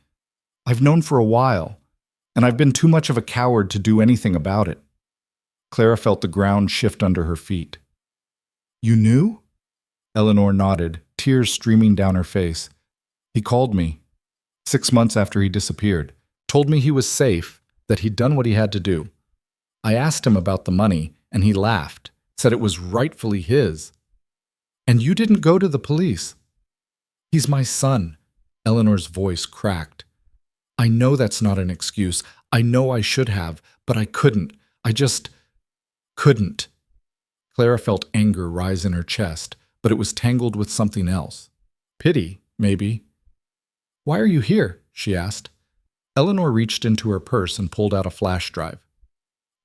I've known for a while, and I've been too much of a coward to do anything about it. Clara felt the ground shift under her feet. You knew? Eleanor nodded, tears streaming down her face. He called me 6 months after he disappeared, told me he was safe, that he'd done what he had to do. I asked him about the money, and he laughed, said it was rightfully his. And you didn't go to the police. He's my son. Eleanor's voice cracked. I know that's not an excuse. I know I should have, but I couldn't. I just couldn't. Clara felt anger rise in her chest, but it was tangled with something else. Pity, maybe. Why are you here? She asked. Eleanor reached into her purse and pulled out a flash drive.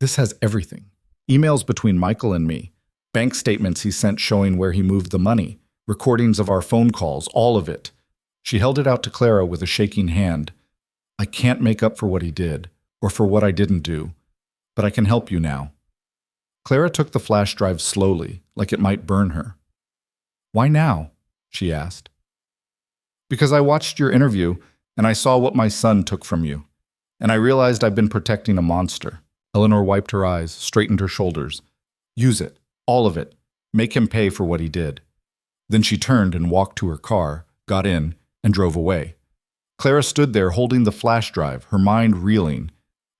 This has everything. Emails between Michael and me, bank statements he sent showing where he moved the money, recordings of our phone calls, all of it. She held it out to Clara with a shaking hand. I can't make up for what he did, or for what I didn't do, but I can help you now. Clara took the flash drive slowly, like it might burn her. Why now? She asked. Because I watched your interview, and I saw what my son took from you, and I realized I've been protecting a monster. Eleanor wiped her eyes, straightened her shoulders. Use it, all of it. Make him pay for what he did. Then she turned and walked to her car, got in, and drove away. Clara stood there holding the flash drive, her mind reeling.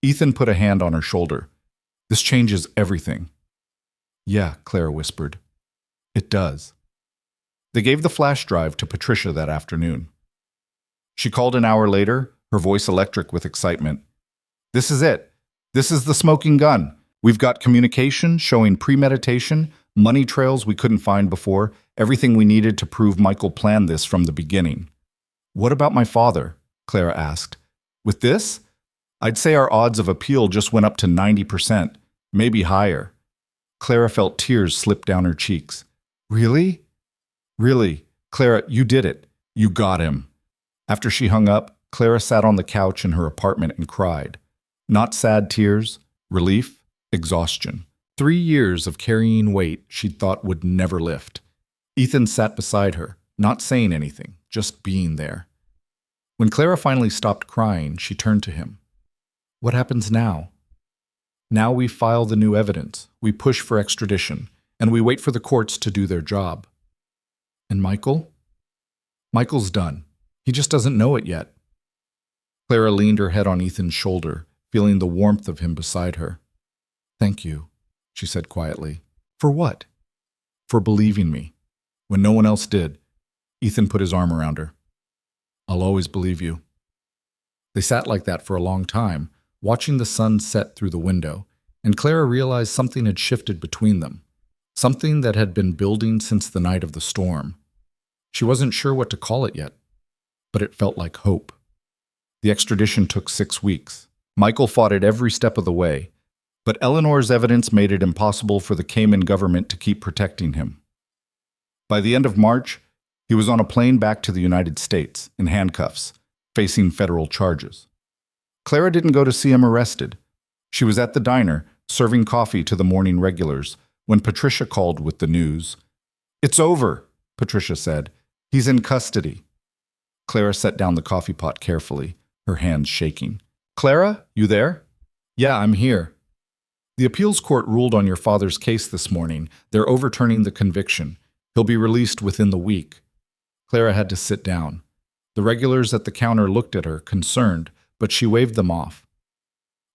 Ethan put a hand on her shoulder. This changes everything. Yeah, Clara whispered. It does. They gave the flash drive to Patricia that afternoon. She called an hour later, her voice electric with excitement. This is it. This is the smoking gun. We've got communication showing premeditation, money trails we couldn't find before, everything we needed to prove Michael planned this from the beginning. What about my father? Clara asked. With this? I'd say our odds of appeal just went up to 90%, maybe higher. Clara felt tears slip down her cheeks. Really? Really, Clara, you did it. You got him. After she hung up, Clara sat on the couch in her apartment and cried. Not sad tears, relief, exhaustion. 3 years of carrying weight she'd thought would never lift. Ethan sat beside her, not saying anything, just being there. When Clara finally stopped crying, she turned to him. What happens now? Now we file the new evidence, we push for extradition, and we wait for the courts to do their job. And Michael? Michael's done. He just doesn't know it yet. Clara leaned her head on Ethan's shoulder, feeling the warmth of him beside her. Thank you, she said quietly. For what? For believing me. When no one else did. Ethan put his arm around her. I'll always believe you. They sat like that for a long time, watching the sun set through the window, and Clara realized something had shifted between them, something that had been building since the night of the storm. She wasn't sure what to call it yet, but it felt like hope. The extradition took 6 weeks. Michael fought it every step of the way, but Eleanor's evidence made it impossible for the Cayman government to keep protecting him. By the end of March, he was on a plane back to the United States, in handcuffs, facing federal charges. Clara didn't go to see him arrested. She was at the diner, serving coffee to the morning regulars, when Patricia called with the news. It's over, Patricia said. He's in custody. Clara set down the coffee pot carefully, her hands shaking. Clara, you there? Yeah, I'm here. The appeals court ruled on your father's case this morning. They're overturning the conviction. He'll be released within the week. Clara had to sit down. The regulars at the counter looked at her, concerned, but she waved them off.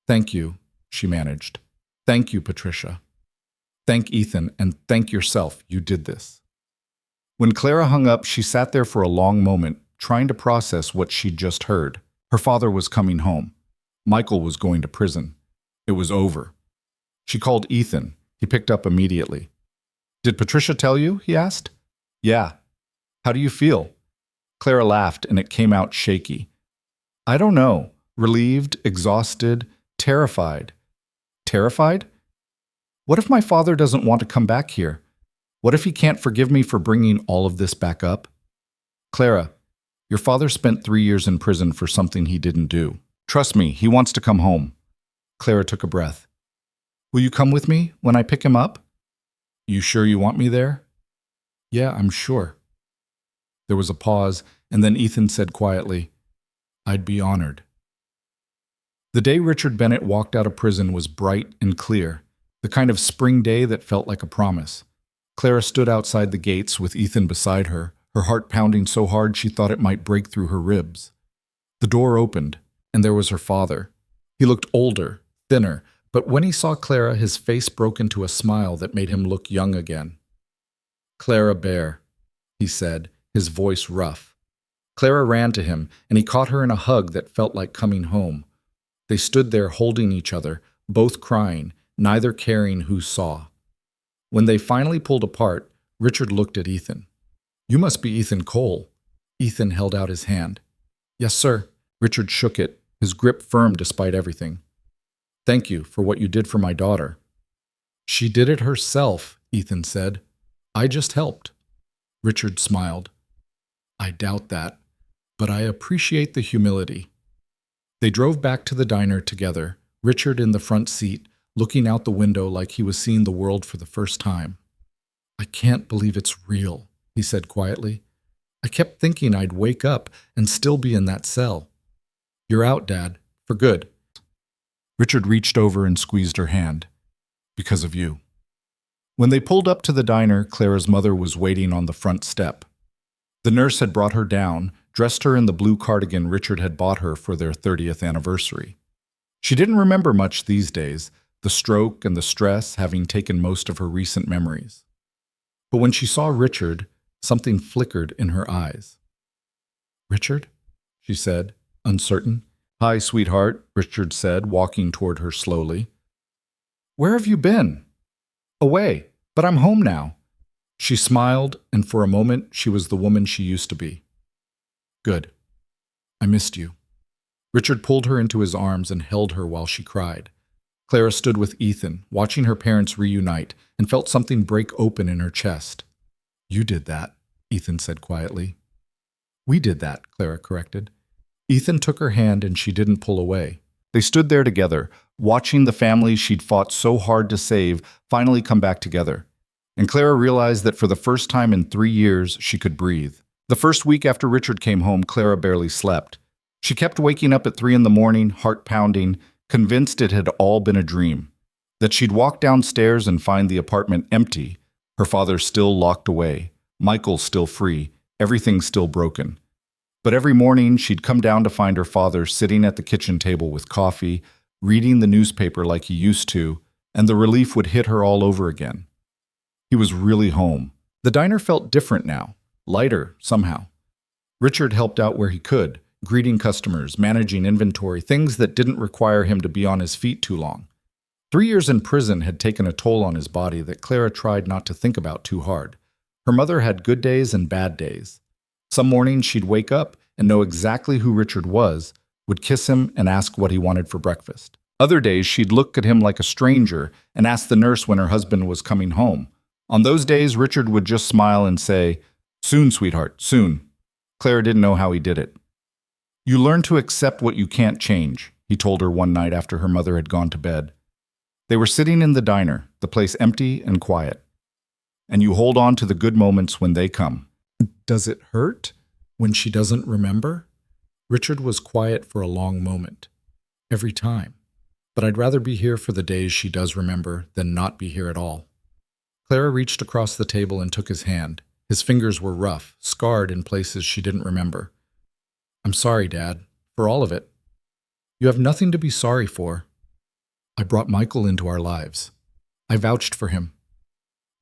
Thank you, she managed. Thank you, Patricia. Thank Ethan, and thank yourself. You did this. When Clara hung up, she sat there for a long moment, trying to process what she'd just heard. Her father was coming home. Michael was going to prison. It was over. She called Ethan. He picked up immediately. Did Patricia tell you? He asked. Yeah. How do you feel? Clara laughed, and it came out shaky. I don't know. Relieved, exhausted, terrified. Terrified? What if my father doesn't want to come back here? What if he can't forgive me for bringing all of this back up? Clara, your father spent 3 years in prison for something he didn't do. Trust me, he wants to come home. Clara took a breath. Will you come with me when I pick him up? You sure you want me there? Yeah, I'm sure. There was a pause, and then Ethan said quietly, I'd be honored. The day Richard Bennett walked out of prison was bright and clear, the kind of spring day that felt like a promise. Clara stood outside the gates with Ethan beside her, her heart pounding so hard she thought it might break through her ribs. The door opened, and there was her father. He looked older, thinner, but when he saw Clara, his face broke into a smile that made him look young again. Clara Bear, he said, his voice rough. Clara ran to him, and he caught her in a hug that felt like coming home. They stood there holding each other, both crying, neither caring who saw. When they finally pulled apart, Richard looked at Ethan. You must be Ethan Cole. Ethan held out his hand. Yes, sir. Richard shook it, his grip firm despite everything. Thank you for what you did for my daughter. She did it herself, Ethan said. I just helped. Richard smiled. I doubt that, but I appreciate the humility. They drove back to the diner together, Richard in the front seat, looking out the window like he was seeing the world for the first time. I can't believe it's real, he said quietly. I kept thinking I'd wake up and still be in that cell. You're out, Dad, for good. Richard reached over and squeezed her hand. Because of you. When they pulled up to the diner, Clara's mother was waiting on the front step. The nurse had brought her down, dressed her in the blue cardigan Richard had bought her for their 30th anniversary. She didn't remember much these days, the stroke and the stress having taken most of her recent memories. But when she saw Richard, something flickered in her eyes. Richard? She said, uncertain. Hi, sweetheart, Richard said, walking toward her slowly. Where have you been? Away, but I'm home now. She smiled, and for a moment she was the woman she used to be. Good. I missed you. Richard pulled her into his arms and held her while she cried. Clara stood with Ethan, watching her parents reunite, and felt something break open in her chest. You did that, Ethan said quietly. We did that, Clara corrected. Ethan took her hand and she didn't pull away. They stood there together, watching the family she'd fought so hard to save finally come back together. And Clara realized that for the first time in 3 years, she could breathe. The first week after Richard came home, Clara barely slept. She kept waking up at 3 in the morning, heart pounding, convinced it had all been a dream. That she'd walk downstairs and find the apartment empty, her father still locked away, Michael still free, everything still broken. But every morning, she'd come down to find her father sitting at the kitchen table with coffee, reading the newspaper like he used to, and the relief would hit her all over again. He was really home. The diner felt different now, lighter somehow. Richard helped out where he could, greeting customers, managing inventory, things that didn't require him to be on his feet too long. 3 years in prison had taken a toll on his body that Clara tried not to think about too hard. Her mother had good days and bad days. Some mornings she'd wake up and know exactly who Richard was, would kiss him and ask what he wanted for breakfast. Other days she'd look at him like a stranger and ask the nurse when her husband was coming home. On those days, Richard would just smile and say, "Soon, sweetheart, soon." Clara didn't know how he did it. "You learn to accept what you can't change," he told her one night after her mother had gone to bed. They were sitting in the diner, the place empty and quiet. "And you hold on to the good moments when they come." Does it hurt when she doesn't remember? Richard was quiet for a long moment. Every time. But I'd rather be here for the days she does remember than not be here at all. Clara reached across the table and took his hand. His fingers were rough, scarred in places she didn't remember. "I'm sorry, Dad, for all of it." "You have nothing to be sorry for. I brought Michael into our lives. I vouched for him.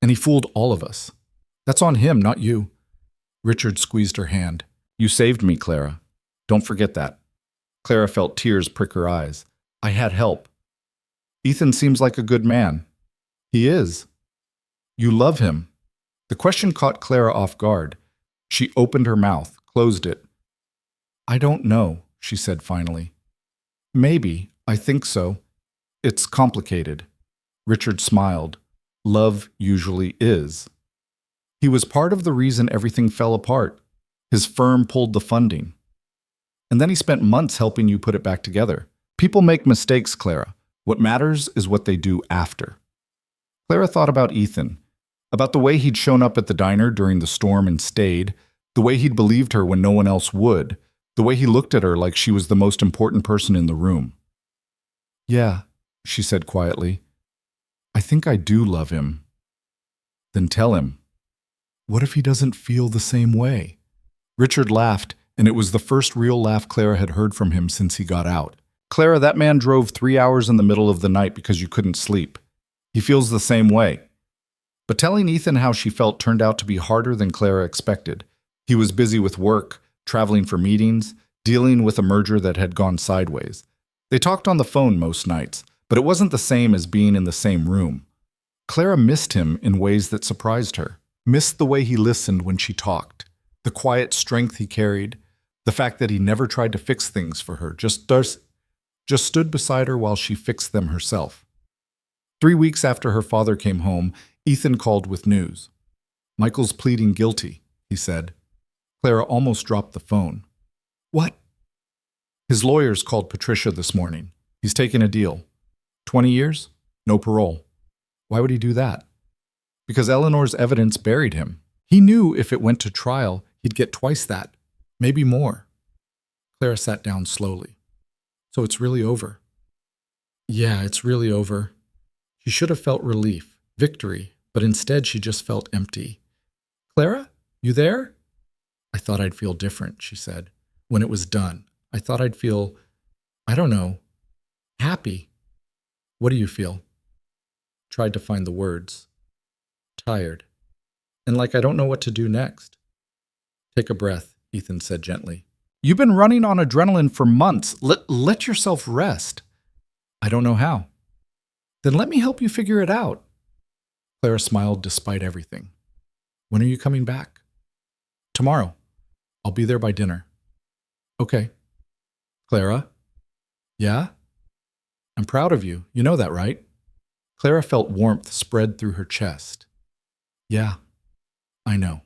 And he fooled all of us. That's on him, not you." Richard squeezed her hand. "You saved me, Clara. Don't forget that." Clara felt tears prick her eyes. "I had help. Ethan seems like a good man." "He is." "You love him." The question caught Clara off guard. She opened her mouth, closed it. "I don't know," she said finally. "Maybe. I think so. It's complicated." Richard smiled. Love usually is. He was part of the reason everything fell apart. His firm pulled the funding. And then he spent months helping you put it back together. People make mistakes, Clara. What matters is what they do after. Clara thought about Ethan, about the way he'd shown up at the diner during the storm and stayed, the way he'd believed her when no one else would, the way he looked at her like she was the most important person in the room. "Yeah," she said quietly. "I think I do love him." "Then tell him." "What if he doesn't feel the same way?" Richard laughed, and it was the first real laugh Clara had heard from him since he got out. "Clara, that man drove 3 hours in the middle of the night because you couldn't sleep. He feels the same way." But telling Ethan how she felt turned out to be harder than Clara expected. He was busy with work, traveling for meetings, dealing with a merger that had gone sideways. They talked on the phone most nights, but it wasn't the same as being in the same room. Clara missed him in ways that surprised her. Missed the way he listened when she talked, the quiet strength he carried, the fact that he never tried to fix things for her, just stood beside her while she fixed them herself. 3 weeks after her father came home, Ethan called with news. "Michael's pleading guilty," he said. Clara almost dropped the phone. "What?" "His lawyers called Patricia this morning. He's taken a deal. 20 years? No parole." "Why would he do that?" "Because Eleanor's evidence buried him. He knew if it went to trial, he'd get twice that, maybe more." Clara sat down slowly. "So it's really over?" "Yeah, it's really over." She should have felt relief, victory, but instead she just felt empty. "Clara, you there?" "I thought I'd feel different," she said. "When it was done, I thought I'd feel, I don't know, happy." "What do you feel?" Tried to find the words. "Tired. And like I don't know what to do next." "Take a breath," Ethan said gently. "You've been running on adrenaline for months. Let yourself rest." "I don't know how." "Then let me help you figure it out." Clara smiled despite everything. "When are you coming back?" "Tomorrow. I'll be there by dinner." "Okay." "Clara?" "Yeah?" "I'm proud of you. You know that, right?" Clara felt warmth spread through her chest. "Yeah, I know."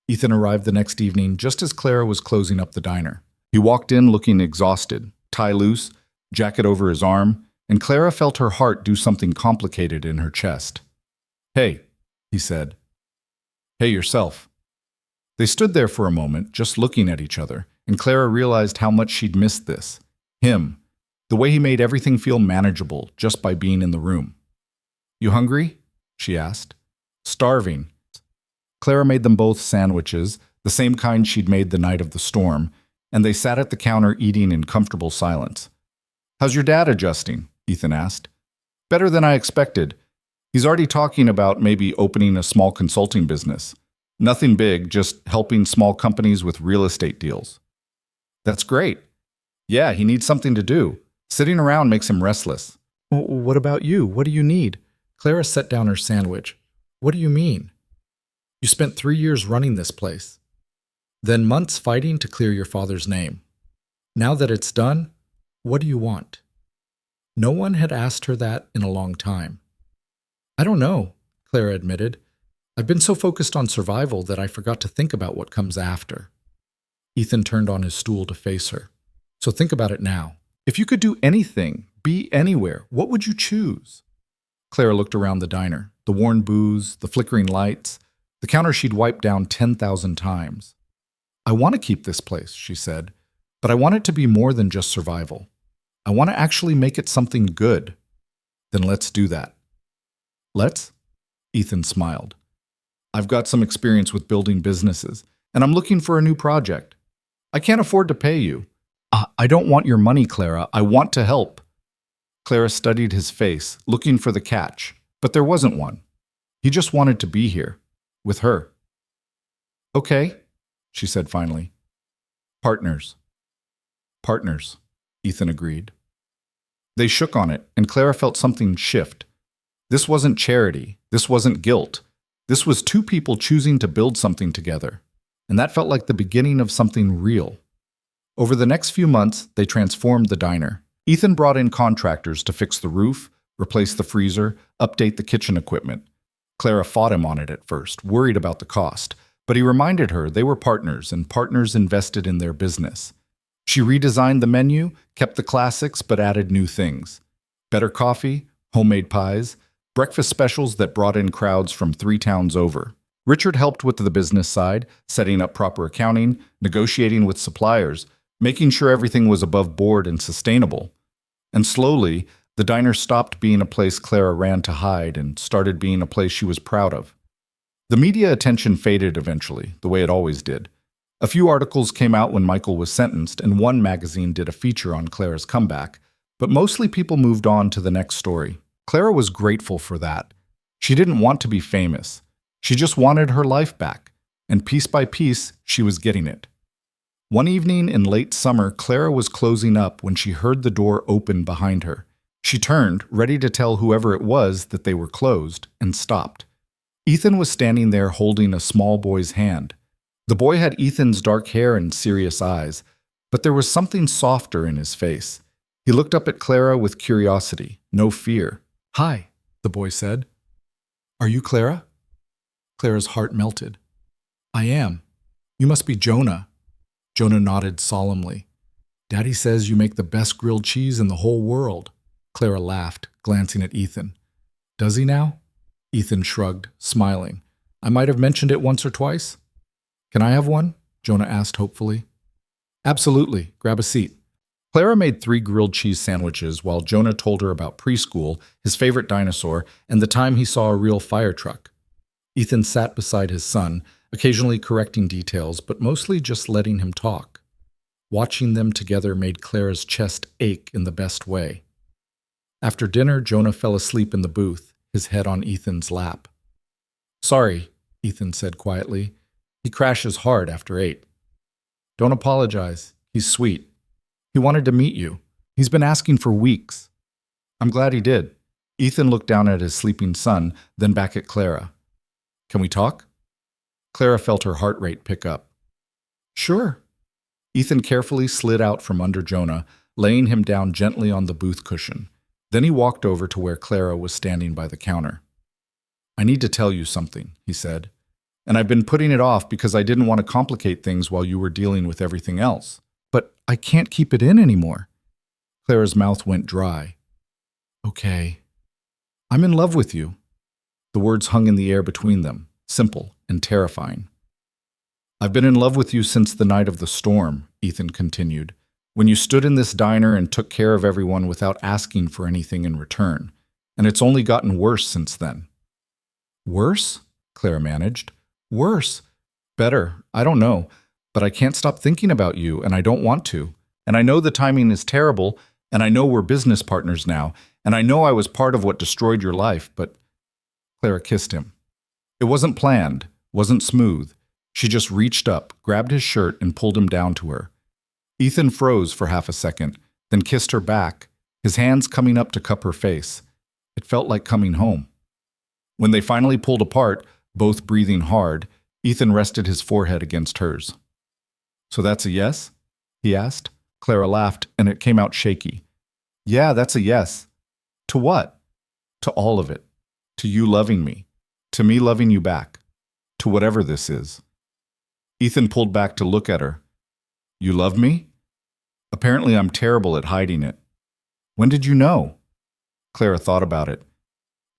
Ethan arrived the next evening just as Clara was closing up the diner. He walked in looking exhausted, tie loose, jacket over his arm, and Clara felt her heart do something complicated in her chest. "Hey," he said. "Hey yourself." They stood there for a moment, just looking at each other, and Clara realized how much she'd missed this. Him. The way he made everything feel manageable just by being in the room. "You hungry?" she asked. "Starving." Clara made them both sandwiches, the same kind she'd made the night of the storm, and they sat at the counter eating in comfortable silence. "How's your dad adjusting?" Ethan asked. "Better than I expected. He's already talking about maybe opening a small consulting business. Nothing big, just helping small companies with real estate deals." "That's great." "Yeah, he needs something to do. Sitting around makes him restless." "What about you? What do you need?" Clara set down her sandwich. "What do you mean?" "You spent 3 years running this place. Then months fighting to clear your father's name. Now that it's done, what do you want?" No one had asked her that in a long time. "I don't know," Clara admitted. "I've been so focused on survival that I forgot to think about what comes after." Ethan turned on his stool to face her. "So think about it now. If you could do anything, be anywhere, what would you choose?" Clara looked around the diner, the worn booze, the flickering lights, the counter she'd wiped down 10,000 times. "I want to keep this place," she said, "but I want it to be more than just survival. I want to actually make it something good." "Then let's do that." "Let's?" Ethan smiled. "I've got some experience with building businesses, and I'm looking for a new project. I can't afford to pay you. I don't want your money, Clara. I want to help." Clara studied his face, looking for the catch, but there wasn't one. He just wanted to be here, with her. "Okay," she said finally. "Partners." "Partners," Ethan agreed. They shook on it, and Clara felt something shift. This wasn't charity. This wasn't guilt. This was two people choosing to build something together, and that felt like the beginning of something real. Over the next few months, they transformed the diner. Ethan brought in contractors to fix the roof, replace the freezer, update the kitchen equipment. Clara fought him on it at first, worried about the cost, but he reminded her they were partners, and partners invested in their business. She redesigned the menu, kept the classics, but added new things. Better coffee, homemade pies, breakfast specials that brought in crowds from 3 towns over. Richard helped with the business side, setting up proper accounting, negotiating with suppliers, making sure everything was above board and sustainable. And slowly, the diner stopped being a place Clara ran to hide and started being a place she was proud of. The media attention faded eventually, the way it always did. A few articles came out when Michael was sentenced, and one magazine did a feature on Clara's comeback, but mostly people moved on to the next story. Clara was grateful for that. She didn't want to be famous. She just wanted her life back, and piece by piece, she was getting it. One evening in late summer, Clara was closing up when she heard the door open behind her. She turned, ready to tell whoever it was that they were closed, and stopped. Ethan was standing there holding a small boy's hand. The boy had Ethan's dark hair and serious eyes, but there was something softer in his face. He looked up at Clara with curiosity, no fear. "Hi," the boy said. "Are you Clara?" Clara's heart melted. "I am. You must be Jonah." Jonah nodded solemnly. "Daddy says you make the best grilled cheese in the whole world." Clara laughed, glancing at Ethan. "Does he now?" Ethan shrugged, smiling. "I might have mentioned it once or twice." "Can I have one?" Jonah asked hopefully. "Absolutely. Grab a seat." Clara made 3 grilled cheese sandwiches while Jonah told her about preschool, his favorite dinosaur, and the time he saw a real fire truck. Ethan sat beside his son, occasionally correcting details, but mostly just letting him talk. Watching them together made Clara's chest ache in the best way. After dinner, Jonah fell asleep in the booth, his head on Ethan's lap. "Sorry," Ethan said quietly. "He crashes hard after 8. "Don't apologize. He's sweet. He wanted to meet you. He's been asking for weeks." "I'm glad he did." Ethan looked down at his sleeping son, then back at Clara. "Can we talk?" Clara felt her heart rate pick up. "Sure." Ethan carefully slid out from under Jonah, laying him down gently on the booth cushion. Then he walked over to where Clara was standing by the counter. "I need to tell you something," he said. And I've been putting it off because I didn't want to complicate things while you were dealing with everything else. But I can't keep it in anymore. Clara's mouth went dry. Okay. I'm in love with you. The words hung in the air between them, simple and terrifying. I've been in love with you since the night of the storm, Ethan continued, when you stood in this diner and took care of everyone without asking for anything in return. And it's only gotten worse since then. Worse? Clara managed. Worse. Better. I don't know. But I can't stop thinking about you, and I don't want to. And I know the timing is terrible, and I know we're business partners now, and I know I was part of what destroyed your life, but... Clara kissed him. It wasn't planned, wasn't smooth. She just reached up, grabbed his shirt, and pulled him down to her. Ethan froze for half a second, then kissed her back, his hands coming up to cup her face. It felt like coming home. When they finally pulled apart, both breathing hard, Ethan rested his forehead against hers. So that's a yes? He asked. Clara laughed, and it came out shaky. Yeah, that's a yes. To what? To all of it. To you loving me. To me loving you back. To whatever this is. Ethan pulled back to look at her. You love me? Apparently I'm terrible at hiding it. When did you know? Clara thought about it.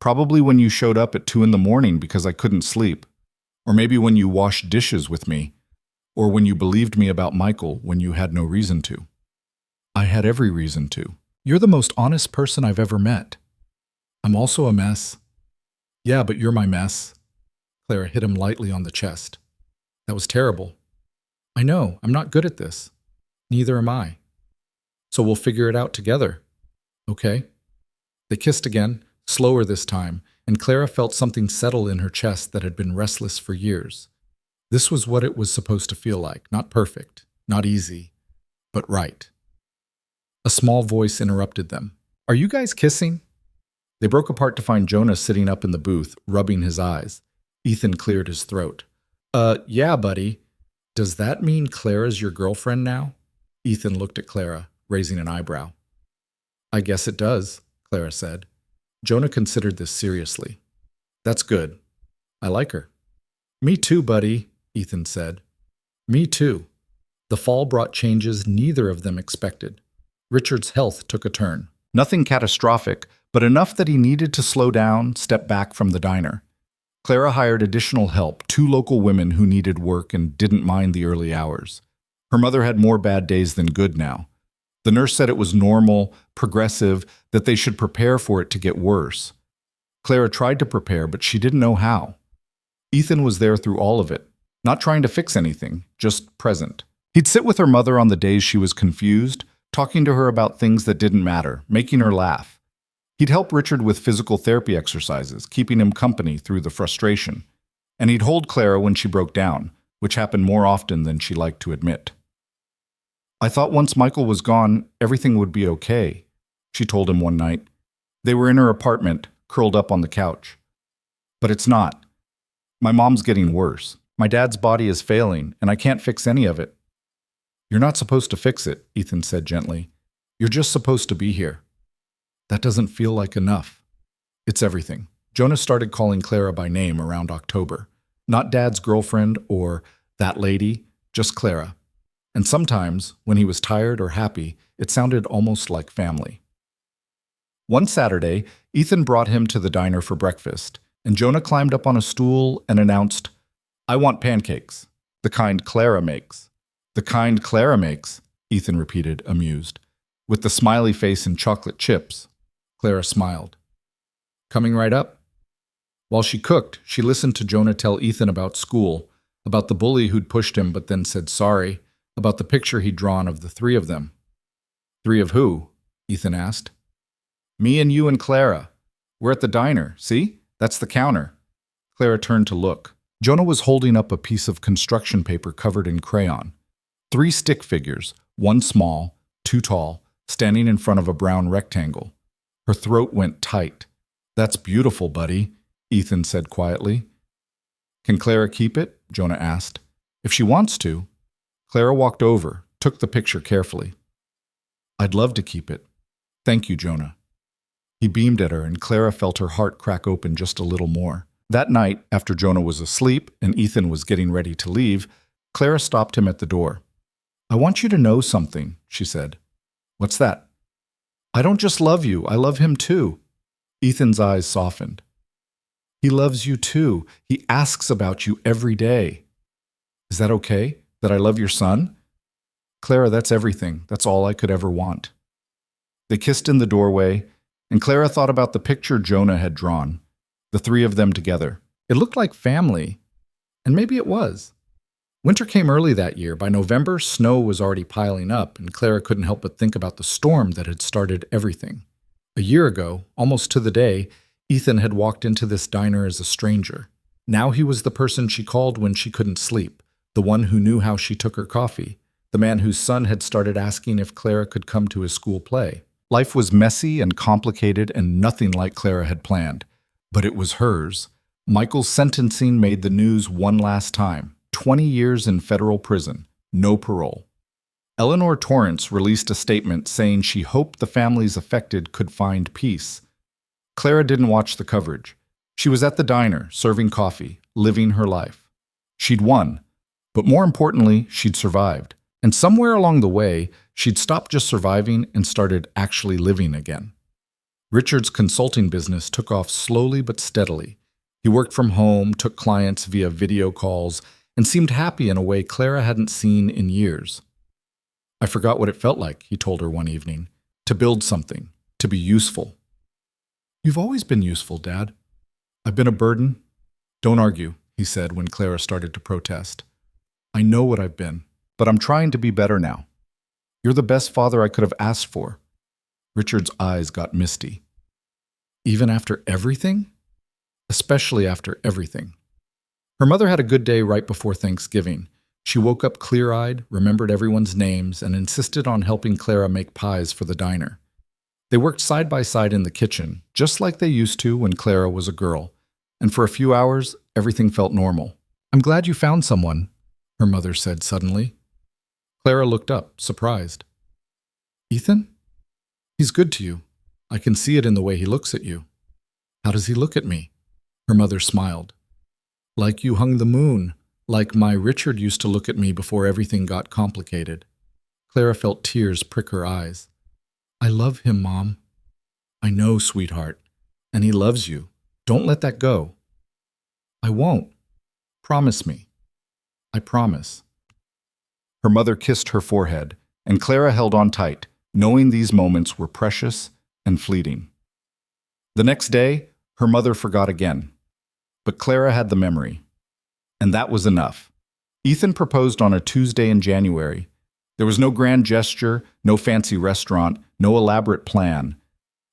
Probably when you showed up at 2 a.m. because I couldn't sleep. Or maybe when you washed dishes with me. Or when you believed me about Michael when you had no reason to. I had every reason to. You're the most honest person I've ever met. I'm also a mess. Yeah, but you're my mess. Clara hit him lightly on the chest. That was terrible. I know, I'm not good at this. Neither am I. So we'll figure it out together. Okay? They kissed again, slower this time, and Clara felt something settle in her chest that had been restless for years. This was what it was supposed to feel like. Not perfect, not easy, but right. A small voice interrupted them. Are you guys kissing? They broke apart to find Jonah sitting up in the booth, rubbing his eyes. Ethan cleared his throat. Yeah, buddy. Does that mean Clara's your girlfriend now? Ethan looked at Clara, raising an eyebrow. I guess it does, Clara said. Jonah considered this seriously. That's good. I like her. Me too, buddy, Ethan said. Me too. The fall brought changes neither of them expected. Richard's health took a turn. Nothing catastrophic, but enough that he needed to slow down, step back from the diner. Clara hired additional help, 2 local women who needed work and didn't mind the early hours. Her mother had more bad days than good now. The nurse said it was normal, progressive, that they should prepare for it to get worse. Clara tried to prepare, but she didn't know how. Ethan was there through all of it, not trying to fix anything, just present. He'd sit with her mother on the days she was confused, talking to her about things that didn't matter, making her laugh. He'd help Richard with physical therapy exercises, keeping him company through the frustration. And he'd hold Clara when she broke down, which happened more often than she liked to admit. I thought once Michael was gone, everything would be okay, she told him one night. They were in her apartment, curled up on the couch. But it's not. My mom's getting worse. My dad's body is failing, and I can't fix any of it. You're not supposed to fix it, Ethan said gently. You're just supposed to be here. That doesn't feel like enough. It's everything. Jonah started calling Clara by name around October. Not Dad's girlfriend or that lady, just Clara. And sometimes, when he was tired or happy, it sounded almost like family. One Saturday, Ethan brought him to the diner for breakfast, and Jonah climbed up on a stool and announced, I want pancakes, the kind Clara makes. The kind Clara makes, Ethan repeated, amused. With the smiley face and chocolate chips. Clara smiled. Coming right up? While she cooked, she listened to Jonah tell Ethan about school, about the bully who'd pushed him but then said sorry, about the picture he'd drawn of the 3 of them. 3 of who? Ethan asked. Me and you and Clara. We're at the diner, see? That's the counter. Clara turned to look. Jonah was holding up a piece of construction paper covered in crayon. 3 stick figures, 1 small, 2 tall, standing in front of a brown rectangle. Her throat went tight. That's beautiful, buddy, Ethan said quietly. Can Clara keep it? Jonah asked. If she wants to. Clara walked over, took the picture carefully. I'd love to keep it. Thank you, Jonah. He beamed at her, and Clara felt her heart crack open just a little more. That night, after Jonah was asleep and Ethan was getting ready to leave, Clara stopped him at the door. "I want you to know something," she said. "What's that?" "I don't just love you, I love him too." Ethan's eyes softened. "He loves you too. He asks about you every day." "Is that okay? That I love your son?" "Clara, that's everything. That's all I could ever want." They kissed in the doorway, and Clara thought about the picture Jonah had drawn, the three of them together. It looked like family, and maybe it was. Winter came early that year. By November, snow was already piling up, and Clara couldn't help but think about the storm that had started everything. A year ago, almost to the day, Ethan had walked into this diner as a stranger. Now he was the person she called when she couldn't sleep, the one who knew how she took her coffee, the man whose son had started asking if Clara could come to his school play. Life was messy and complicated and nothing like Clara had planned, but it was hers. Michael's sentencing made the news one last time. 20 years in federal prison, no parole. Eleanor Torrance released a statement saying she hoped the families affected could find peace. Clara didn't watch the coverage. She was at the diner, serving coffee, living her life. She'd won, but more importantly, she'd survived. And somewhere along the way, she'd stopped just surviving and started actually living again. Richard's consulting business took off slowly but steadily. He worked from home, took clients via video calls, and seemed happy in a way Clara hadn't seen in years. "I forgot what it felt like," he told her one evening, "to build something, to be useful." "You've always been useful, Dad." "I've been a burden." "Don't argue," he said when Clara started to protest. "I know what I've been, but I'm trying to be better now. You're the best father I could have asked for." Richard's eyes got misty. "Even after everything?" "Especially after everything." Her mother had a good day right before Thanksgiving. She woke up clear-eyed, remembered everyone's names, and insisted on helping Clara make pies for the diner. They worked side by side in the kitchen, just like they used to when Clara was a girl, and for a few hours, everything felt normal. "I'm glad you found someone," her mother said suddenly. Clara looked up, surprised. "Ethan? He's good to you. I can see it in the way he looks at you." "How does he look at me?" Her mother smiled. "Like you hung the moon, like my Richard used to look at me before everything got complicated." Clara felt tears prick her eyes. "I love him, Mom." "I know, sweetheart. And he loves you. Don't let that go." "I won't. Promise me." "I promise." Her mother kissed her forehead, and Clara held on tight, knowing these moments were precious and fleeting. The next day, her mother forgot again. But Clara had the memory. And that was enough. Ethan proposed on a Tuesday in January. There was no grand gesture, no fancy restaurant, no elaborate plan.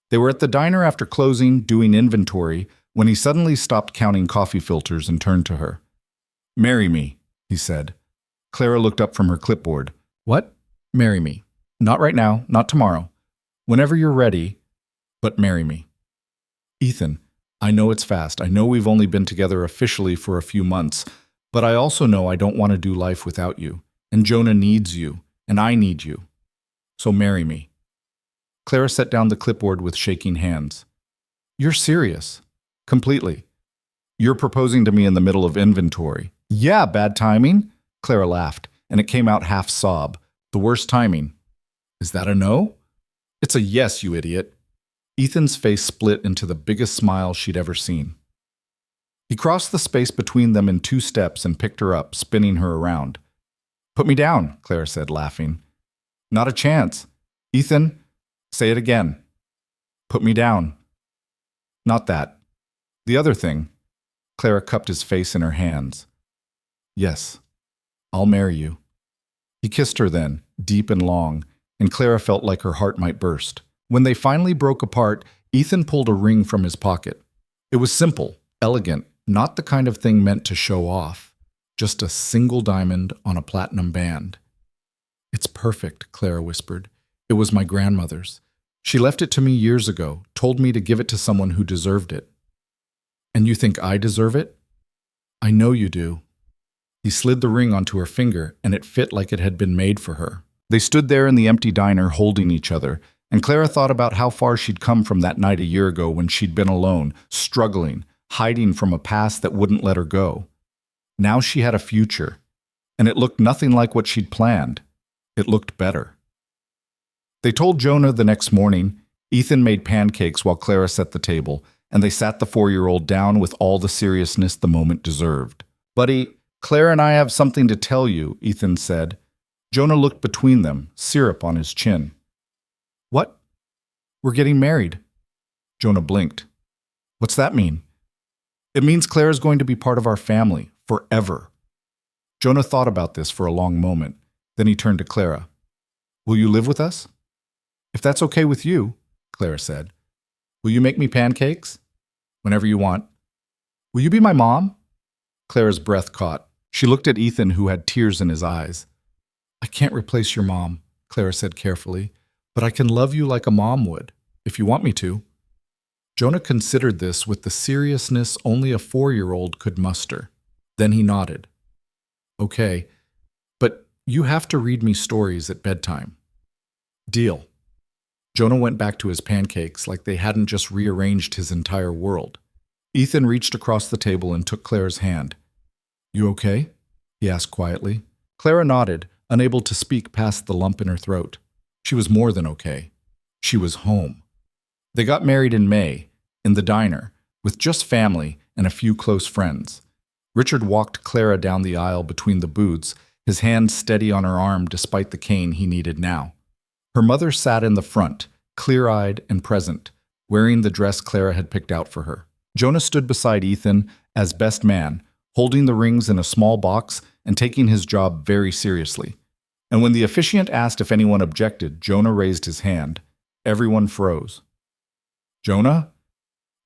They were at the diner after closing, doing inventory, when he suddenly stopped counting coffee filters and turned to her. "Marry me," he said. Clara looked up from her clipboard. "What?" "Marry me. Not right now, not tomorrow. Whenever you're ready, but marry me." "Ethan, I know it's fast. I know we've only been together officially for a few months, but I also know I don't want to do life without you. And Jonah needs you, and I need you. So marry me." Clara set down the clipboard with shaking hands. "You're serious?" "Completely." "You're proposing to me in the middle of inventory." "Yeah, bad timing." Clara laughed, and it came out half sob. "The worst timing." "Is that a no?" "It's a yes, you idiot." Ethan's face split into the biggest smile she'd ever seen. He crossed the space between them in 2 steps and picked her up, spinning her around. "Put me down," Clara said, laughing. "Not a chance." "Ethan, say it again." "Put me down." "Not that. The other thing." Clara cupped his face in her hands. "Yes, I'll marry you." He kissed her then, deep and long, and Clara felt like her heart might burst. When they finally broke apart, Ethan pulled a ring from his pocket. It was simple, elegant, not the kind of thing meant to show off. Just a single diamond on a platinum band. "It's perfect," Clara whispered. "It was my grandmother's. She left it to me years ago, told me to give it to someone who deserved it." "And you think I deserve it?" "I know you do." He slid the ring onto her finger, and it fit like it had been made for her. They stood there in the empty diner holding each other, and Clara thought about how far she'd come from that night a year ago when she'd been alone, struggling, hiding from a past that wouldn't let her go. Now she had a future, and it looked nothing like what she'd planned. It looked better. They told Jonah the next morning. Ethan made pancakes while Clara set the table, and they sat the 4-year-old down with all the seriousness the moment deserved. "Buddy, Clara and I have something to tell you," Ethan said. Jonah looked between them, syrup on his chin. "What? We're getting married." Jonah blinked. "What's that mean?" "It means Clara's going to be part of our family, forever." Jonah thought about this for a long moment. Then he turned to Clara. "Will you live with us?" "If that's okay with you," Clara said. "Will you make me pancakes?" "Whenever you want." "Will you be my mom?" Clara's breath caught. She looked at Ethan, who had tears in his eyes. "I can't replace your mom," Clara said carefully, "but I can love you like a mom would, if you want me to." Jonah considered this with the seriousness only a 4-year-old could muster. Then he nodded. "Okay, but you have to read me stories at bedtime." "Deal." Jonah went back to his pancakes like they hadn't just rearranged his entire world. Ethan reached across the table and took Clara's hand. "You okay?" he asked quietly. Clara nodded, unable to speak past the lump in her throat. She was more than okay. She was home. They got married in May, in the diner, with just family and a few close friends. Richard walked Clara down the aisle between the booths, his hand steady on her arm despite the cane he needed now. Her mother sat in the front, clear-eyed and present, wearing the dress Clara had picked out for her. Jonah stood beside Ethan as best man, holding the rings in a small box and taking his job very seriously. And when the officiant asked if anyone objected, Jonah raised his hand. Everyone froze. "Jonah?"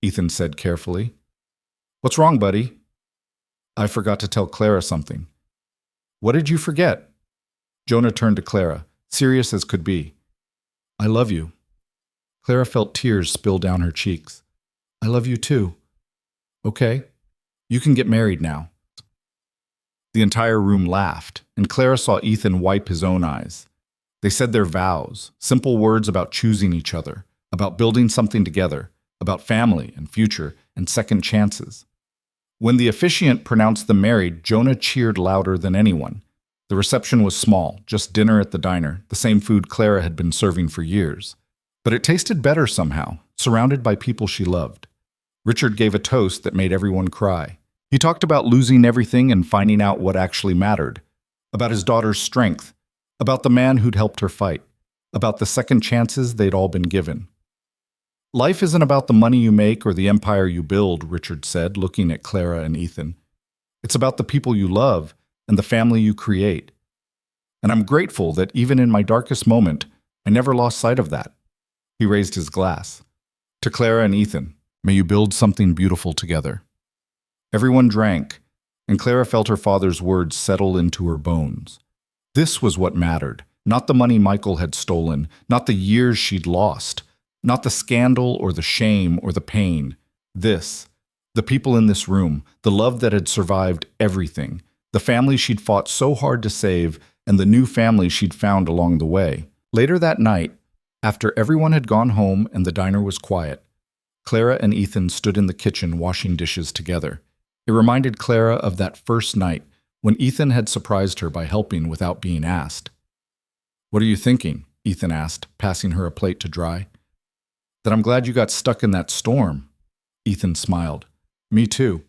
Ethan said carefully. "What's wrong, buddy?" "I forgot to tell Clara something." "What did you forget?" Jonah turned to Clara, serious as could be. "I love you." Clara felt tears spill down her cheeks. "I love you too." "Okay, you can get married now." The entire room laughed, and Clara saw Ethan wipe his own eyes. They said their vows, simple words about choosing each other, about building something together, about family and future and second chances. When the officiant pronounced them married, Jonah cheered louder than anyone. The reception was small, just dinner at the diner, the same food Clara had been serving for years. But it tasted better somehow, surrounded by people she loved. Richard gave a toast that made everyone cry. He talked about losing everything and finding out what actually mattered, about his daughter's strength, about the man who'd helped her fight, about the second chances they'd all been given. "Life isn't about the money you make or the empire you build," Richard said, looking at Clara and Ethan. "It's about the people you love and the family you create. And I'm grateful that even in my darkest moment, I never lost sight of that." He raised his glass. "To Clara and Ethan, may you build something beautiful together." Everyone drank, and Clara felt her father's words settle into her bones. This was what mattered, not the money Michael had stolen, not the years she'd lost, not the scandal or the shame or the pain. This, the people in this room, the love that had survived everything, the family she'd fought so hard to save, and the new family she'd found along the way. Later that night, after everyone had gone home and the diner was quiet, Clara and Ethan stood in the kitchen washing dishes together. It reminded Clara of that first night when Ethan had surprised her by helping without being asked. "What are you thinking?" Ethan asked, passing her a plate to dry. "That I'm glad you got stuck in that storm." Ethan smiled. "Me too."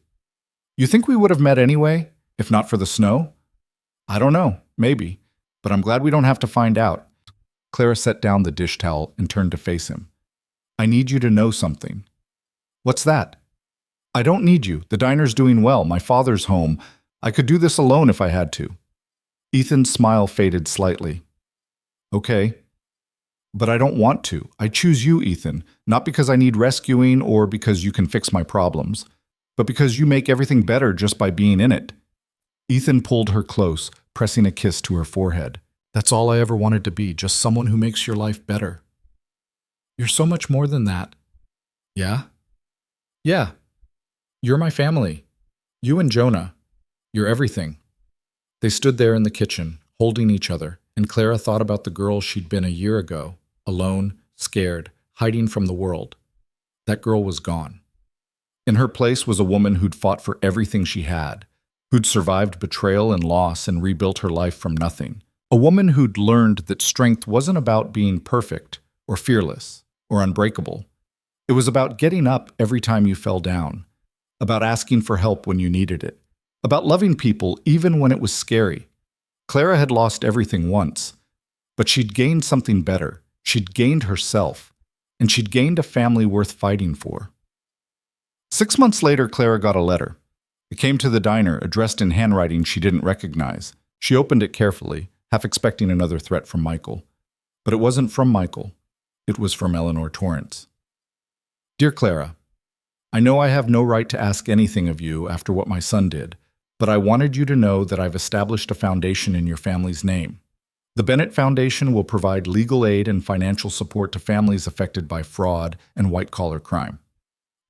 "You think we would have met anyway, if not for the snow?" "I don't know, maybe, but I'm glad we don't have to find out." Clara set down the dish towel and turned to face him. "I need you to know something." "What's that?" "I don't need you. The diner's doing well. My father's home. I could do this alone if I had to." Ethan's smile faded slightly. "Okay. But I don't want to. I choose you, Ethan, not because I need rescuing or because you can fix my problems, but because you make everything better just by being in it." Ethan pulled her close, pressing a kiss to her forehead. "That's all I ever wanted to be, just someone who makes your life better." "You're so much more than that." "Yeah?" "Yeah. You're my family. You and Jonah. You're everything." They stood there in the kitchen, holding each other, and Clara thought about the girl she'd been a year ago, alone, scared, hiding from the world. That girl was gone. In her place was a woman who'd fought for everything she had, who'd survived betrayal and loss and rebuilt her life from nothing. A woman who'd learned that strength wasn't about being perfect or fearless or unbreakable. It was about getting up every time you fell down, about asking for help when you needed it, about loving people even when it was scary. Clara had lost everything once, but she'd gained something better. She'd gained herself, and she'd gained a family worth fighting for. 6 months later, Clara got a letter. It came to the diner, addressed in handwriting she didn't recognize. She opened it carefully, half expecting another threat from Michael. But it wasn't from Michael. It was from Eleanor Torrance. Dear Clara, I know I have no right to ask anything of you after what my son did, but I wanted you to know that I've established a foundation in your family's name. The Bennett Foundation will provide legal aid and financial support to families affected by fraud and white-collar crime.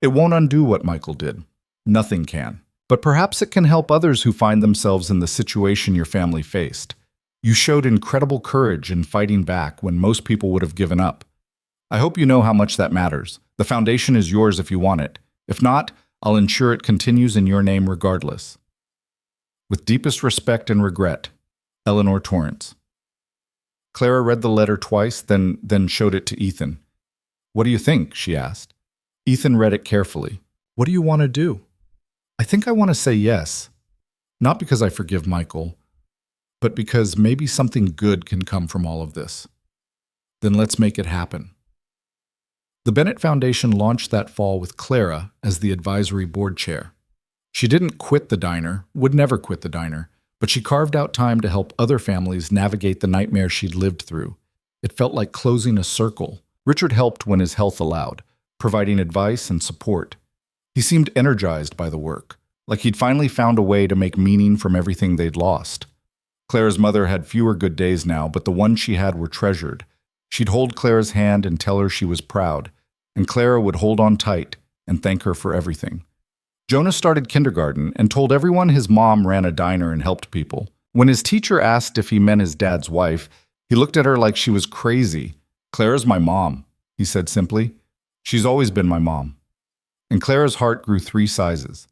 It won't undo what Michael did. Nothing can. But perhaps it can help others who find themselves in the situation your family faced. You showed incredible courage in fighting back when most people would have given up. I hope you know how much that matters. The foundation is yours if you want it. If not, I'll ensure it continues in your name regardless. With deepest respect and regret, Eleanor Torrance. Clara read the letter twice, then showed it to Ethan. What do you think? She asked. Ethan read it carefully. What do you want to do? I think I want to say yes. Not because I forgive Michael, but because maybe something good can come from all of this. Then let's make it happen. The Bennett Foundation launched that fall with Clara as the advisory board chair. She didn't quit the diner, would never quit the diner, but she carved out time to help other families navigate the nightmare she'd lived through. It felt like closing a circle. Richard helped when his health allowed, providing advice and support. He seemed energized by the work, like he'd finally found a way to make meaning from everything they'd lost. Clara's mother had fewer good days now, but the ones she had were treasured. She'd hold Clara's hand and tell her she was proud, and Clara would hold on tight and thank her for everything. Jonah started kindergarten and told everyone his mom ran a diner and helped people. When his teacher asked if he meant his dad's wife, he looked at her like she was crazy. Clara's my mom, he said simply. She's always been my mom. And Clara's heart grew 3 sizes.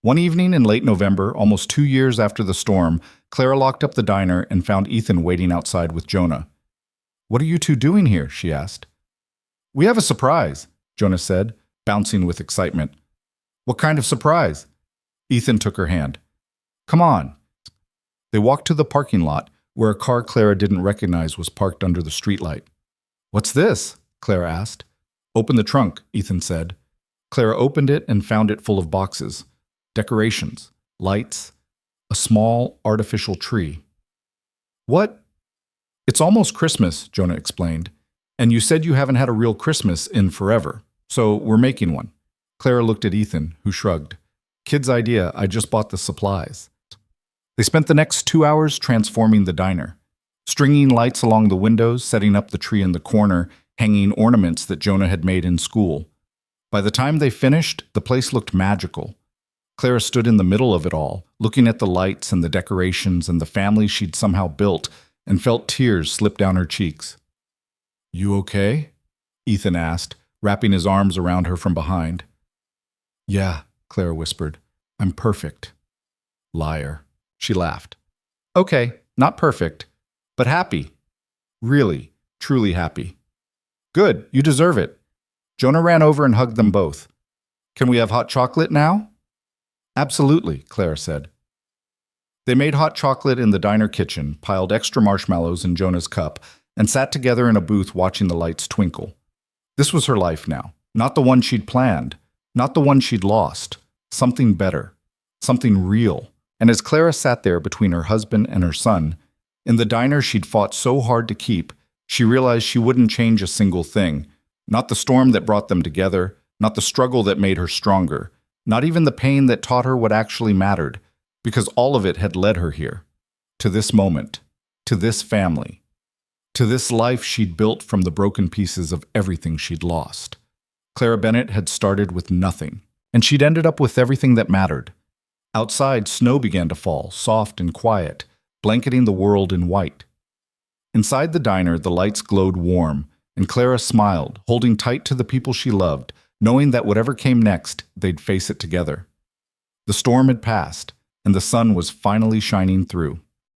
One evening in late November, almost 2 years after the storm, Clara locked up the diner and found Ethan waiting outside with Jonah. What are you two doing here? She asked. We have a surprise, Jonah said, bouncing with excitement. What kind of surprise? Ethan took her hand. Come on. They walked to the parking lot, where a car Clara didn't recognize was parked under the streetlight. What's this? Clara asked. Open the trunk, Ethan said. Clara opened it and found it full of boxes, decorations, lights, a small artificial tree. What? It's almost Christmas, Jonah explained. And you said you haven't had a real Christmas in forever, so we're making one. Clara looked at Ethan, who shrugged. Kid's idea, I just bought the supplies. They spent the next 2 hours transforming the diner, stringing lights along the windows, setting up the tree in the corner, hanging ornaments that Jonah had made in school. By the time they finished, the place looked magical. Clara stood in the middle of it all, looking at the lights and the decorations and the family she'd somehow built, and felt tears slip down her cheeks. You okay? Ethan asked, wrapping his arms around her from behind. Yeah, Clara whispered. I'm perfect. Liar. She laughed. Okay, not perfect, but happy. Really, truly happy. Good, you deserve it. Jonah ran over and hugged them both. Can we have hot chocolate now? Absolutely, Clara said. They made hot chocolate in the diner kitchen, piled extra marshmallows in Jonah's cup, and sat together in a booth watching the lights twinkle. This was her life now, not the one she'd planned, not the one she'd lost, something better, something real. And as Clara sat there between her husband and her son, in the diner she'd fought so hard to keep, she realized she wouldn't change a single thing, not the storm that brought them together, not the struggle that made her stronger, not even the pain that taught her what actually mattered, because all of it had led her here, to this moment, to this family, to this life she'd built from the broken pieces of everything she'd lost. Clara Bennett had started with nothing, and she'd ended up with everything that mattered. Outside, snow began to fall, soft and quiet, blanketing the world in white. Inside the diner, the lights glowed warm, and Clara smiled, holding tight to the people she loved, knowing that whatever came next, they'd face it together. The storm had passed, and the sun was finally shining through.